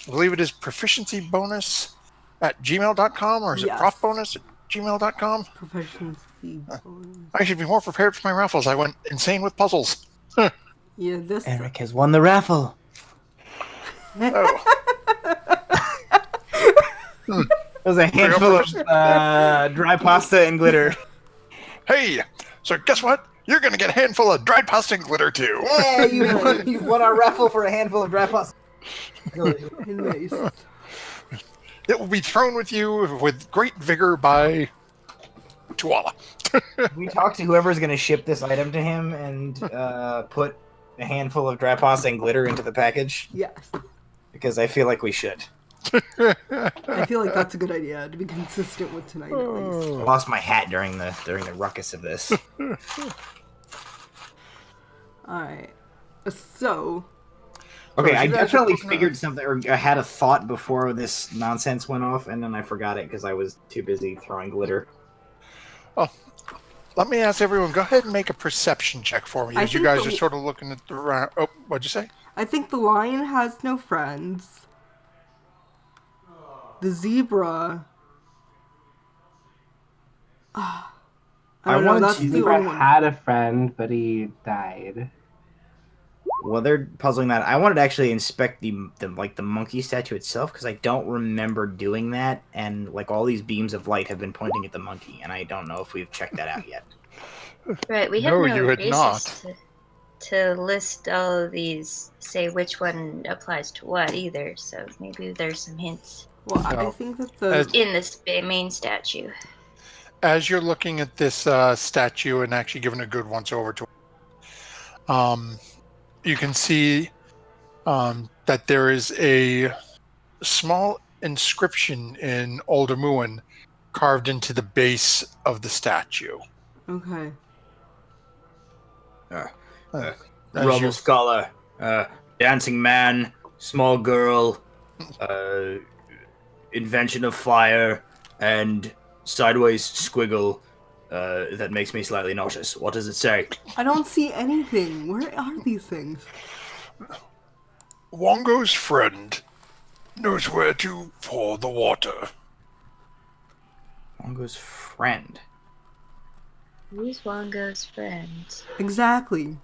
I believe it is proficiency_bonus@gmail.com, or is it Yes. profbonus@gmail.com? Proficiency. I should be more prepared for my raffles. I went insane with puzzles. Yeah, this. Eric has won the raffle. Oh. There's a handful of dry pasta and glitter. Hey, so guess what? You're going to get a handful of dried pasta and glitter, too. Yeah, you've won our raffle for a handful of dry pasta. Nice. It will be thrown with you with great vigor by Tuala. We talked to whoever's going to ship this item to him and put a handful of dry pasta and glitter into the package, Yes. because I feel like we should. I feel like that's a good idea to be consistent with tonight at least. I lost my hat during the ruckus of this. Alright. So, Okay, I you guys definitely are- figured something, or I had a thought before this nonsense went off, and then I forgot it because I was too busy throwing glitter. Oh, let me ask everyone, go ahead and make a perception check for me I as you think guys the- are sort of looking at the round. Oh, what'd you say? I think the lion has no friends. The zebra. I don't know, wanted that's to- the Zebra only one. had a friend, but he died. Well, they're puzzling that. I wanted to actually inspect the monkey statue itself because I don't remember doing that, and like all these beams of light have been pointing at the monkey, and I don't know if we've checked that out yet. Right, we have No, no, you had basis to list all of these, say which one applies to what either, so maybe there's some hints Well, I No. think that the. As- in this main statue. As you're looking at this statue and actually giving a good once over to you can see that there is a small inscription in Oldermuin carved into the base of the statue. Okay. As Rubble you, scholar, dancing man, small girl, invention of fire, and sideways squiggle that makes me slightly nauseous. What does it say? I don't see anything. Where are these things? Wongo's friend knows where to pour the water. Wongo's friend. Who's Wongo's friend? Exactly.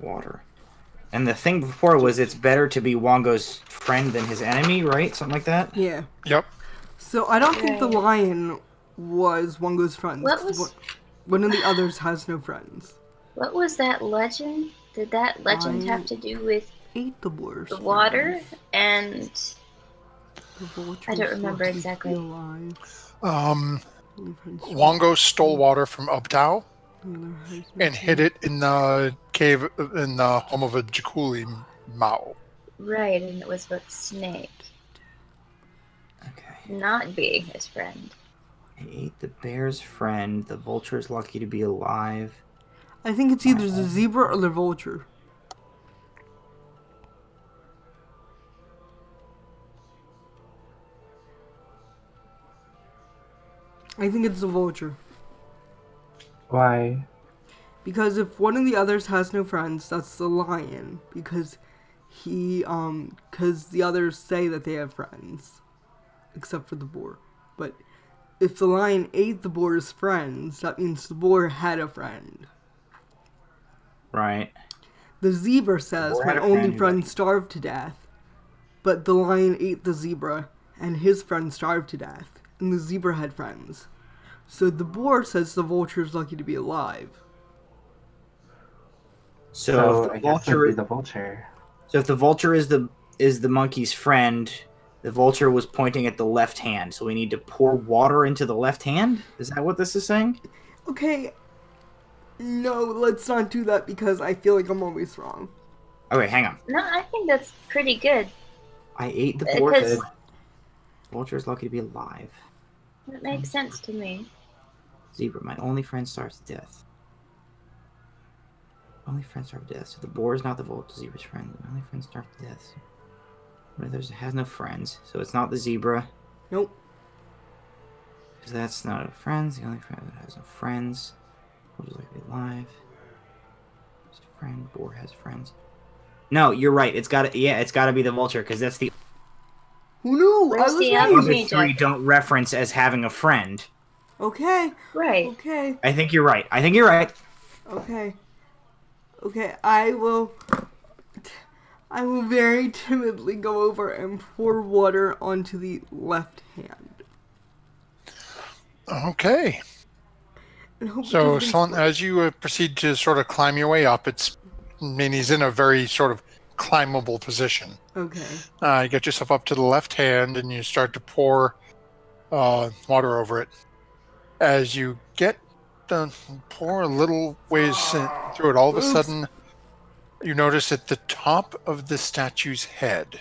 Water. And the thing before was it's better to be Wongo's friend than his enemy, right? Something like that? Yeah. Yep. So I don't think the Right. lion was Wongo's friend. What was- One of the others has no friends. What was that legend? Did that legend have to do with Ate the boars. the water? And The vultures I don't remember lucky to exactly. be alive. Wongo stole water from Ubtao and hid it in the cave in the home of a Jakuli Mao. right, and it was about Snake Okay. not being his friend. I ate the bear's friend. The vulture is lucky to be alive. I think it's either the zebra or the vulture. I think it's the vulture. Why? Because if one of the others has no friends, that's the lion. Because because the others say that they have friends. Except for the boar. But if the lion ate the boar's friends, that means the boar had a friend. Right. The zebra says, Boar my had a only friend, friend right. starved to death. But the lion ate the zebra, and his friend starved to death. And the zebra had friends. So the boar says the vulture is lucky to be alive. So, I if the guess it'd vulture be the vulture. So if the vulture is the monkey's friend, the vulture was pointing at the left hand. So we need to pour water into the left hand? Is that what this is saying? Okay, no, let's not do that because I feel like I'm always wrong. Okay, hang on. No, I think that's pretty good. I ate the boar's Because friend. Vulture is lucky to be alive. that makes sense to me. Zebra, my only friend starves to death. Only friend starved to death. So the boar is not the vulture, zebra's friend. My only friend starved to death. One of those has no friends, so it's not the zebra. Nope. Because that's not a friend. The only friend that has no friends. Vulture's lucky to be alive. It's a friend. Boar has friends. No, you're right. It's gotta be the vulture because that's the Who knew? I Where's was the right. other other Major. three don't reference as having a friend. Okay, Right. okay, I think you're right. okay. Okay, I will very timidly go over and pour water onto the left hand. Okay. And hope it So, doesn't Son, split. as you proceed to sort of climb your way up, he's in a very sort of climbable position. Okay. You get yourself up to the left hand and you start to pour water over it. As you get pour a little ways through it, all of a Oops. sudden you notice at the top of the statue's head,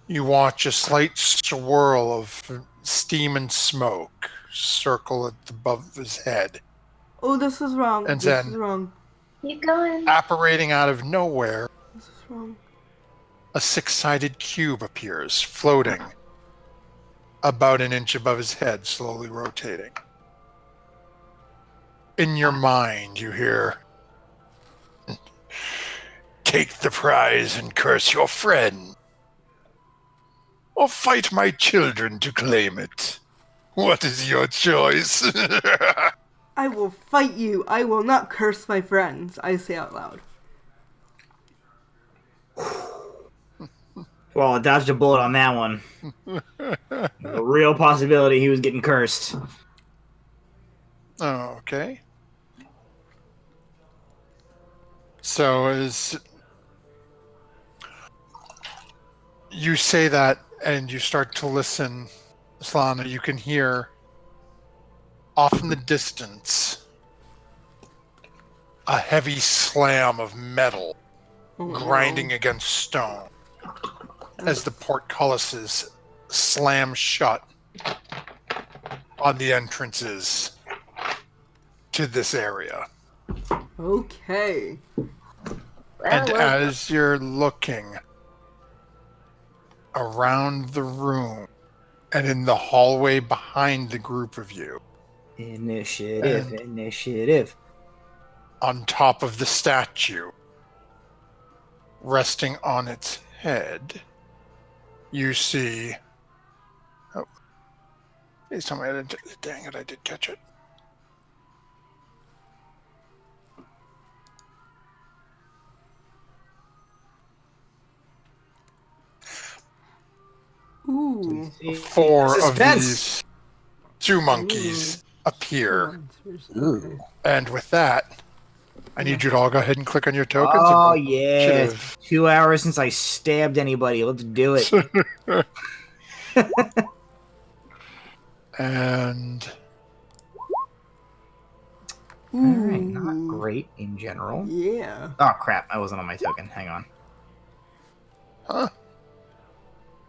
you watch a slight swirl of steam and smoke circle above his head. Oh, this is wrong. And This then- is wrong. Keep going. Apparating out of nowhere, This is wrong. a six-sided cube appears, floating about an inch above his head, slowly rotating. In your mind, you hear, "Take the prize and curse your friend, or fight my children to claim it. What is your choice?" I will fight you. I will not curse my friends. I say out loud. Well, I dodged a bullet on that one. A real possibility he was getting cursed. Okay. So as you say that and you start to listen, Slana, you can hear off in the distance a heavy slam of metal Oh, grinding no. against stone as the portcullises slam shut on the entrances to this area. Okay. And Well, as you're looking around the room and in the hallway behind the group of you, Initiative, And- initiative. on top of the statue, resting on its head, you see... Oh, please tell me I didn't... Dang it, I did catch it. Ooh. Four of Suspense. these two monkeys appear. Monsters. Ooh. And with that, I need you to all go ahead and click on your tokens. Oh and yeah, initiative. 2 hours since I stabbed anybody. Let's do it. And All right, not Ooh. great in general. Yeah. Oh crap, I wasn't on my token. Hang on. huh?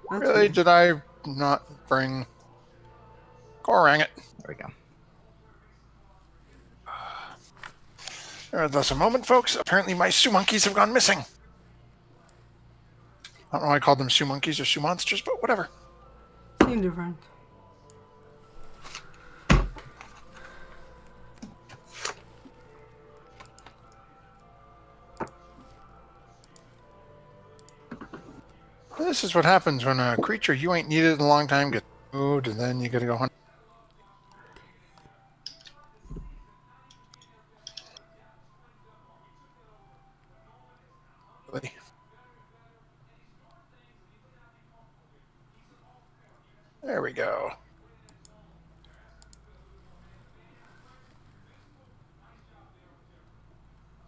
That's Really? weird. Did I not bring? Gorang it. There we go. Thus a moment, folks. Apparently, my Sue monkeys have gone missing. I don't know why I called them Sue monkeys or Sue monsters, but whatever. Seem different. This is what happens when a creature you ain't needed in a long time gets moved, and then you gotta go hunt. Really? There we go.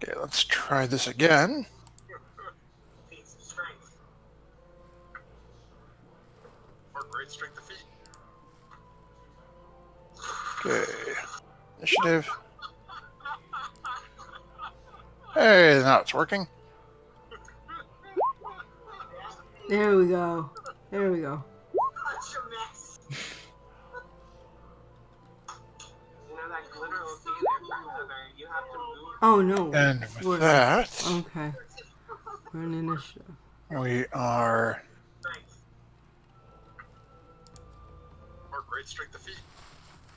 Okay, let's try this again. Okay. Initiative. Hey, now it's working. There we go. There we go. Oh no. And with We're- that, Okay. We're in initiative. we are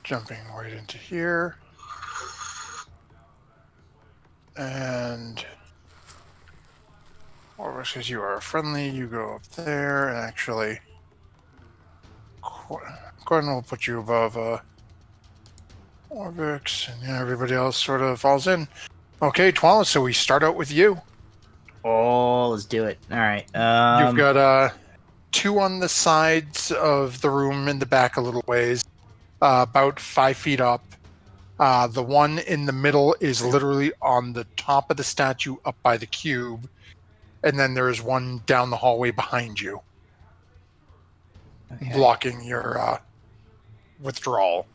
jumping right into here. And Orvis, because you are friendly, you go up there, and actually Gordon will put you above Orvix, and yeah, everybody else sort of falls in. Okay, Twala, so we start out with you. Oh, let's do it. All right. You've got two on the sides of the room in the back a little ways, about 5 feet up. The one in the middle is literally on the top of the statue up by the cube. And then there is one down the hallway behind you, okay. blocking your withdrawal.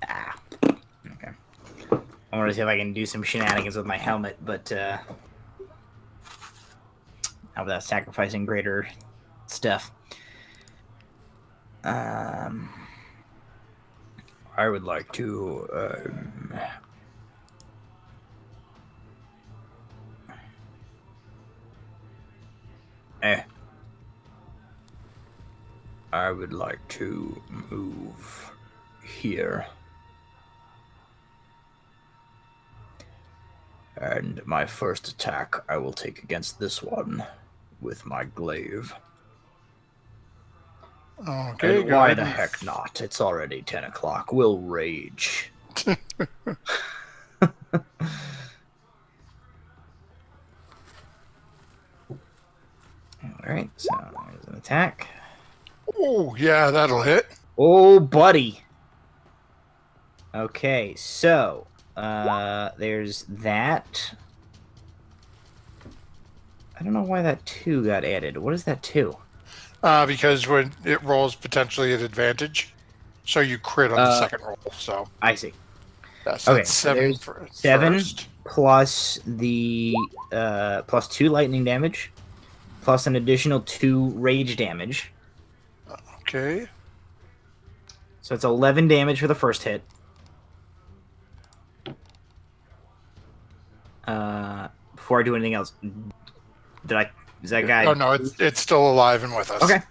Ah. Okay. I want to see if I can do some shenanigans with my helmet, but not without sacrificing greater stuff. I would like to. I would like to move here. And my first attack I will take against this one with my glaive. Okay, And go why ahead the and- heck not? It's already 10 o'clock. We'll rage. Alright, so there's an attack. Oh, yeah, that'll hit. Oh, buddy. Okay, so there's that. I don't know why that 2 got added. What is that 2? Because when it rolls potentially at advantage, so you crit on the second roll. So I see. Yes, Okay, that's so 7 there's for 7 first. plus the plus 2 lightning damage, plus an additional 2 rage damage. Okay. So it's 11 damage for the first hit. Before I do anything else, is that guy? Oh no, it's still alive and with us. Okay.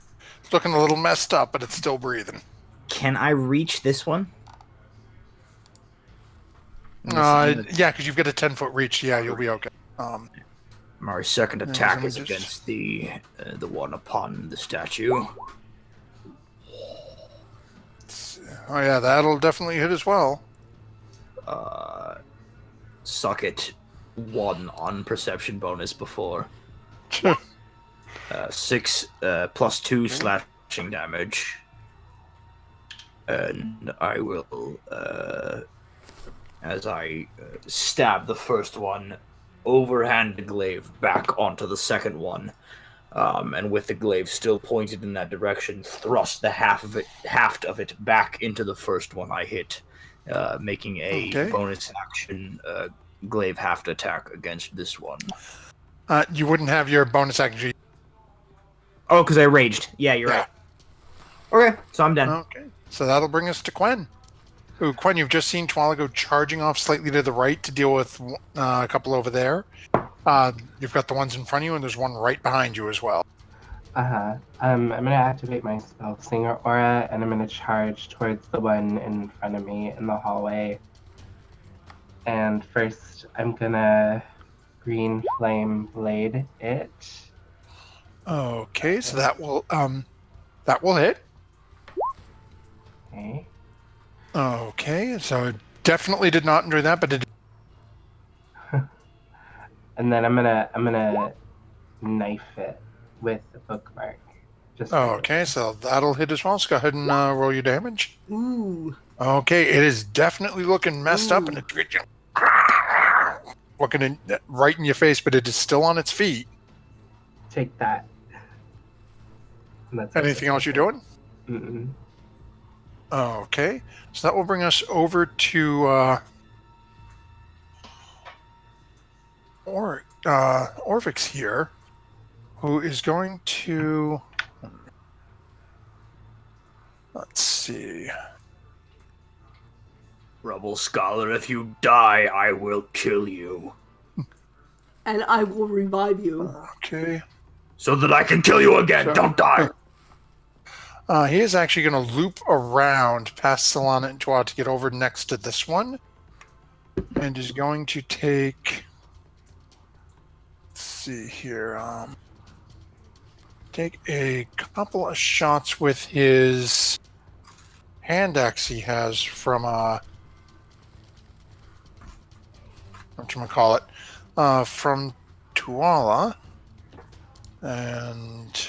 It's looking a little messed up, but it's still breathing. Can I reach this one? Yeah, because you've got a 10-foot reach. Yeah, you'll be okay. My second let attack me is just- against the one upon the statue. Oh yeah, that'll definitely hit as well. Suck it. 1 on perception bonus before. 6 plus 2 slashing damage. And I will, as I stab the first one, overhand the glaive back onto the second one. And with the glaive still pointed in that direction, thrust the haft of it back into the first one I hit, making a bonus action glaive haft attack against this one. You wouldn't have your bonus action. Oh, because I raged. Yeah, you're right. Okay, so I'm done. Okay, so that'll bring us to Quen. Ooh, Quen, you've just seen Twala go charging off slightly to the right to deal with a couple over there. You've got the ones in front of you, and there's one right behind you as well. I'm gonna activate my spell Singer aura, and I'm gonna charge towards the one in front of me in the hallway. And first, I'm gonna green flame blade it. Okay, so that will hit. Okay. Okay, so it definitely did not enjoy that, but it. And then I'm gonna knife it with the bookmark. Just Okay, so that'll hit as well. So go ahead and roll your damage. Ooh. Okay, it is definitely looking messed up, and it's looking right in your face, but it is still on its feet. Take that. And that's Anything else you're doing? Mm-mm. Okay, so that will bring us over to Orvix here, who is going to. Let's see. Rebel Scholar, if you die, I will kill you. And I will revive you. Okay. So that I can kill you again! Don't die! He is actually going to loop around past Solana and Tuat to get over next to this one. And is going to take... Let's see here. Take a couple of shots with his hand axe he has from... whatchamacallit? From Tuala. And...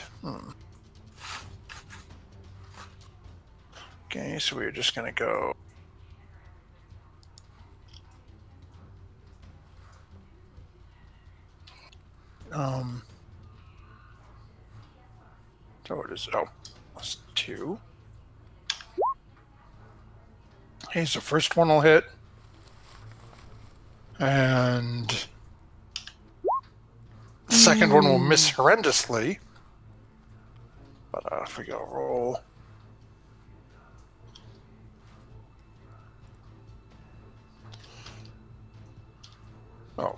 Okay, so we're just going to go... So it is... Oh, plus 2. Okay, so first one will hit. And... Second one will miss horrendously. But if we go roll... Oh.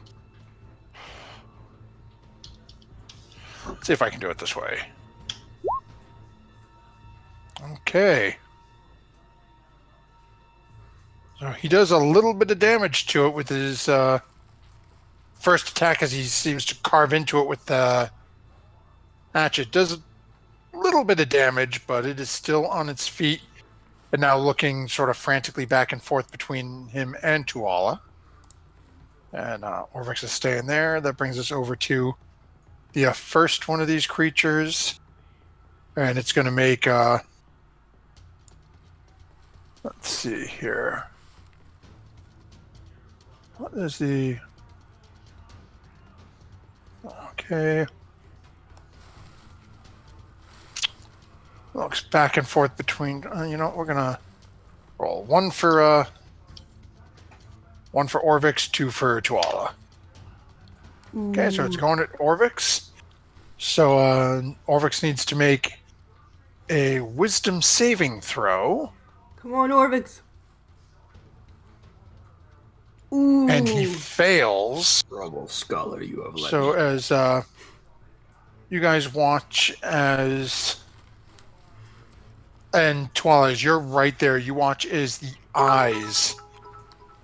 Let's see if I can do it this way. Okay. So he does a little bit of damage to it with his first attack as he seems to carve into it with the hatchet. Does a little bit of damage, but it is still on its feet and now looking sort of frantically back and forth between him and Tuala. And Orvix is staying there. That brings us over to the first one of these creatures. And it's going to make... let's see here. What is the... Okay. Looks back and forth between... you know what? We're going to roll one for... 1 for Orvix, 2 for Tuala. Okay, so it's going at Orvix. So Orvix needs to make a wisdom saving throw. Come on, Orvix. Ooh. And he fails. Struggle, scholar, you have let So me. as you guys watch as... And Tuala, as you're right there, you watch as the eyes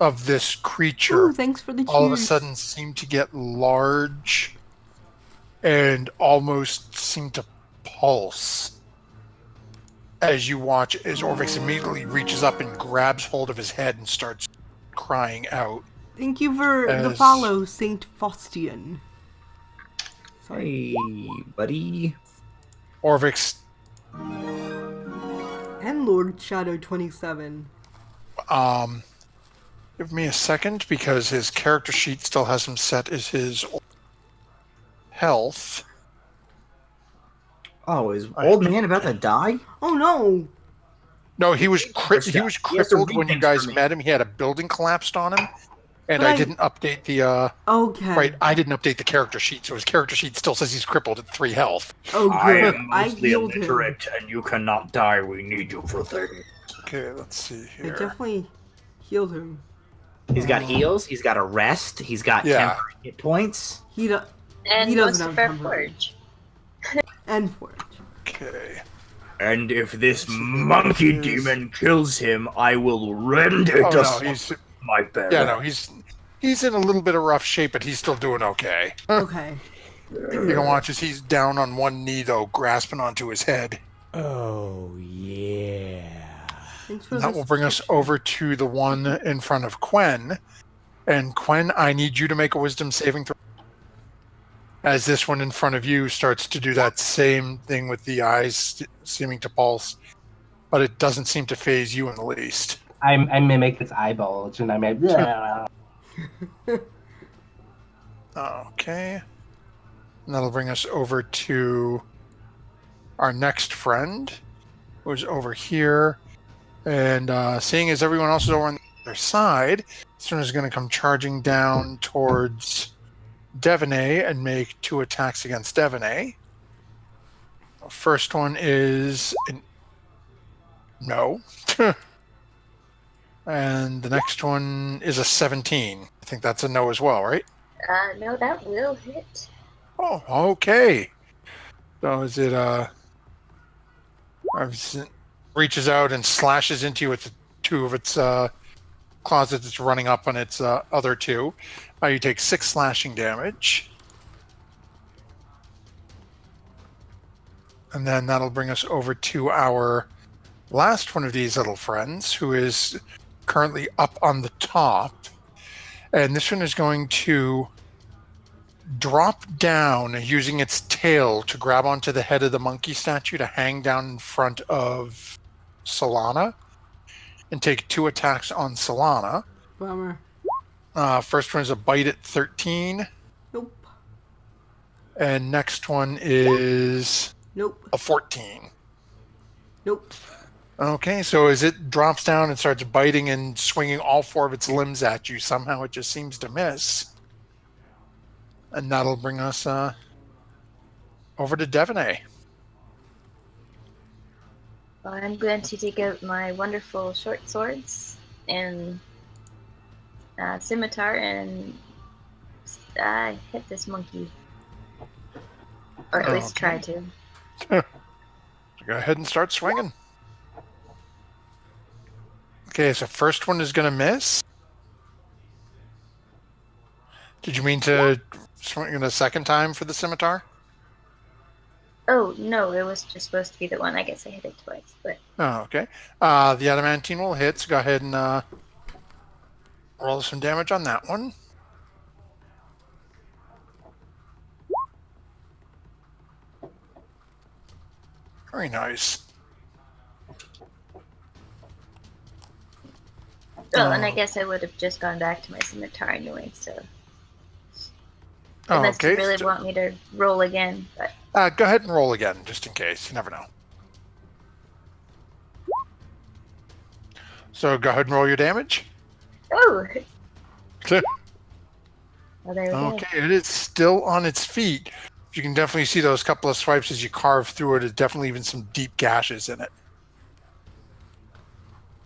of this creature Ooh, thanks for the cheers. all of a sudden seem to get large and almost seem to pulse. As you watch as Orvix immediately reaches up and grabs hold of his head and starts crying out. Thank you for the As- follow, Saint Faustian. Sorry. Hey, buddy. Orvix And Lord Shadow 27. give me a second because his character sheet still has him set as his health. Oh, is old man about to die? Oh no! No, he was He has to crippled read when you things guys for me. met him. He had a building collapsed on him, and But I I- didn't update the Okay. right. I didn't update the character sheet, so his character sheet still says he's crippled at 3 health. Oh I good. am I mostly healed him. illiterate, and you cannot die. We need you for things. Okay, let's see I here. definitely healed him. He's got heals. He's got a rest. He's got Yeah. temporary hit points. He do- And He most doesn't of have our temper. forge. and forge. Okay. And if this monkey demon kills him, I will render Oh the no, he's my bear. yeah, no, he's in a little bit of rough shape, but he's still doing okay. Okay. You can watch as he's down on one knee though, grasping onto his head. Oh, yeah. Thanks for That this will bring us picture. over to the one in front of Quen. And Quen, I need you to make a wisdom saving throw. As this one in front of you starts to do that same thing with the eyes seeming to pulse, but it doesn't seem to phase you in the least. I mimic its eye bulge, and I'm like, yeah. Okay. And that'll bring us over to our next friend, who's over here. And seeing as everyone else is over on the other side, this one is going to come charging down towards Devaney and make 2 attacks against Devaney. First one is no. And the next one is a 17. I think that's a no as well, right? No, that will hit. Oh, okay. So is it reaches out and slashes into you with 2 of its claws that it's running up on its other 2. You take 6 slashing damage. And then that'll bring us over to our last one of these little friends, who is currently up on the top. And this one is going to drop down using its tail to grab onto the head of the monkey statue to hang down in front of Solana and take 2 attacks on Solana. Bummer. First one is a bite at 13, Nope. and next one is Nope. a 14. Nope. Okay, so as it drops down and starts biting and swinging all 4 of its limbs at you, somehow it just seems to miss. And that'll bring us over to Devaney. Well, I'm going to take out my wonderful short swords and scimitar and hit this monkey. Or at least try to. Go ahead and start swinging. Okay, so first one is going to miss. Did you mean to swing it a second time for the scimitar? Oh, no, it was just supposed to be the one. I guess I hit it twice, but Oh, okay. The adamantine will hit, so go ahead and roll some damage on that one. Very nice. well, and I guess I would have just gone back to my scimitar anyway, so Oh, unless okay. you really want me to roll again, but Go ahead and roll again, just in case. You never know. So go ahead and roll your damage. oh, Well, there we go. Okay, it is still on its feet. You can definitely see those couple of swipes as you carve through it. There's definitely even some deep gashes in it.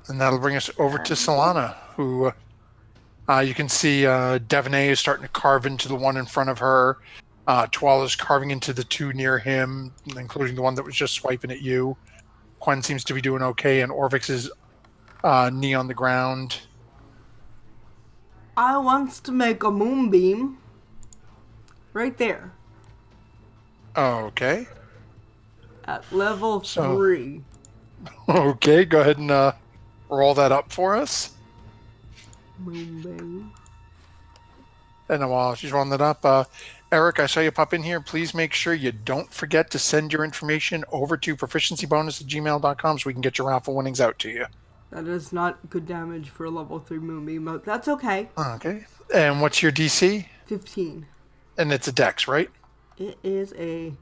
And that'll bring us over to Solana, who you can see Devaney is starting to carve into the one in front of her. Tuala is carving into the two near him, including the one that was just swiping at you. Quen seems to be doing okay, and Orvix is knee on the ground. I wants to make a moonbeam. Right there. Okay. At level So- 3. Okay, go ahead and roll that up for us. Moonbeam. And while she's rolling that up, Eric, I saw you pop in here. Please make sure you don't forget to send your information over to proficiency_bonus@gmail.com so we can get your raffle winnings out to you. That is not good damage for a level 3 moonbeam, but that's okay. Okay. And what's your DC? 15. And it's a dex, right? It is a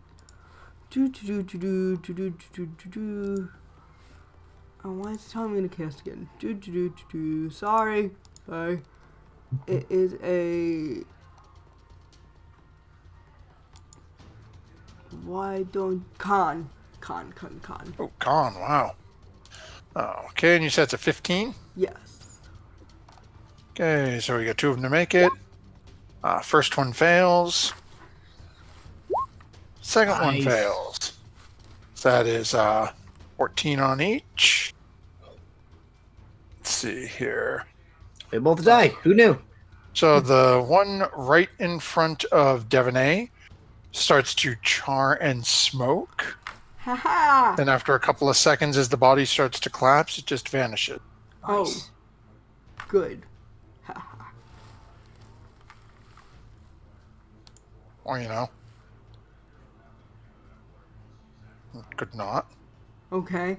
Oh, why is it telling me to cast again? Sorry. Sorry. It is a Why don't con. Oh, con, wow. Okay, and you said it's a 15? Yes. Okay, so we got two of them to make it. First one fails. Second one Nice. fails. So that is 14 on each. Let's see here. They both die. Who knew? So the one right in front of Devaney starts to char and smoke. Haha. And after a couple of seconds, as the body starts to collapse, it just vanishes. Nice. Good. Or, you know. Could not. Okay.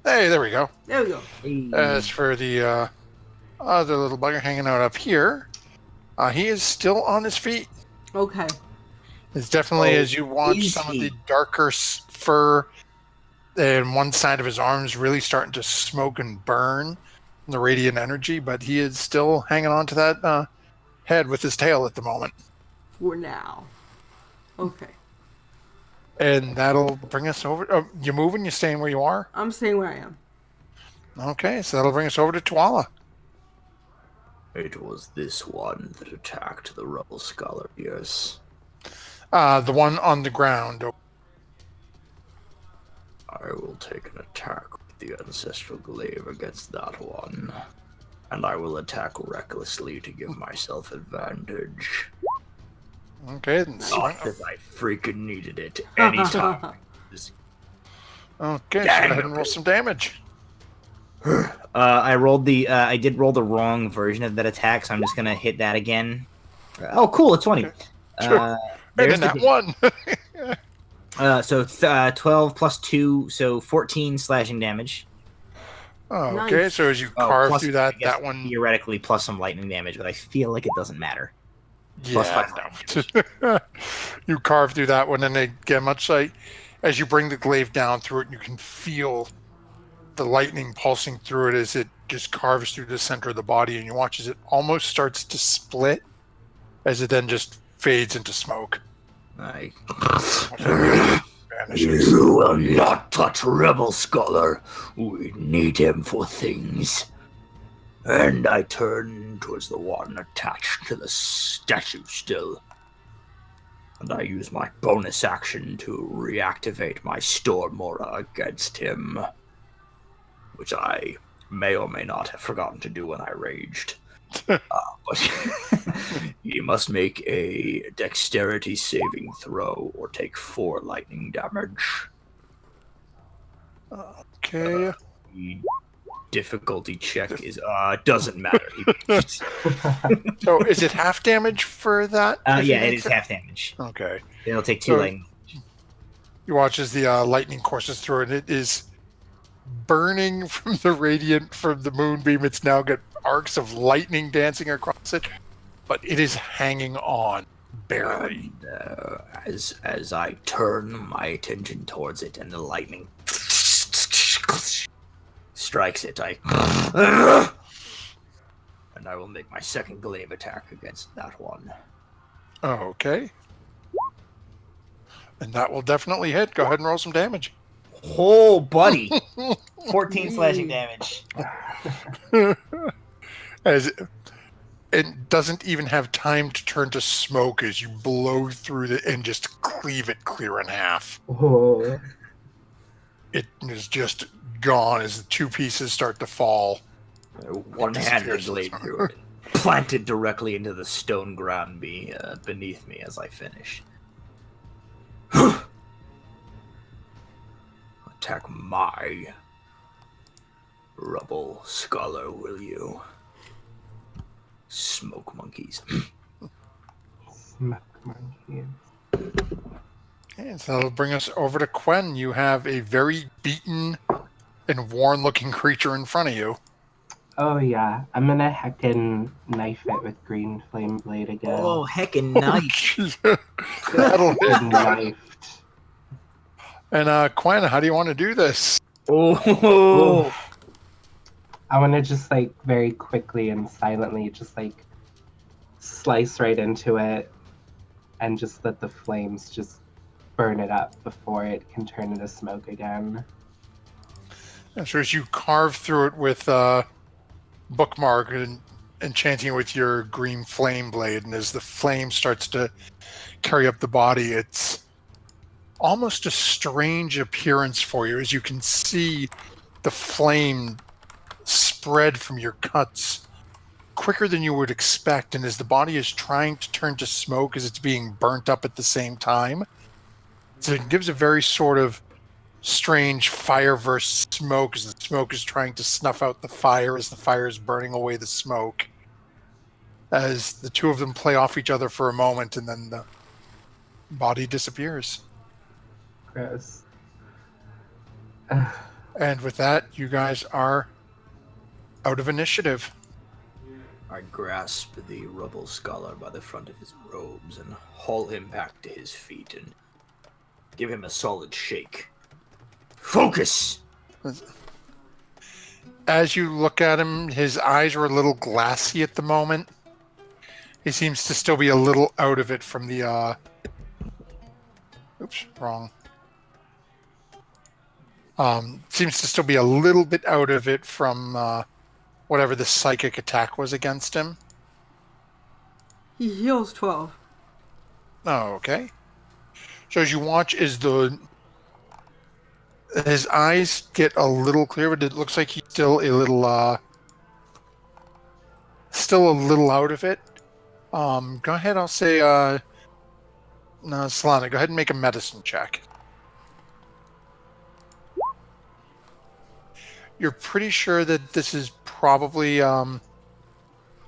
Hey, there we go. There we go. As for the other little bugger hanging out up here, he is still on his feet. Okay. It's definitely, Oh, as you watch is some of he? the darker fur and one side of his arms really starting to smoke and burn from the radiant energy, but he is still hanging on to that head with his tail at the moment. For now. Okay. And that'll bring us over. You moving? You staying where you are? I'm staying where I am. Okay, so that'll bring us over to Tuala. It was this one that attacked the rebel scholar, yes. The one on the ground. I will take an attack with the Ancestral Glaive against that one. And I will attack recklessly to give myself advantage. Okay, then Not that I freaking needed it anytime. okay, so go Dang. ahead and roll some damage. I did roll the wrong version of that attack, so I'm just gonna hit that again. Oh, cool! It's 20. Sure. And There's then the that one. So 12 plus 2, so 14 slashing damage. Okay, Nice. so as you Oh, carve plus, through that, I guess, that one. theoretically plus some lightning damage, but I feel like it doesn't matter. Plus Yeah, 5 lightning damage. you carve through that one, and again, much like as you bring the glaive down through it, you can feel the lightning pulsing through it as it just carves through the center of the body, and you watch as it almost starts to split, as it then just fades into smoke. I- Vanishes. You will not touch Rebel Scholar. We need him for things. And I turn towards the one attached to the statue still. And I use my bonus action to reactivate my Storm Aura against him. Which I may or may not have forgotten to do when I raged. But he must make a dexterity saving throw or take 4 lightning damage. Okay. The difficulty check is doesn't matter. So is it half damage for that? if you yeah, it make is half damage. Okay. It'll take 2 So- lightning. You watch as the lightning courses through it. It is burning from the radiant from the moonbeam. It's now got arcs of lightning dancing across it, but it is hanging on barely. And, as I turn my attention towards it, and the lightning strikes it, and I will make my second glaive attack against that one. Okay. And that will definitely hit. Go ahead and roll some damage. Oh, buddy. 14 slashing damage. As it doesn't even have time to turn to smoke as you blow through and just cleave it clear in half. Oh. It is just gone as the two pieces start to fall. One-handed blade through it, planted directly into the stone ground beneath me as I finish. Attack my rubble scholar, will you? Smoke monkeys. Smoke monkey. And so that'll bring us over to Quen. You have a very beaten and worn-looking creature in front of you. Oh yeah, I'm gonna heckin' knife it with green flame blade again. Oh, heckin' nice. That'll hit. Good knifed. And Quen, how do you want to do this? Oh. I want to just like very quickly and silently just like slice right into it and just let the flames just burn it up before it can turn into smoke again. And so as you carve through it with bookmark and enchanting it with your green flame blade, and as the flame starts to carry up the body, it's almost a strange appearance for you as you can see the flame spread from your cuts quicker than you would expect, and as the body is trying to turn to smoke as it's being burnt up at the same time. So it gives a very sort of strange fire versus smoke as the smoke is trying to snuff out the fire as the fire is burning away the smoke. As the two of them play off each other for a moment and then the body disappears. Gross. And with that, you guys are out of initiative. I grasp the rubble scholar by the front of his robes and haul him back to his feet and give him a solid shake. Focus! As you look at him, his eyes are a little glassy at the moment. He seems to still be a little out of it from the, oops, wrong. Seems to still be a little bit out of it from, whatever the psychic attack was against him. He heals 12. Oh, okay. So as you watch, his eyes get a little clear, but it looks like he's still a little out of it. Go ahead, I'll say, no, Solana, go ahead and make a medicine check. You're pretty sure that this is probably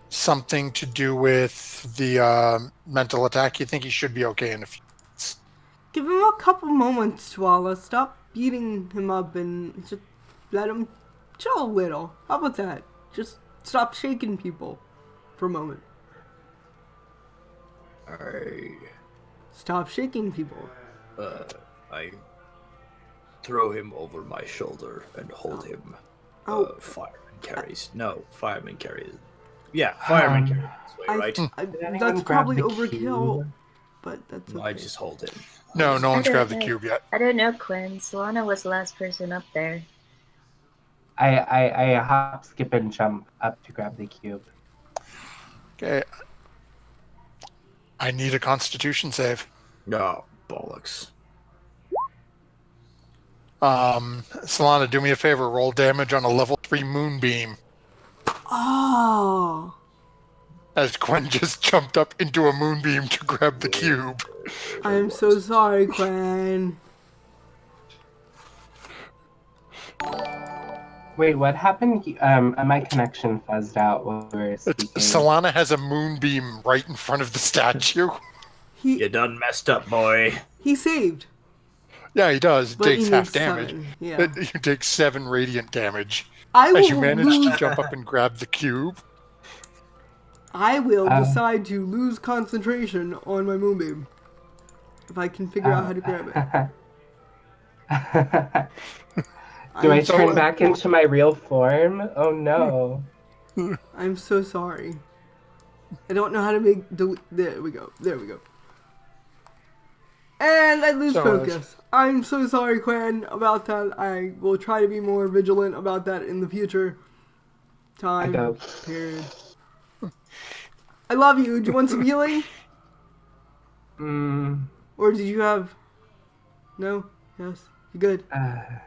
something to do with the mental attack. You think he should be okay in a few minutes. Give him a couple moments, Swalla. Stop beating him up and just let him chill a little. How about that? Just stop shaking people for a moment. Stop shaking people. I throw him over my shoulder and hold him. Fireman carries. No, fireman carries. Yeah, fireman carries this way, right? That's probably grab the overkill, cube? but that's okay. I just hold him. No one's I don't grabbed the know. cube yet. I don't know, Quinn. Solana was the last person up there. I hop, skip, and jump up to grab the cube. Okay. I need a Constitution save. No, bollocks. Solana, do me a favor. Roll damage on a level 3 moonbeam. Oh. As Quen just jumped up into a moonbeam to grab the cube. I am so sorry, Quinn. Wait, what happened? My connection fuzzed out while we were speaking. Solana has a moonbeam right in front of the statue. You done messed up, boy. He saved. Yeah, he does. It But he takes half needs damage. 7, yeah. But you take 7 radiant damage. I As you will manage lose. to jump up and grab the cube. I will decide to lose concentration on my moonbeam if I can figure out how to grab it. Do I So- turn back into my real form? Oh no. I'm so sorry. I don't know how to make there we go. There we go. And I lose So, focus. I'm so sorry, Quan, about that. I will try to be more vigilant about that in the future. I go. Period. I love you. Do you want some healing? Or did you have... No? Yes? You good? I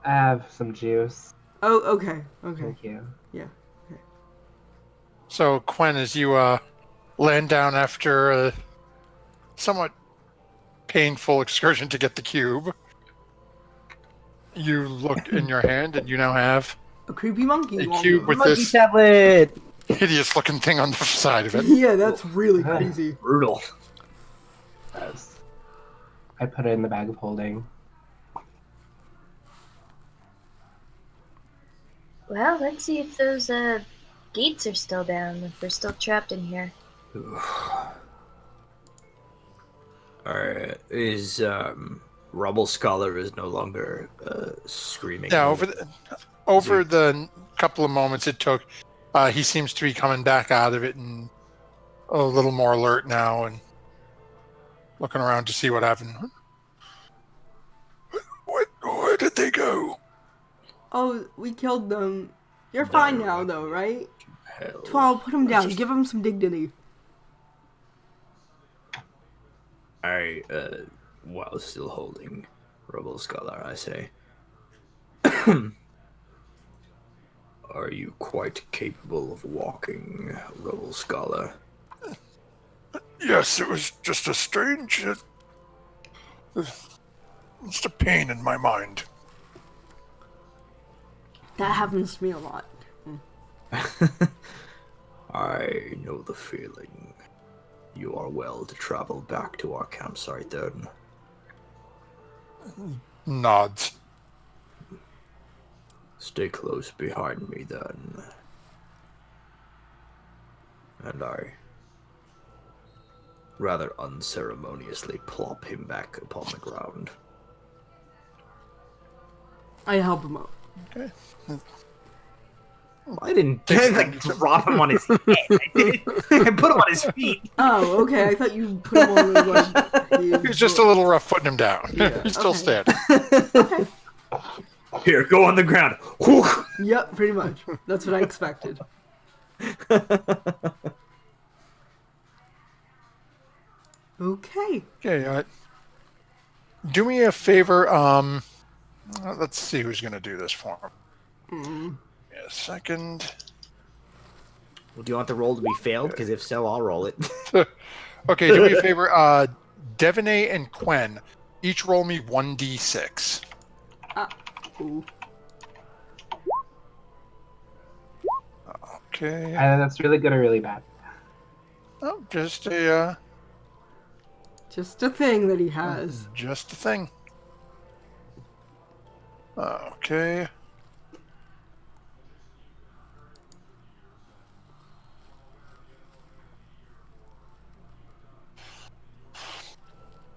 have some juice. Oh, okay. Okay. Thank you. Yeah. So, Quen, as you land down after a somewhat painful excursion to get the cube, you look in your hand and you now have A creepy monkey. a cube with Monkey this tablet. hideous-looking thing on the side of it. Yeah, that's really crazy. Brutal. Yes. I put it in the bag of holding. Well, let's see if those gates are still down, if we're still trapped in here. Alright, is Rubble Scholar is no longer screaming. Yeah, over the couple of moments it took, he seems to be coming back out of it and a little more alert now and looking around to see what happened. Where did they go? Oh, we killed them. You're fine now, though, right? Hell. 12, put him down. Give him some dignity. I, while still holding Rubble Scholar, I say, are you quite capable of walking, Rubble Scholar? Yes, it was just a strange... just a pain in my mind. That happens to me a lot. I know the feeling. You are well to travel back to our campsite then. Nods. Stay close behind me then. And I rather unceremoniously plop him back upon the ground. I help him out. Okay. I didn't like, drop him on his head. I put him on his feet. Oh, okay. I thought you put him on the like. He's just a little rough putting him down. Yeah, He's still okay. standing. Here, go on the ground. Whew. Yep, pretty much. That's what I expected. Okay. Okay, do me a favor. Let's see who's going to do this for him. Give me a second. Well, do you want the roll to be failed? Because if so, I'll roll it. Okay, do me a favor. Devaney and Quen, each roll me 1d6. Ooh. Okay. That's really good or really bad? Oh, just a Just a thing that he has. just a thing. Okay.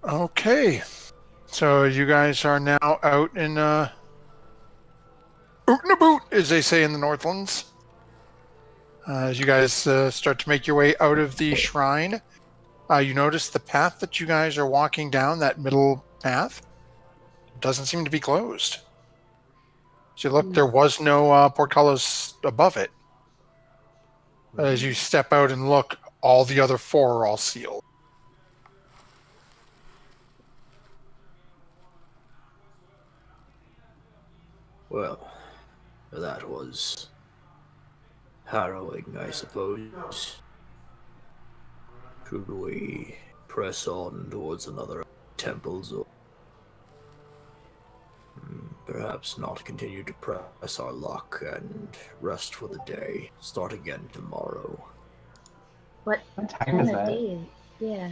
Okay. So you guys are now out in oot and a boot, as they say in the Northlands. As you guys start to make your way out of the shrine, you notice the path that you guys are walking down, that middle path, doesn't seem to be closed. So look, there was no portcullis above it. As you step out and look, all the other four are all sealed. Well, that was harrowing, I suppose. Should we press on towards another temples, or perhaps not continue to press our luck and rest for the day? Start again tomorrow. What time is kind of that? day? Yeah.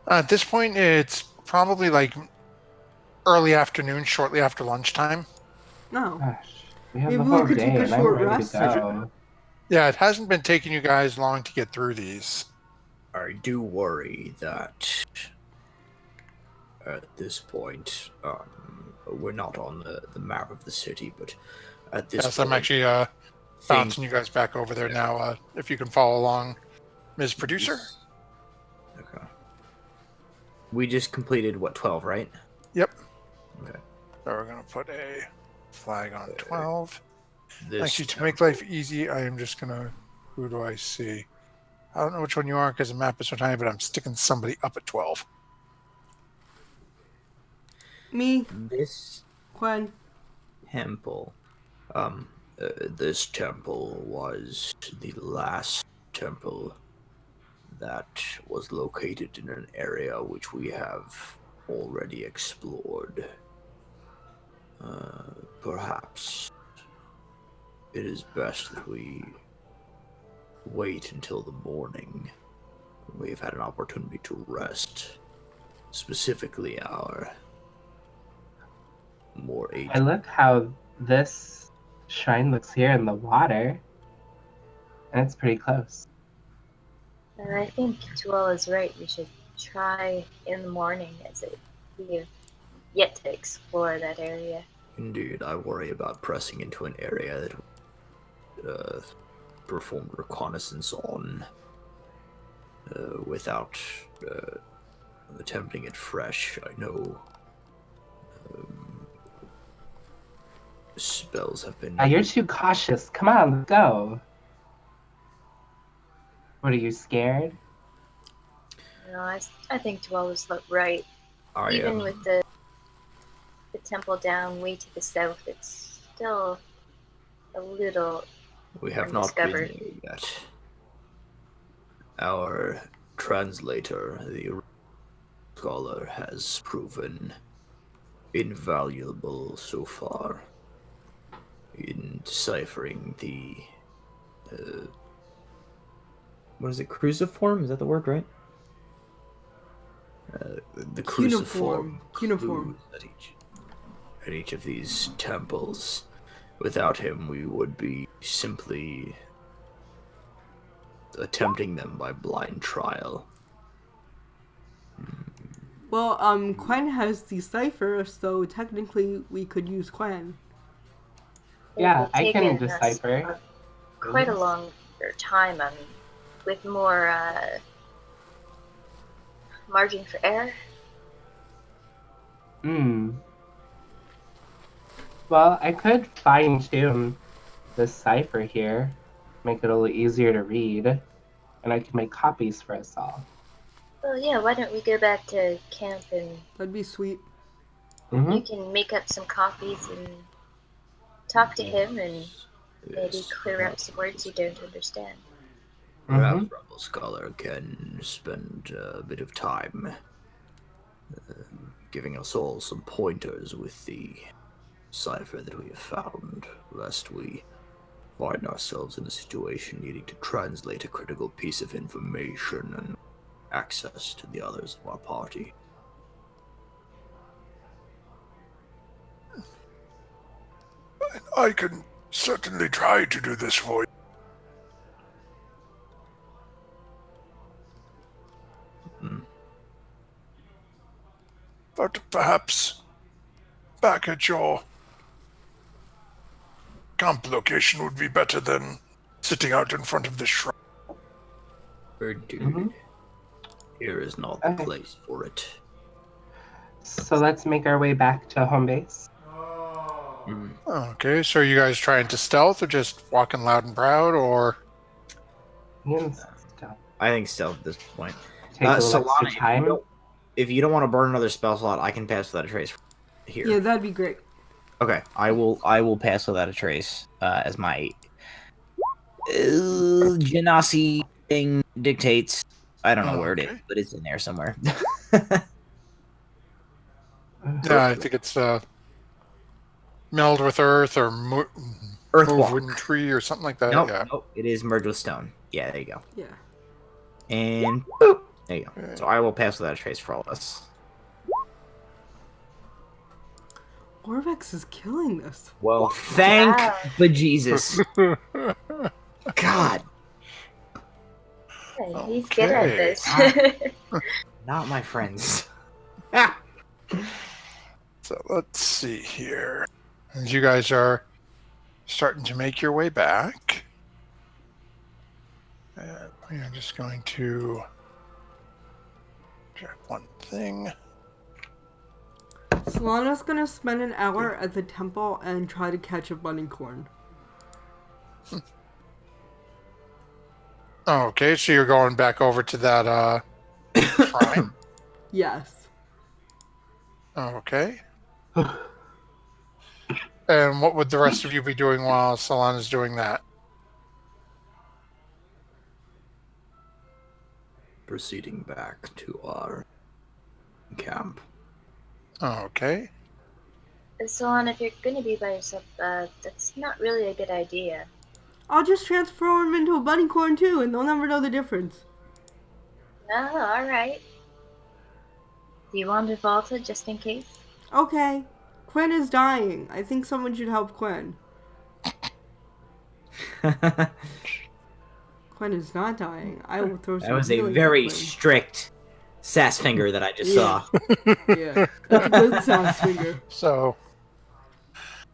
At this point, it's probably like early afternoon, shortly after lunchtime. No. Gosh, we have Maybe the we whole could day take a and I'm short ready rest. to go. Yeah, it hasn't been taking you guys long to get through these. I do worry that at this point, we're not on the map of the city, but at this Yes, point, I'm actually bouncing you guys back over there now. If you can follow along, Ms. Producer. Okay. We just completed, 12, right? Yep. Okay. So we're going to put a flag on 12. this Actually, to make life easy, I am just going to... Who do I see? I don't know which one you are because the map is so tiny, but I'm sticking somebody up at 12. Me, This Quen. temple. this temple was the last temple that was located in an area which we have already explored. Perhaps it is best that we wait until the morning. We've had an opportunity to rest, specifically our more aged. I look how this shrine looks here in the water, and it's pretty close. I think Tuel is right. We should try in the morning, as we have yet to explore that area. Indeed, I worry about pressing into an area that performed reconnaissance on without attempting it fresh. I know spells have been... You're too cautious. Come on, let's go. What, are you scared? No, I think Tuel was right. I Even am... with the temple down way to the south, it's still a little We have not been undiscovered. there yet. Our translator, the scholar, has proven invaluable so far in deciphering the... What is it? Cruciform? Is that the word, right? the cruciform Cuneiform. clues at each of these temples. Without him, we would be simply attempting them by blind trial. Well, Quen has the cipher, so technically we could use Quen. Yeah, It would I take can us decipher. quite a longer time, with more margin for error. Well, I could fine-tune this cipher here, make it a little easier to read, and I can make copies for us all. Well, yeah, why don't we go back to camp and That'd be sweet. you can make up some copies and talk to him and maybe Yes, clear up some words you don't understand. perhaps Rebel Scholar can spend a bit of time giving us all some pointers with the cipher that we have found, lest we find ourselves in a situation needing to translate a critical piece of information and access to the others of our party. I can certainly try to do this for you. But perhaps back at your camp location would be better than sitting out in front of this shrine. Indeed. Here is not the Okay. place for it. So let's make our way back to home base. Okay, so are you guys trying to stealth or just walking loud and proud, or... I think stealth at this point. Take a little Solana, extra time. if you don't want to burn another spell slot, I can pass without a trace here. Yeah, that'd be great. Okay, I will pass without a trace as my Genasi thing dictates. I don't know where it is, Okay. but it's in there somewhere. Yeah, I think it's meld with earth or move Earthwalk. with tree or something like that. Nope, Yeah. nope, it is merge with stone. Yeah, there you go. Yeah. And boop, there you go. Okay. So I will pass without a trace for all of us. Orvex is killing this. Well, thank Wow. bejesus. God, Yeah, he's good at Okay. this. not my friends. So let's see here. As you guys are starting to make your way back, and we are just going to check one thing. Solana's gonna spend an hour at the temple and try to catch a bunnycorn. Okay, so you're going back over to that shrine? Yes. Okay. And what would the rest of you be doing while Solana's doing that? Proceeding back to our camp. Okay. Solon, if you're gonna be by yourself, that's not really a good idea. I'll just transform him into a bunnycorn too, and they'll never know the difference. Oh, alright. Do you want to vault it just in case? Okay. Quinn is dying. I think someone should help Quinn. Quinn is not dying. I will throw some That was a healing very at Quinn. strict sass finger that I just Yeah. saw. Yeah, that's a good sass finger. So,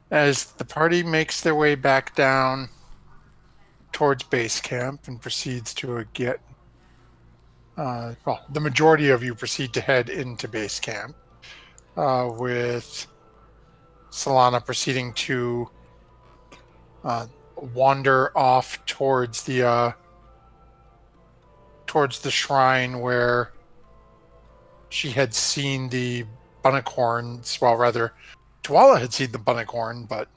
as the party makes their way back down towards base camp and proceeds to get, the majority of you proceed to head into base camp, with Solana proceeding to wander off towards the shrine where she had seen the bunnicorns. Well, rather, Tuala had seen the bunnicorn, but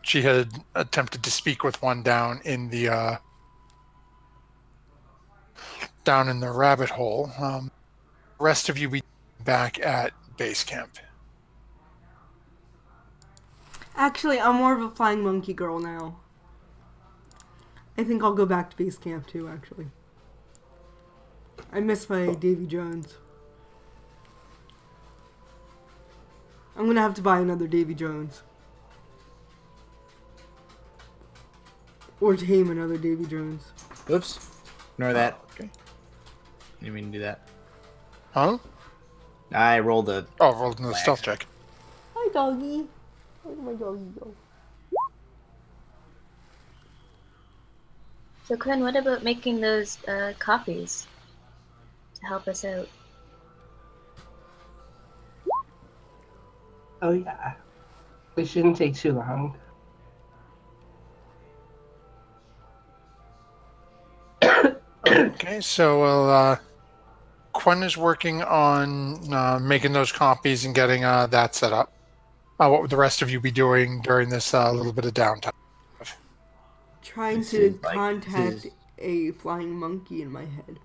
she had attempted to speak with one down in the rabbit hole. The rest of you be back at base camp. Actually, I'm more of a flying monkey girl now. I think I'll go back to base camp too, actually. I miss my Davy Jones. I'm gonna have to buy another Davy Jones. Or tame another Davy Jones. Oops. Ignore that. Okay. Didn't mean to do that. Huh? I rolled a... Oh, rolled in the stealth check. Hi, doggy. Where'd my doggy go? So, Quinn, what about making those copies to help us out? Oh yeah. It shouldn't take too long. Okay, so Quinn is working on making those copies and getting that set up. What would the rest of you be doing during this little bit of downtime? Trying This to is like- contact this is- a flying monkey in my head. It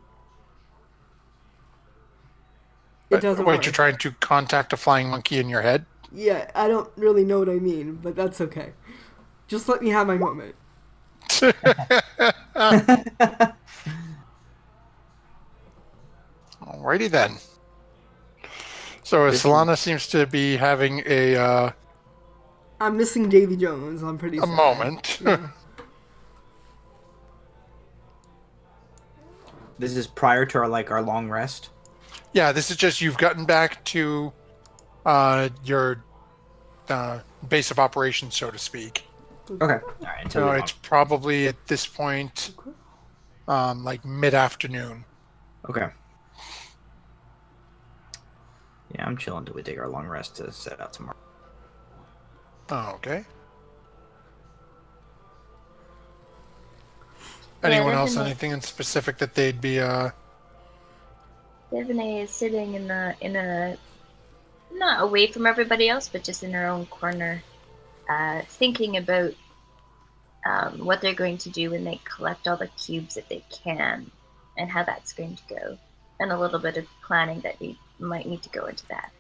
But, doesn't wait, work. you're trying to contact a flying monkey in your head? Yeah, I don't really know what I mean, but that's okay. Just let me have my moment. Alrighty then. So Solana seems to be having a I'm missing Davy Jones. I'm pretty sad. moment. Yeah. This is prior to our long rest. Yeah, this is just you've gotten back to your base of operations, so to speak. Okay. Alright, until So we it's probably at this point like mid-afternoon. Okay. Yeah, I'm chilling until we take our long rest to set out tomorrow. Oh, okay. Yeah, Anyone else? definitely. Anything in specific that they'd be Devonay is sitting in a not away from everybody else, but just in her own corner, thinking about what they're going to do when they collect all the cubes that they can, and how that's going to go, and a little bit of planning that we might need to go into that.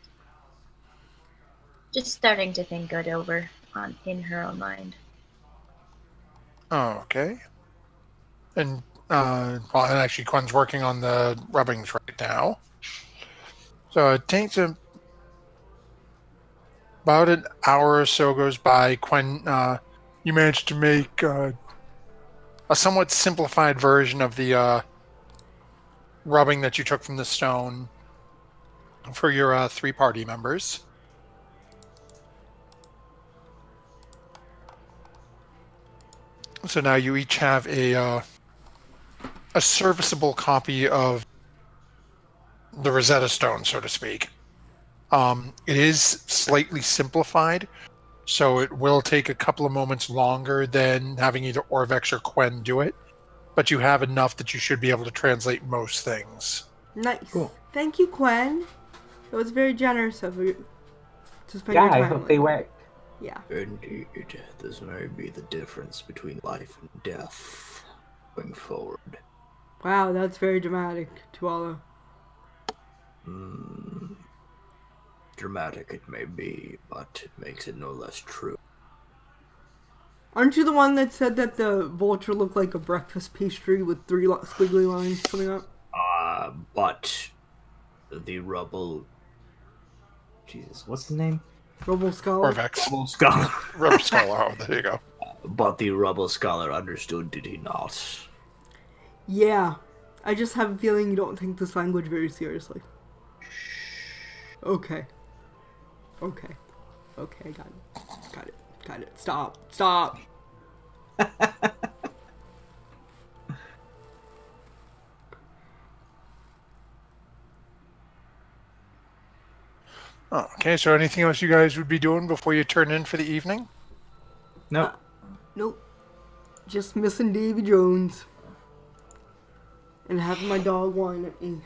Just starting to think it over in her own mind. Oh, okay. And and actually Quinn's working on the rubbings right now. So it takes about an hour or so goes by. Quinn, you managed to make a somewhat simplified version of the rubbing that you took from the stone. for your 3 party members. So now you each have a serviceable copy of the Rosetta Stone, so to speak. It is slightly simplified, so it will take a couple of moments longer than having either Orvex or Quen do it, but you have enough that you should be able to translate most things. Nice. Cool. Thank you, Quen. It was very generous of you to spend Yeah, your time I hope with they me. work. Yeah. Indeed, this may be the difference between life and death going forward. Wow, that's very dramatic, Tuala. Dramatic it may be, but it makes it no less true. Aren't you the one that said that the vulture looked like a breakfast pastry with 3 squiggly lines coming up? But the rubble... Jesus, what's his name? Robo Scholar? Orvex. Rubble scholar. Rubber Scholar. Oh, there you go. But the rubble scholar understood, did he not? Yeah. I just have a feeling you don't take this language very seriously. Okay. Okay. Okay, got it. Got it. Got it. Stop. Stop. Oh, okay, so anything else you guys would be doing before you turn in for the evening? Nope. Nope. Just missing Davy Jones. And having my dog whine at me.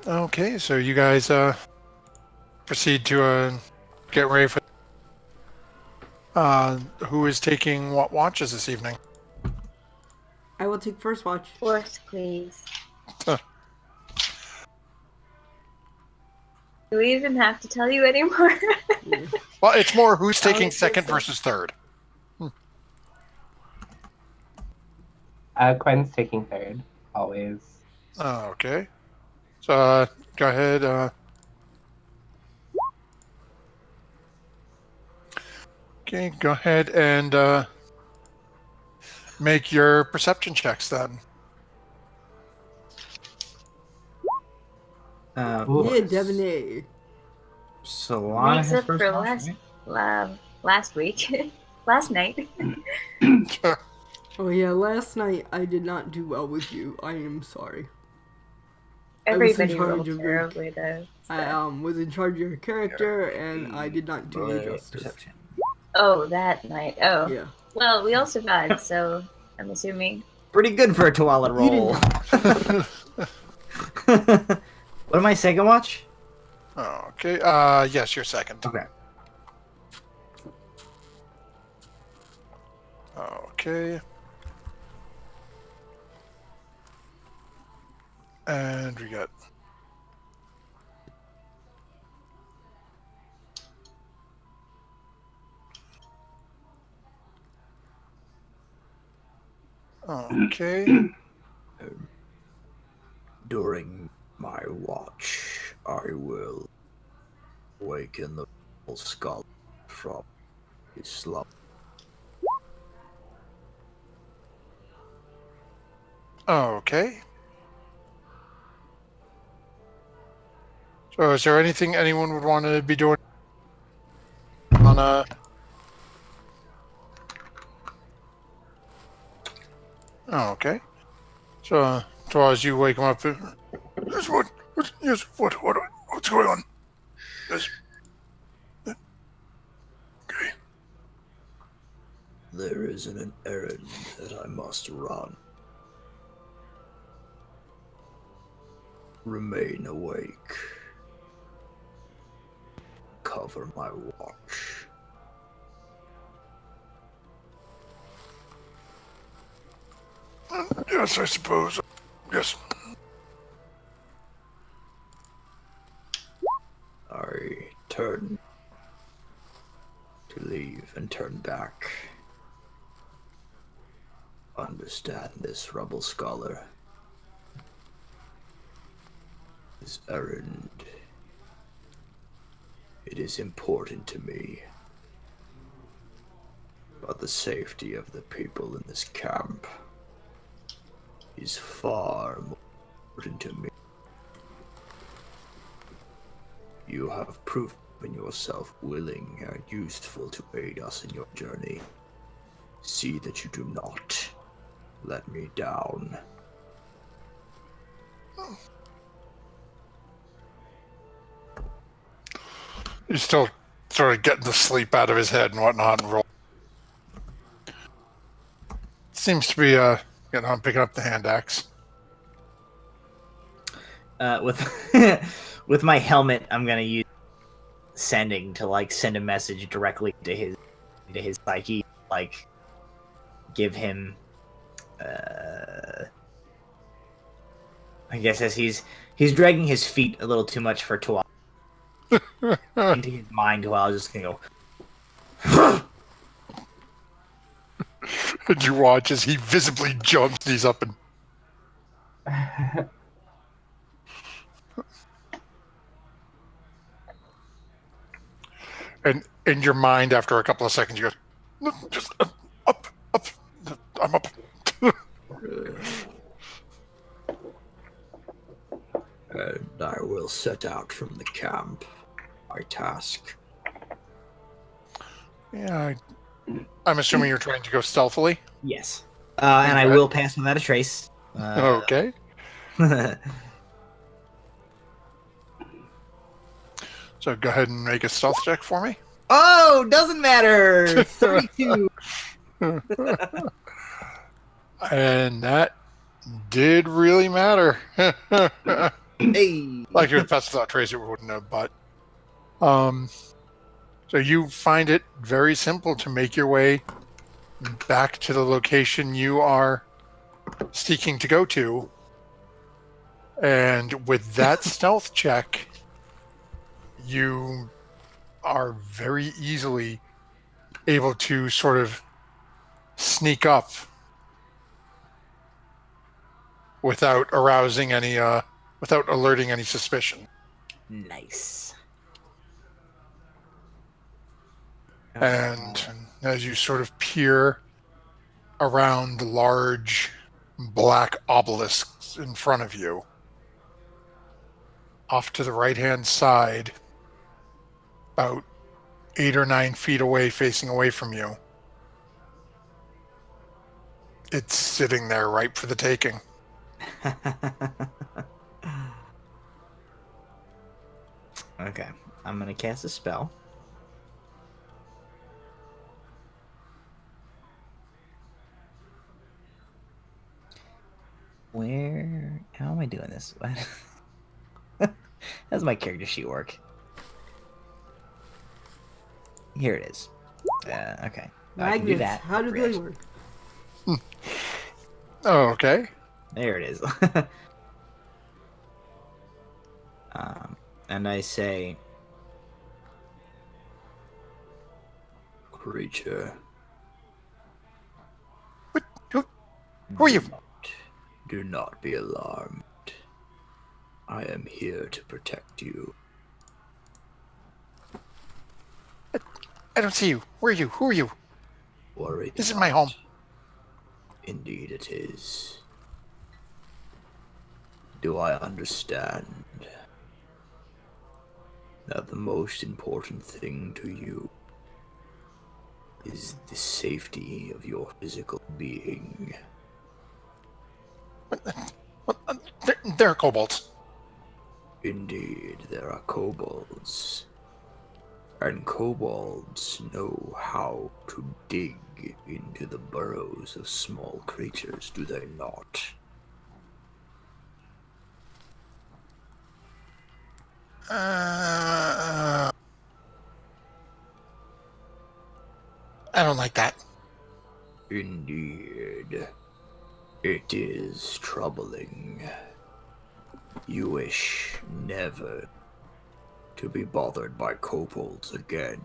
Okay, so you guys proceed to get ready for... who is taking what watches this evening? I will take first watch. Fourth, please. Huh. Do we even have to tell you anymore? Well, it's more who's taking Oh, second so- versus third. Quen's taking third, always. Oh, okay. So go ahead. Okay, go ahead and make your perception checks then. Ooh. Yeah, Debonair. Solana Makes has up first for watch, last, right? last week. Last night. Oh yeah, last night I did not do well with you. I am sorry. Everybody charge rolled of your- terribly, though. I so- was in charge of your character and I did not do you justice. Perception. Oh, that night. Oh. Yeah. Well, we all survived, so I'm assuming. Pretty good for a Tuala You roll. didn't. What am I, second watch? Okay. Yes, you're second. Okay. Okay. And we got... Okay. During my watch, I will awaken the skull from his slump. Okay. So is there anything anyone would want to be doing on a... Oh, okay. So as you wake him up, yes, what's going on? Yes. Okay. There is an errand that I must run. Remain awake. Cover my watch. Yes, I suppose. Yes. I turn to leave and turn back. Understand this, rebel scholar. This errand. It is important to me. But the safety of the people in this camp is far more important to me. You have proven yourself willing and useful to aid us in your journey. See that you do not let me down. He's still sort of getting the sleep out of his head and whatnot and roll. Seems to be getting on picking up the hand axe. With with my helmet, I'm gonna use sending to like send a message directly to his psyche, like give him. I guess as he's dragging his feet a little too much for Tual into his mind, Tual is just gonna go. And you watch as he visibly jumps. He's up and and in your mind, after a couple of seconds, you go, "No, just up. I'm up." And I will set out from the camp. My task. Yeah, I'm assuming you're trying to go stealthily. Yes, and I will pass without a trace. Okay. So go ahead and make a stealth check for me. Oh, doesn't matter. 32. And that did really matter. Hey. Like your past without trace, it wouldn't have, but so you find it very simple to make your way back to the location you are seeking to go to. And with that stealth check, you are very easily able to sort of sneak up without arousing any, without alerting any suspicion. Nice. And as you sort of peer around the large black obelisks in front of you, off to the right-hand side, about 8 or 9 feet away, facing away from you, it's sitting there ripe for the taking. Okay, I'm gonna cast a spell. How am I doing this? How does my character sheet work? Here it is. Okay. I can do Magnets, that. how do they work? Oh, okay. There it is. And I say, Creature, Who are you? do not be alarmed. I am here to protect you. I don't see you. Where are you? Who are you? Worry This is not. my home. Indeed it is. Do I understand that the most important thing to you is the safety of your physical being? There are kobolds. Indeed, there are kobolds. And kobolds know how to dig into the burrows of small creatures, do they not? I don't like that. Indeed. It is troubling. You wish never to be bothered by kobolds again.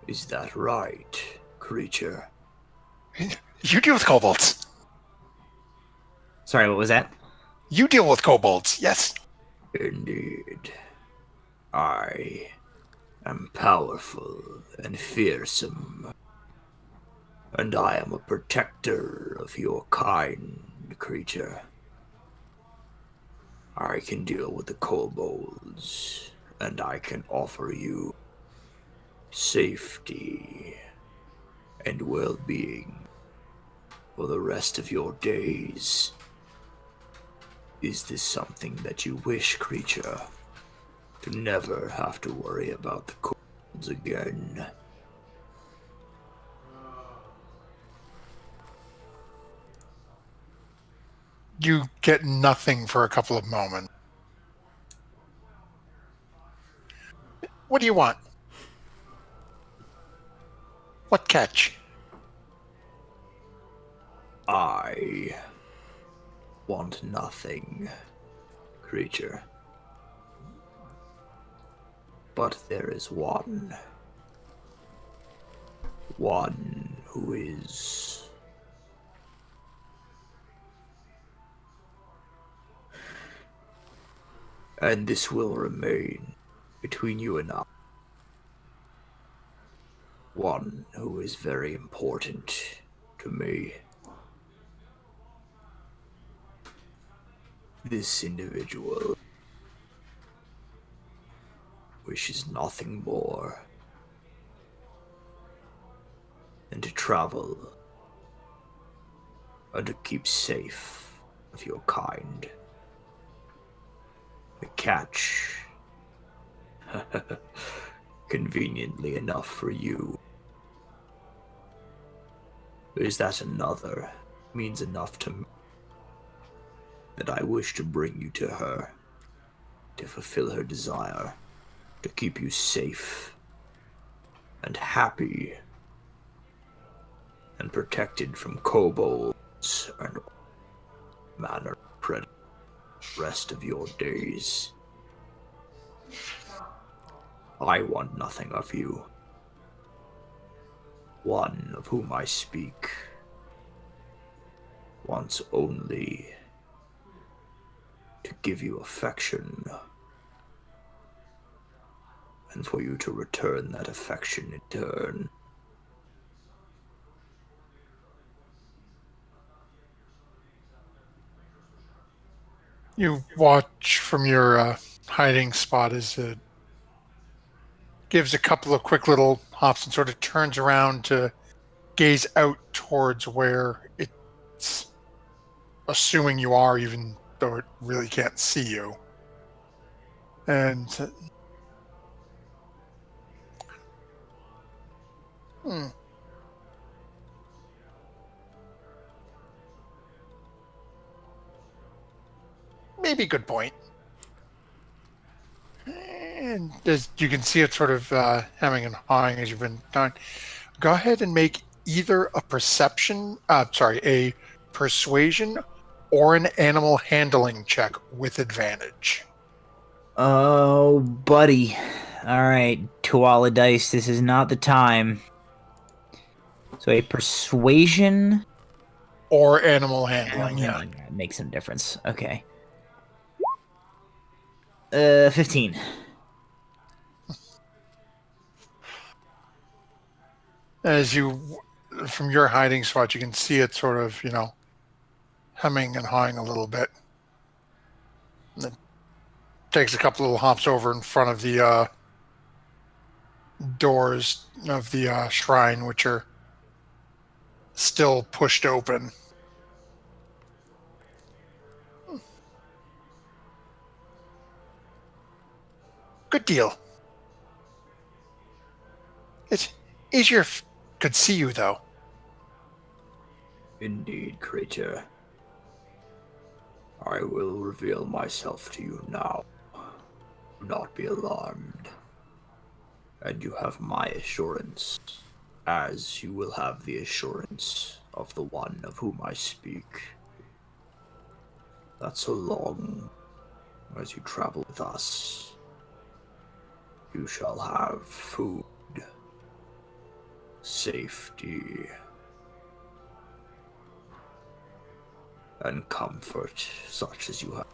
Is that right, creature? You deal with kobolds. sorry, what was that? You deal with kobolds. Yes. Indeed. I am powerful and fearsome. And I am a protector of your kind, creature. I can deal with the kobolds, and I can offer you safety and well-being for the rest of your days. Is this something that you wish, creature? To never have to worry about the kobolds again? You get nothing for a couple of moments. What do you want? What catch? I want nothing, creature. But there is one who is and this will remain between you and I. One who is very important to me. This individual wishes nothing more than to travel and to keep safe of your kind. The catch, conveniently enough for you, is that another means enough to me that I wish to bring you to her, to fulfill her desire, to keep you safe and happy and protected from kobolds and manner of predators the rest of your days. I want nothing of you. One of whom I speak wants only to give you affection, and for you to return that affection in turn. You watch from your hiding spot as it gives a couple of quick little hops and sort of turns around to gaze out towards where it's assuming you are, even though it really can't see you. And maybe a good point. And as you can see it sort of hemming and hawing as you've been done. Go ahead and make either a a persuasion or an animal handling check with advantage. Oh, buddy. All right, Tuala dice. This is not the time. So a persuasion Or animal handling, yeah. That makes some difference. Okay. 15. As you, from your hiding spot, you can see it sort of, hemming and hawing a little bit. And it takes a couple little hops over in front of the doors of the shrine, which are still pushed open. Good deal. It's easier if could see you, though. Indeed, creature. I will reveal myself to you now. Do not be alarmed. And you have my assurance, as you will have the assurance of the one of whom I speak. That so long as you travel with us, you shall have food, safety, and comfort such as you have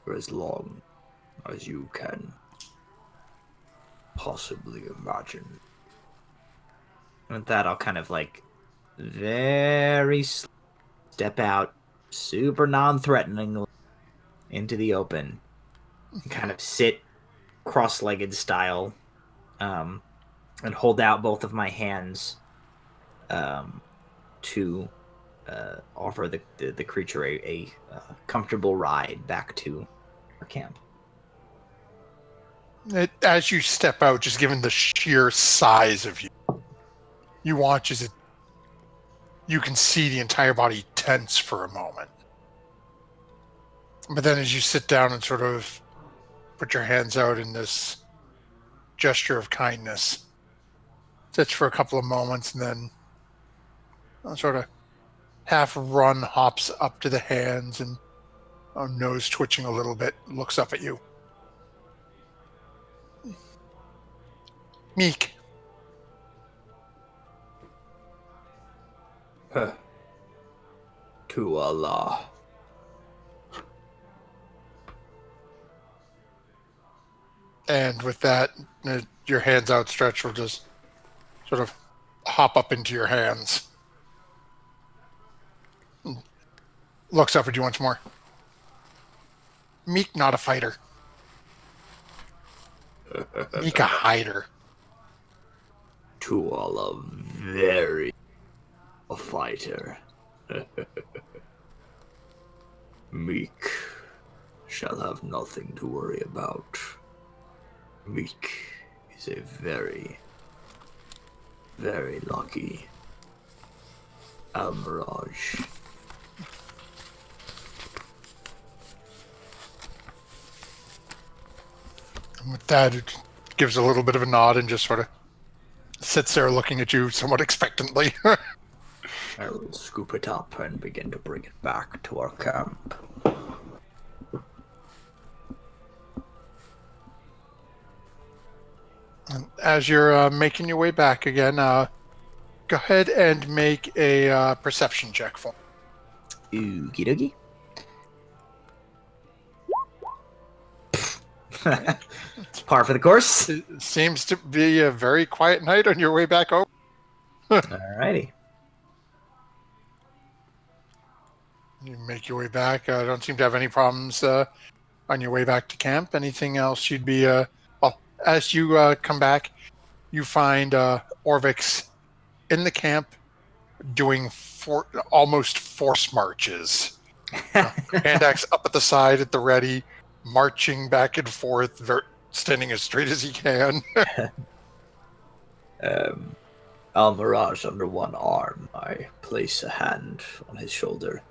for as long as you can possibly imagine. And with that, I'll kind of very step out, super non-threatening into the open. And kind of sit cross-legged style, and hold out both of my hands to offer the creature a comfortable ride back to our camp. As you step out, just given the sheer size of you, you watch as you can see the entire body tense for a moment. But then as you sit down and sort of put your hands out in this gesture of kindness, sits for a couple of moments and then sort of half run hops up to the hands and nose twitching a little bit, looks up at you. Meek. To Allah. And with that, your hands outstretched will just sort of hop up into your hands. Looks up at you once more. Meek, not a fighter. Meek, a hider. To Allah, very a fighter. Meek shall have nothing to worry about. Meek is a very, very lucky Almirage. And with that, it gives a little bit of a nod and just sort of sits there looking at you somewhat expectantly. I will scoop it up and begin to bring it back to our camp. And as you're making your way back again, go ahead and make a perception check for me. Oogie doogie. It's par for the course. It seems to be a very quiet night on your way back home. Alrighty. You make your way back. Don't seem to have any problems on your way back to camp. Anything else you'd be... well, as you come back, you find Orvix in the camp doing almost force marches. Hand axe up at the side at the ready, marching back and forth, standing as straight as he can. Almirage under one arm, I place a hand on his shoulder,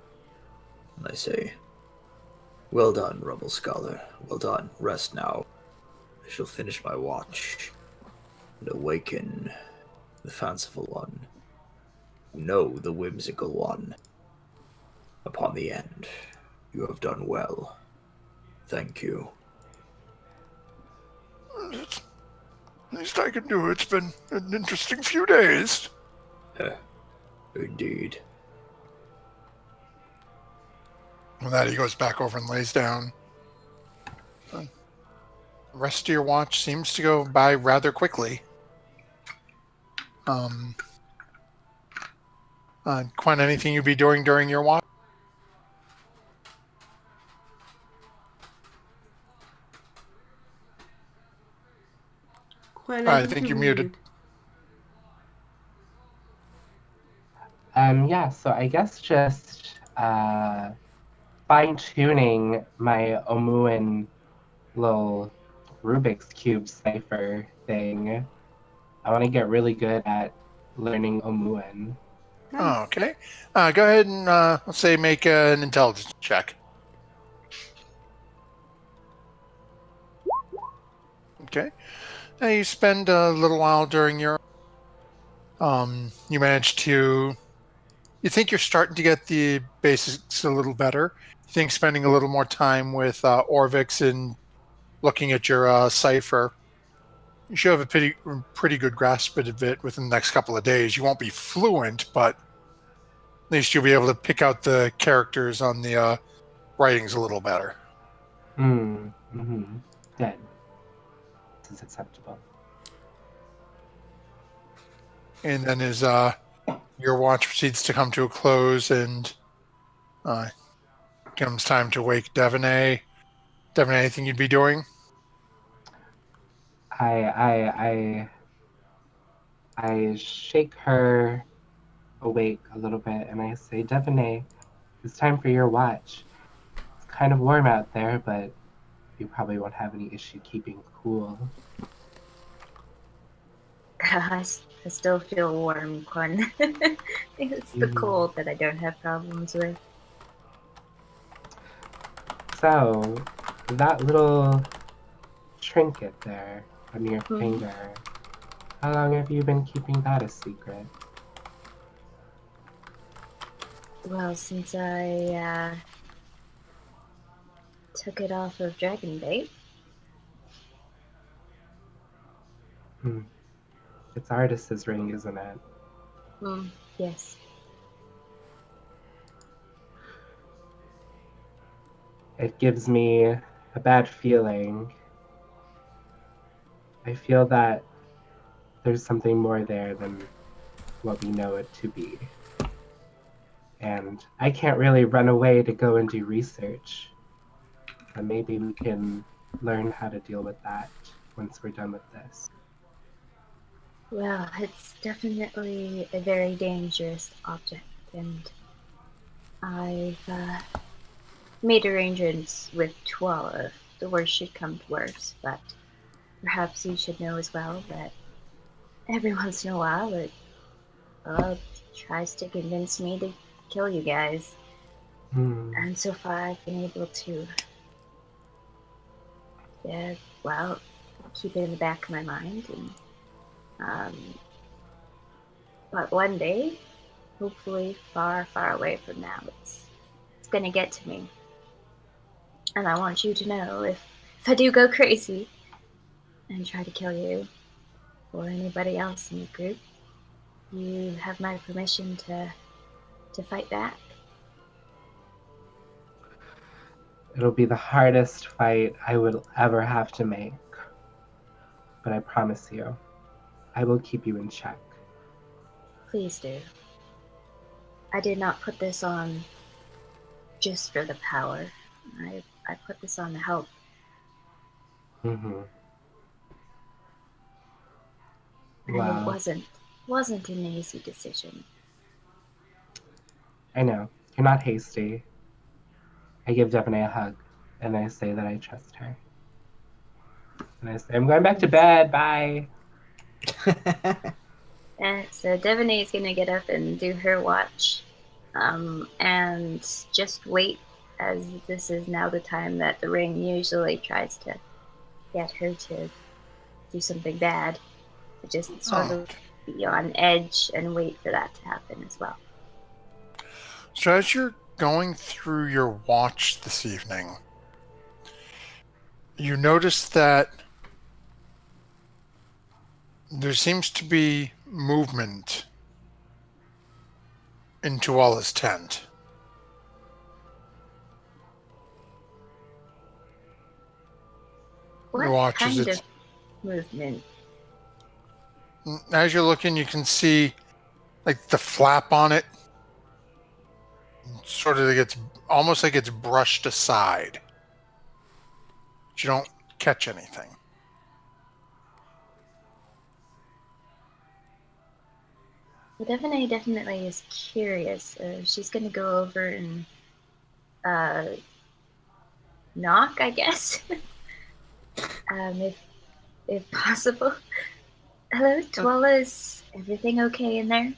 and I say, "Well done, Rebel Scholar. Well done. Rest now. I shall finish my watch and awaken the fanciful one. Know the whimsical one. Upon the end, you have done well. Thank you." Least I can do. It's been an interesting few days. Indeed. With that, he goes back over and lays down. The rest of your watch seems to go by rather quickly. Quite anything you'd be doing during your watch? Quinn, I think you're muted. Yeah, so I guess just fine-tuning my Omuan little Rubik's Cube cipher thing. I want to get really good at learning Omuan. Oh, okay. Go ahead and let's say make an intelligence check. Okay. You spend a little while during your... you manage to... You think you're starting to get the basics a little better. You think spending a little more time with Orvix and looking at your cipher, you should have a pretty good grasp of it within the next couple of days. You won't be fluent, but at least you'll be able to pick out the characters on the writings a little better. Mm-hmm. Good. This is acceptable. And then as your watch proceeds to come to a close and comes time to wake Devaney. Devaney, anything you'd be doing? I shake her awake a little bit and I say, Devaney, it's time for your watch. It's kind of warm out there, but you probably won't have any issue keeping cool. I still feel warm, Quan. It's the cold that I don't have problems with. So, that little trinket there on your finger, how long have you been keeping that a secret? Well, since I took it off of Dragon Bait. It's Artis's ring, isn't it? Yes. It gives me a bad feeling. I feel that there's something more there than what we know it to be. And I can't really run away to go and do research. But maybe we can learn how to deal with that once we're done with this. Well, it's definitely a very dangerous object, and I've made arrangements with Tuala if the worst should come to worse, but perhaps you should know as well that every once in a while it tries to convince me to kill you guys. And so far I've been able to, keep it in the back of my mind. And but one day, hopefully far, far away from now, it's gonna get to me. And I want you to know if I do go crazy and try to kill you or anybody else in the group, you have my permission to fight back. It'll be the hardest fight I will ever have to make. But I promise you, I will keep you in check. Please do. I did not put this on just for the power. I put this on to help. Well, And it wasn't an easy decision. I know. You're not hasty. I give Devaney a hug, and I say that I trust her. And I say, I'm going back to bed, bye! And so Devaney is going to get up and do her watch, and just wait, as this is now the time that the ring usually tries to get her to do something bad. To just sort of be on edge and wait for that to happen as well. So as you're going through your watch this evening, you notice that there seems to be movement in Tuala's tent. What kind of movement? As you're looking, you can see like the flap on it sort of gets almost like it's brushed aside. But you don't catch anything. Well, definitely is curious. She's gonna go over and knock, I guess, if possible. Hello, Tuala. Is everything okay in there?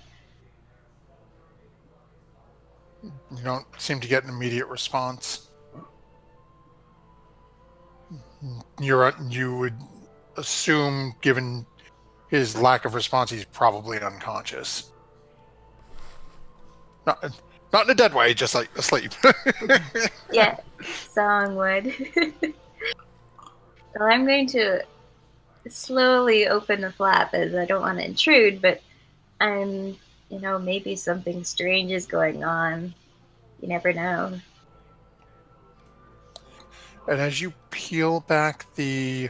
You don't seem to get an immediate response. You would assume, given his lack of response, he's probably unconscious. Not in a dead way, just like asleep. Yeah, song would. Well, I'm going to slowly open the flap as I don't want to intrude, but maybe something strange is going on. You never know. And as you peel back the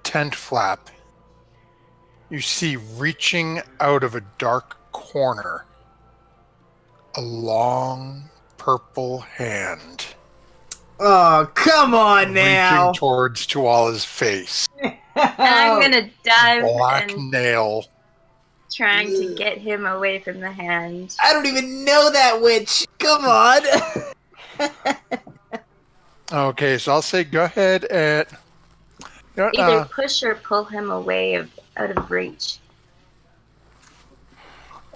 tent flap, you see reaching out of a dark corner a long, purple hand Oh, come on now! reaching towards Tuala's face. And I'm gonna dive Black and nail. trying to get him away from the hand. I don't even know that witch! Come on! Okay, so I'll say go ahead and... You know what, Either push or pull him away out of reach.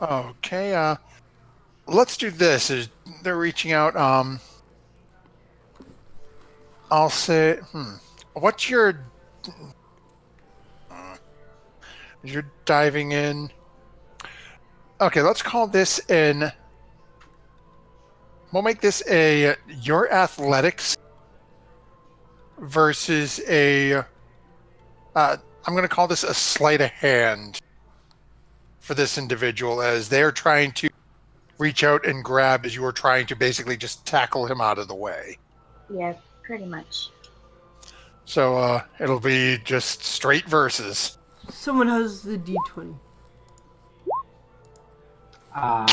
okay, let's do this. They're reaching out. I'll say, what's your... You're diving in. Okay, let's call this an... We'll make this a your athletics versus a... I'm going to call this a sleight of hand for this individual, as they're trying to reach out and grab as you are trying to basically just tackle him out of the way. Yeah, pretty much. So it'll be just straight versus. Someone has the D20. Oh,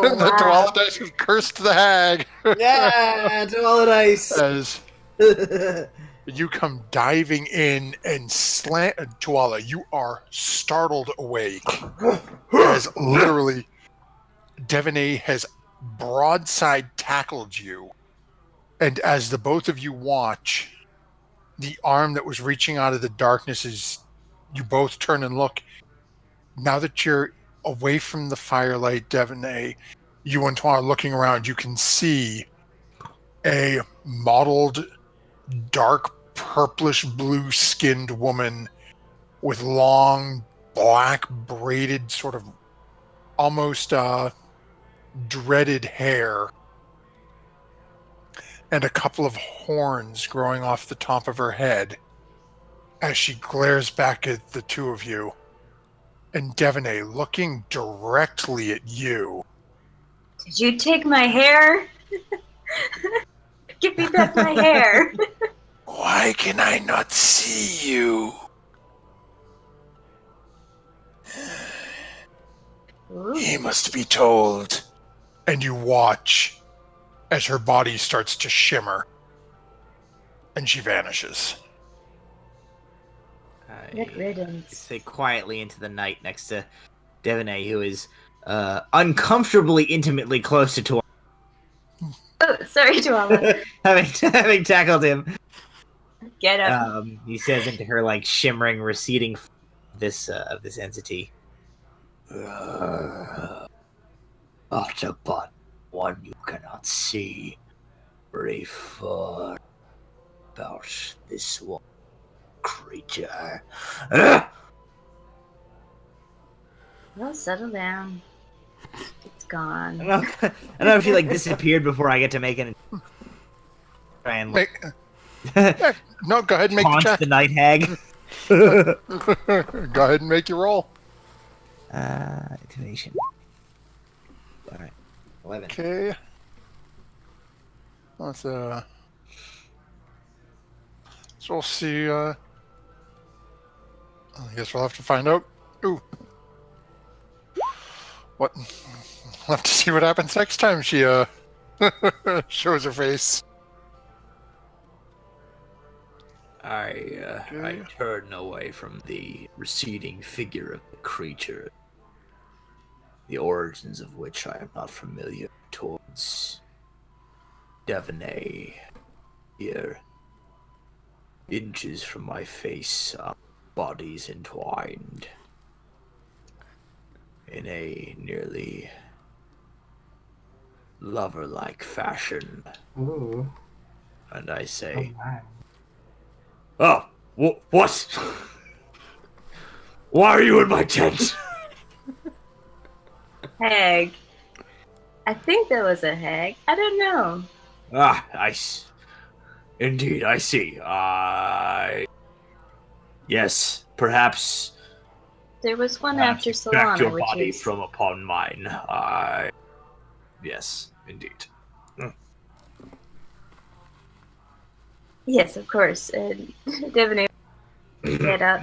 And the wow. Tuala dice have cursed the hag. Yeah, to all the dice! As you come diving in and slant Tuala, you are startled awake as literally Devaney has broadside tackled you. And as the both of you watch, the arm that was reaching out of the darkness is you both turn and look. Now that you're away from the firelight, Devaney, you and Tuala are looking around, you can see a mottled, dark purplish blue skinned woman with long black braided sort of almost dreaded hair and a couple of horns growing off the top of her head as she glares back at the two of you. And Devaney looking directly at you. Did you take my hair? Give me back my hair. Why can I not see you? Ooh. He must be told. And you watch as her body starts to shimmer. And she vanishes. Good riddance. Say quietly into the night next to Devaney, who is uncomfortably intimately close to Tuala. Oh, sorry, Tuala. having tackled him. Get up. He says into her like shimmering, receding of this entity. Autobot, one you cannot see. Refer about this one creature. Well, settle down. It's gone. I don't know if she like disappeared before I get to make an try and like, No, go ahead and make the taunt check. the night hag. Go ahead and make your roll. Intimidation. All right, 11. Okay. Let's so we'll see. I guess we'll have to find out. Ooh. What? We'll have to see what happens next time she shows her face. I turn away from the receding figure of the creature, the origins of which I am not familiar, towards Devaney here. Inches from my face, bodies entwined in a nearly lover-like fashion. Ooh. And I Oh say, my. "Oh, what? Why are you in my tent?" Hag. I think there was a hag. I don't know. Indeed, I see. Yes, perhaps There was one perhaps after you backed Solana, your which body is... from upon mine. Yes, indeed. Yes, of course. And Devaney, get up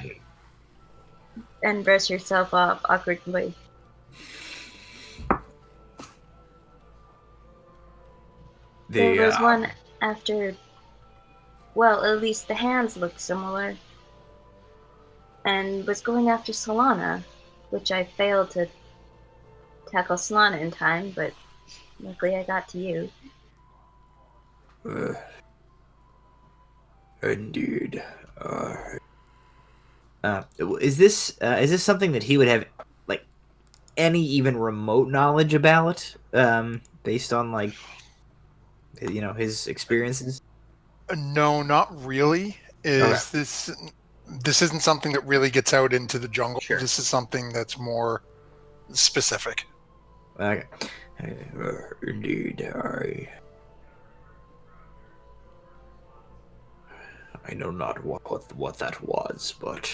and brush yourself off awkwardly. There was one after. Well, at least the hands looked similar. And was going after Solana, which I failed to tackle Solana in time, but luckily I got to you. Indeed. Is this something that he would have like any even remote knowledge about, based on like his experiences? No, not really. Okay. This isn't something that really gets out into the jungle. Sure. This is something that's more specific. Okay. Indeed, I know not what that was, but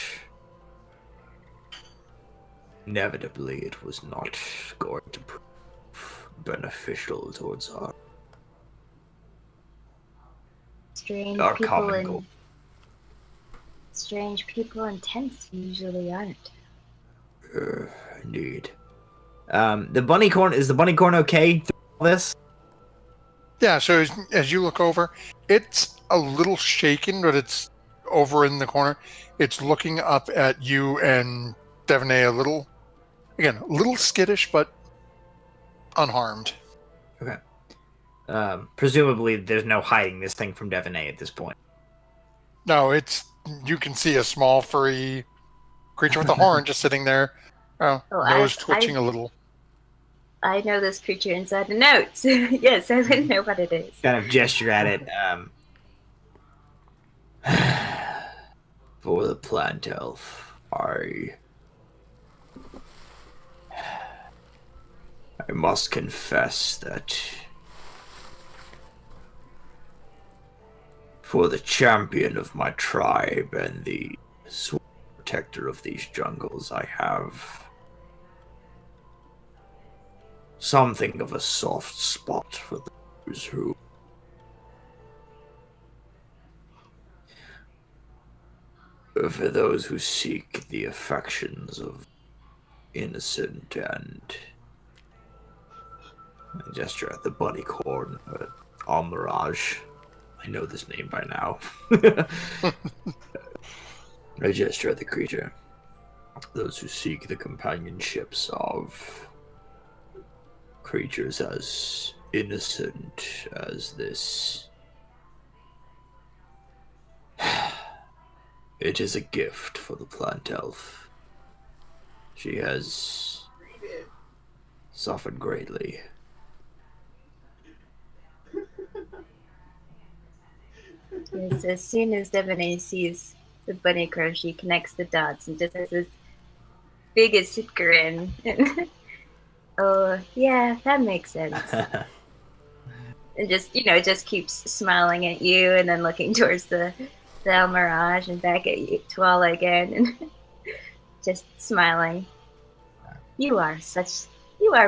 inevitably it was not going to prove beneficial towards our common goal. Strange people in tents usually aren't. Indeed. The bunny corn, is the bunny corn okay through all this? Yeah, so as you look over, it's a little shaken, but it's over in the corner. It's looking up at you and Devaney a little skittish, but unharmed. Okay. Presumably there's no hiding this thing from Devaney at this point. No, you can see a small furry creature with a horn just sitting there, nose twitching a little. I know this creature inside and out. Yes, I would know what it is. Kind of gesture at it. For the plant elf, I must confess that for the champion of my tribe and the sworn protector of these jungles, I have something of a soft spot for those who seek the affections of innocent and, I gesture at the bunny corn, Almirage. I know this name by now. I gesture at the creature. Those who seek the companionships of creatures as innocent as this. It is a gift for the plant elf. She has suffered greatly. Yes, as soon as Devaney sees the bunny crow, she connects the dots and just has this biggest grin. Oh, yeah, that makes sense. And just keeps smiling at you and then looking towards the Almirage and back at you, Tuala again, and just smiling. You are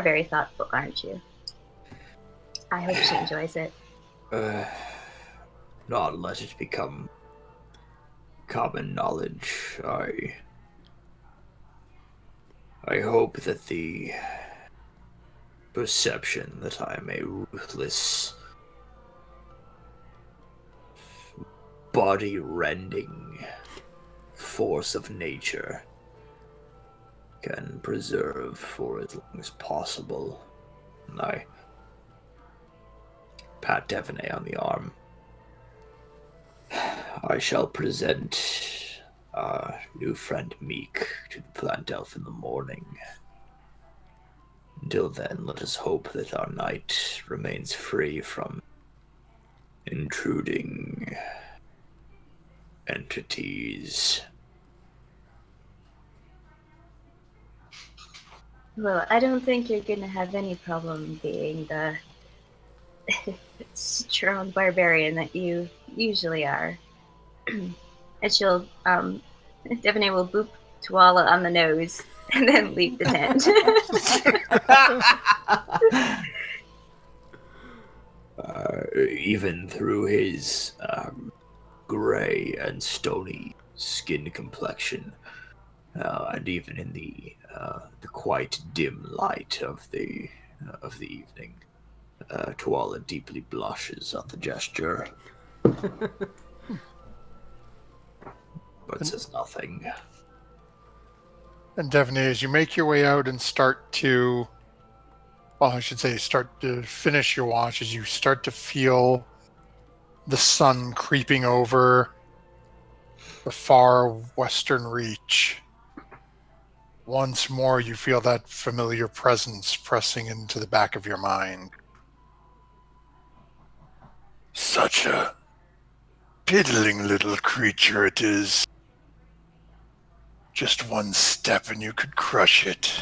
very thoughtful, aren't you? I hope she enjoys it. Not unless it's become common knowledge. I hope that the perception that I am a ruthless, body-rending force of nature can preserve for as long as possible. And I pat Devaney on the arm. I shall present our new friend Meek to the plant elf in the morning. Until then, let us hope that our night remains free from intruding entities. Well, I don't think you're gonna have any problem being the strong barbarian that you usually are. And she'll, Devaney will boop Tuala on the nose and then leave the tent. Even through his gray and stony skin complexion, and even in the quite dim light of the evening, Koala deeply blushes at the gesture, but says nothing. And Devaney, as you make your way out and start to, well, I should say, start to finish your watch, as you start to feel the sun creeping over the far western reach, once more you feel that familiar presence pressing into the back of your mind. Such a piddling little creature it is. Just one step and you could crush it.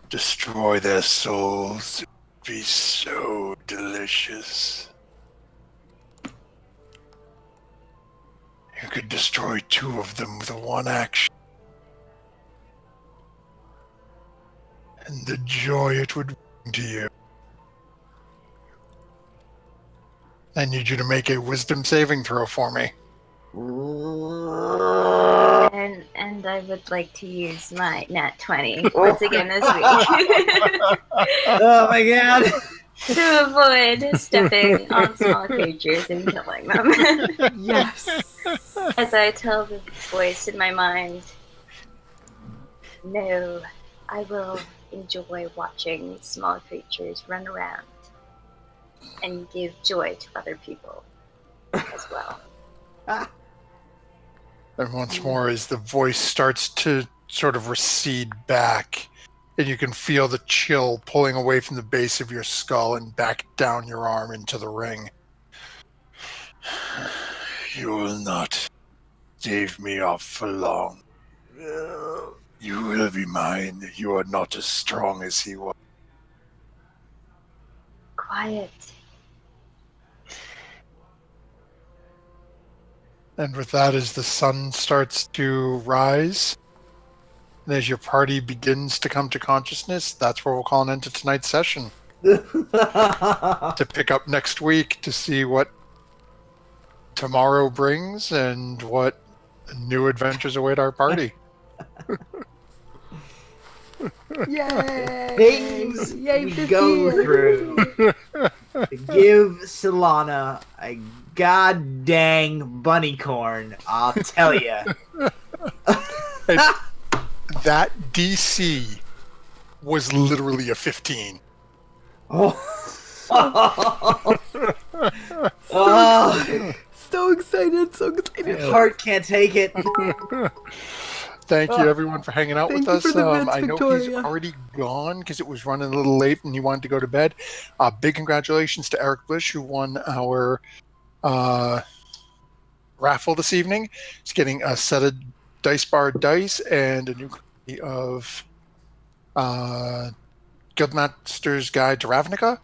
Destroy their souls. It would be so delicious. You could destroy 2 of them with one action. And the joy it would bring to you. I need you to make a wisdom saving throw for me. And I would like to use my nat 20 once again this week. Oh my god! To avoid stepping on small creatures and killing them. Yes. As I tell the voice in my mind, no, I will enjoy watching small creatures run around and give joy to other people as well. And once more, as the voice starts to sort of recede back, and you can feel the chill pulling away from the base of your skull and back down your arm into the ring. You will not stave me off for long. You will be mine. You are not as strong as he was. Quiet. And with that, as the sun starts to rise, and as your party begins to come to consciousness, that's where we'll call an end to tonight's session. To pick up next week to see what tomorrow brings and what new adventures await our party. Yay! Things Yay, we 15. go through to give Solana a god dang bunny corn, I'll tell ya. That DC was literally a 15. Oh. Oh. So excited, so excited. Heart can't take it. Thank you, everyone, for hanging out Thank with you us. for the bits, I know he's Victoria. already gone because it was running a little late and he wanted to go to bed. Big congratulations to Eric Bush, who won our raffle this evening. He's getting a set of dice bar dice and a new copy of Guildmaster's Guide to Ravnica.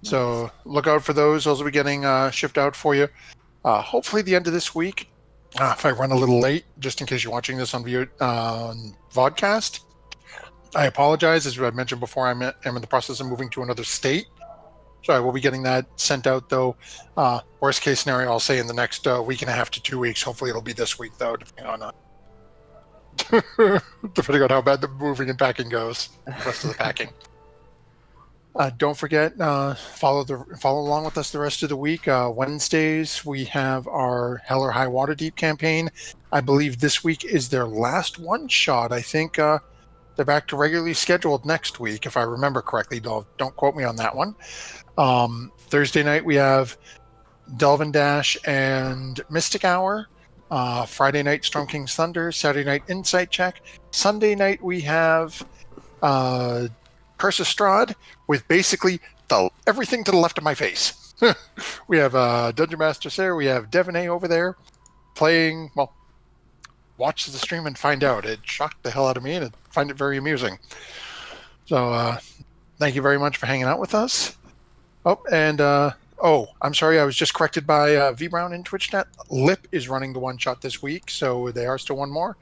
So look out for those. Those will be getting shipped out for you. Hopefully the end of this week. If I run a little late, just in case you're watching this on vodcast, I apologize. As I mentioned before, I'm in the process of moving to another state. So I will be getting that sent out, though. Worst case scenario, I'll say in the next week and a half to 2 weeks. Hopefully it'll be this week, though, depending on depending on how bad the moving and packing goes. The rest of the packing. Don't forget, follow along with us the rest of the week. Wednesdays, we have our Hell or High Water Deep campaign. I believe this week is their last one-shot. I think they're back to regularly scheduled next week, if I remember correctly. Don't quote me on that one. Thursday night, we have Delve and Dash and Mystic Hour. Friday night, Storm King's Thunder. Saturday night, Insight Check. Sunday night, we have Curse of Strahd with basically everything to the left of my face. We have Dungeon Master Sarah. We have Devaney over there playing. Well, watch the stream and find out. It shocked the hell out of me, and I find it very amusing. So thank you very much for hanging out with us. Oh, and I'm sorry, I was just corrected by V Brown in TwitchNet. Lip is running the one shot this week, so they are still one more.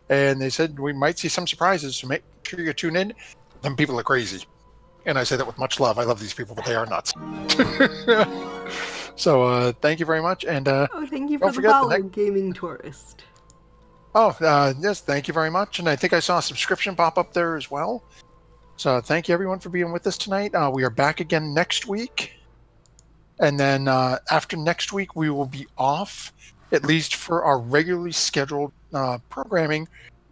And they said we might see some surprises, so make sure you tune in. Them people are crazy. And I say that with much love. I love these people, but they are nuts. So thank you very much. And Thank you for don't the forget follow, the next- Gaming Tourist. yes, thank you very much. And I think I saw a subscription pop up there as well. So thank you everyone for being with us tonight. We are back again next week. And then after next week, we will be off, at least for our regularly scheduled programming,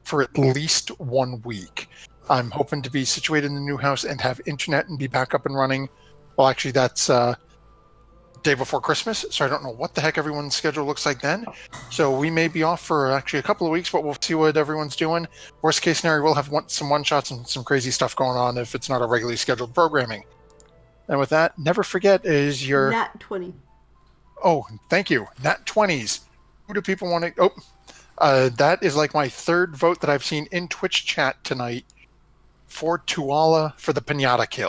for at least 1 week. I'm hoping to be situated in the new house and have internet and be back up and running. Well, actually, that's day before Christmas, so I don't know what the heck everyone's schedule looks like then. So we may be off for actually a couple of weeks, but we'll see what everyone's doing. Worst case scenario, we'll have some one-shots and some crazy stuff going on if it's not a regularly scheduled programming. And with that, never forget is your... Nat 20. Oh, thank you. Nat 20s. Who do people want to... Oh, that is like my third vote that I've seen in Twitch chat tonight for Tuala for the Pinata kill.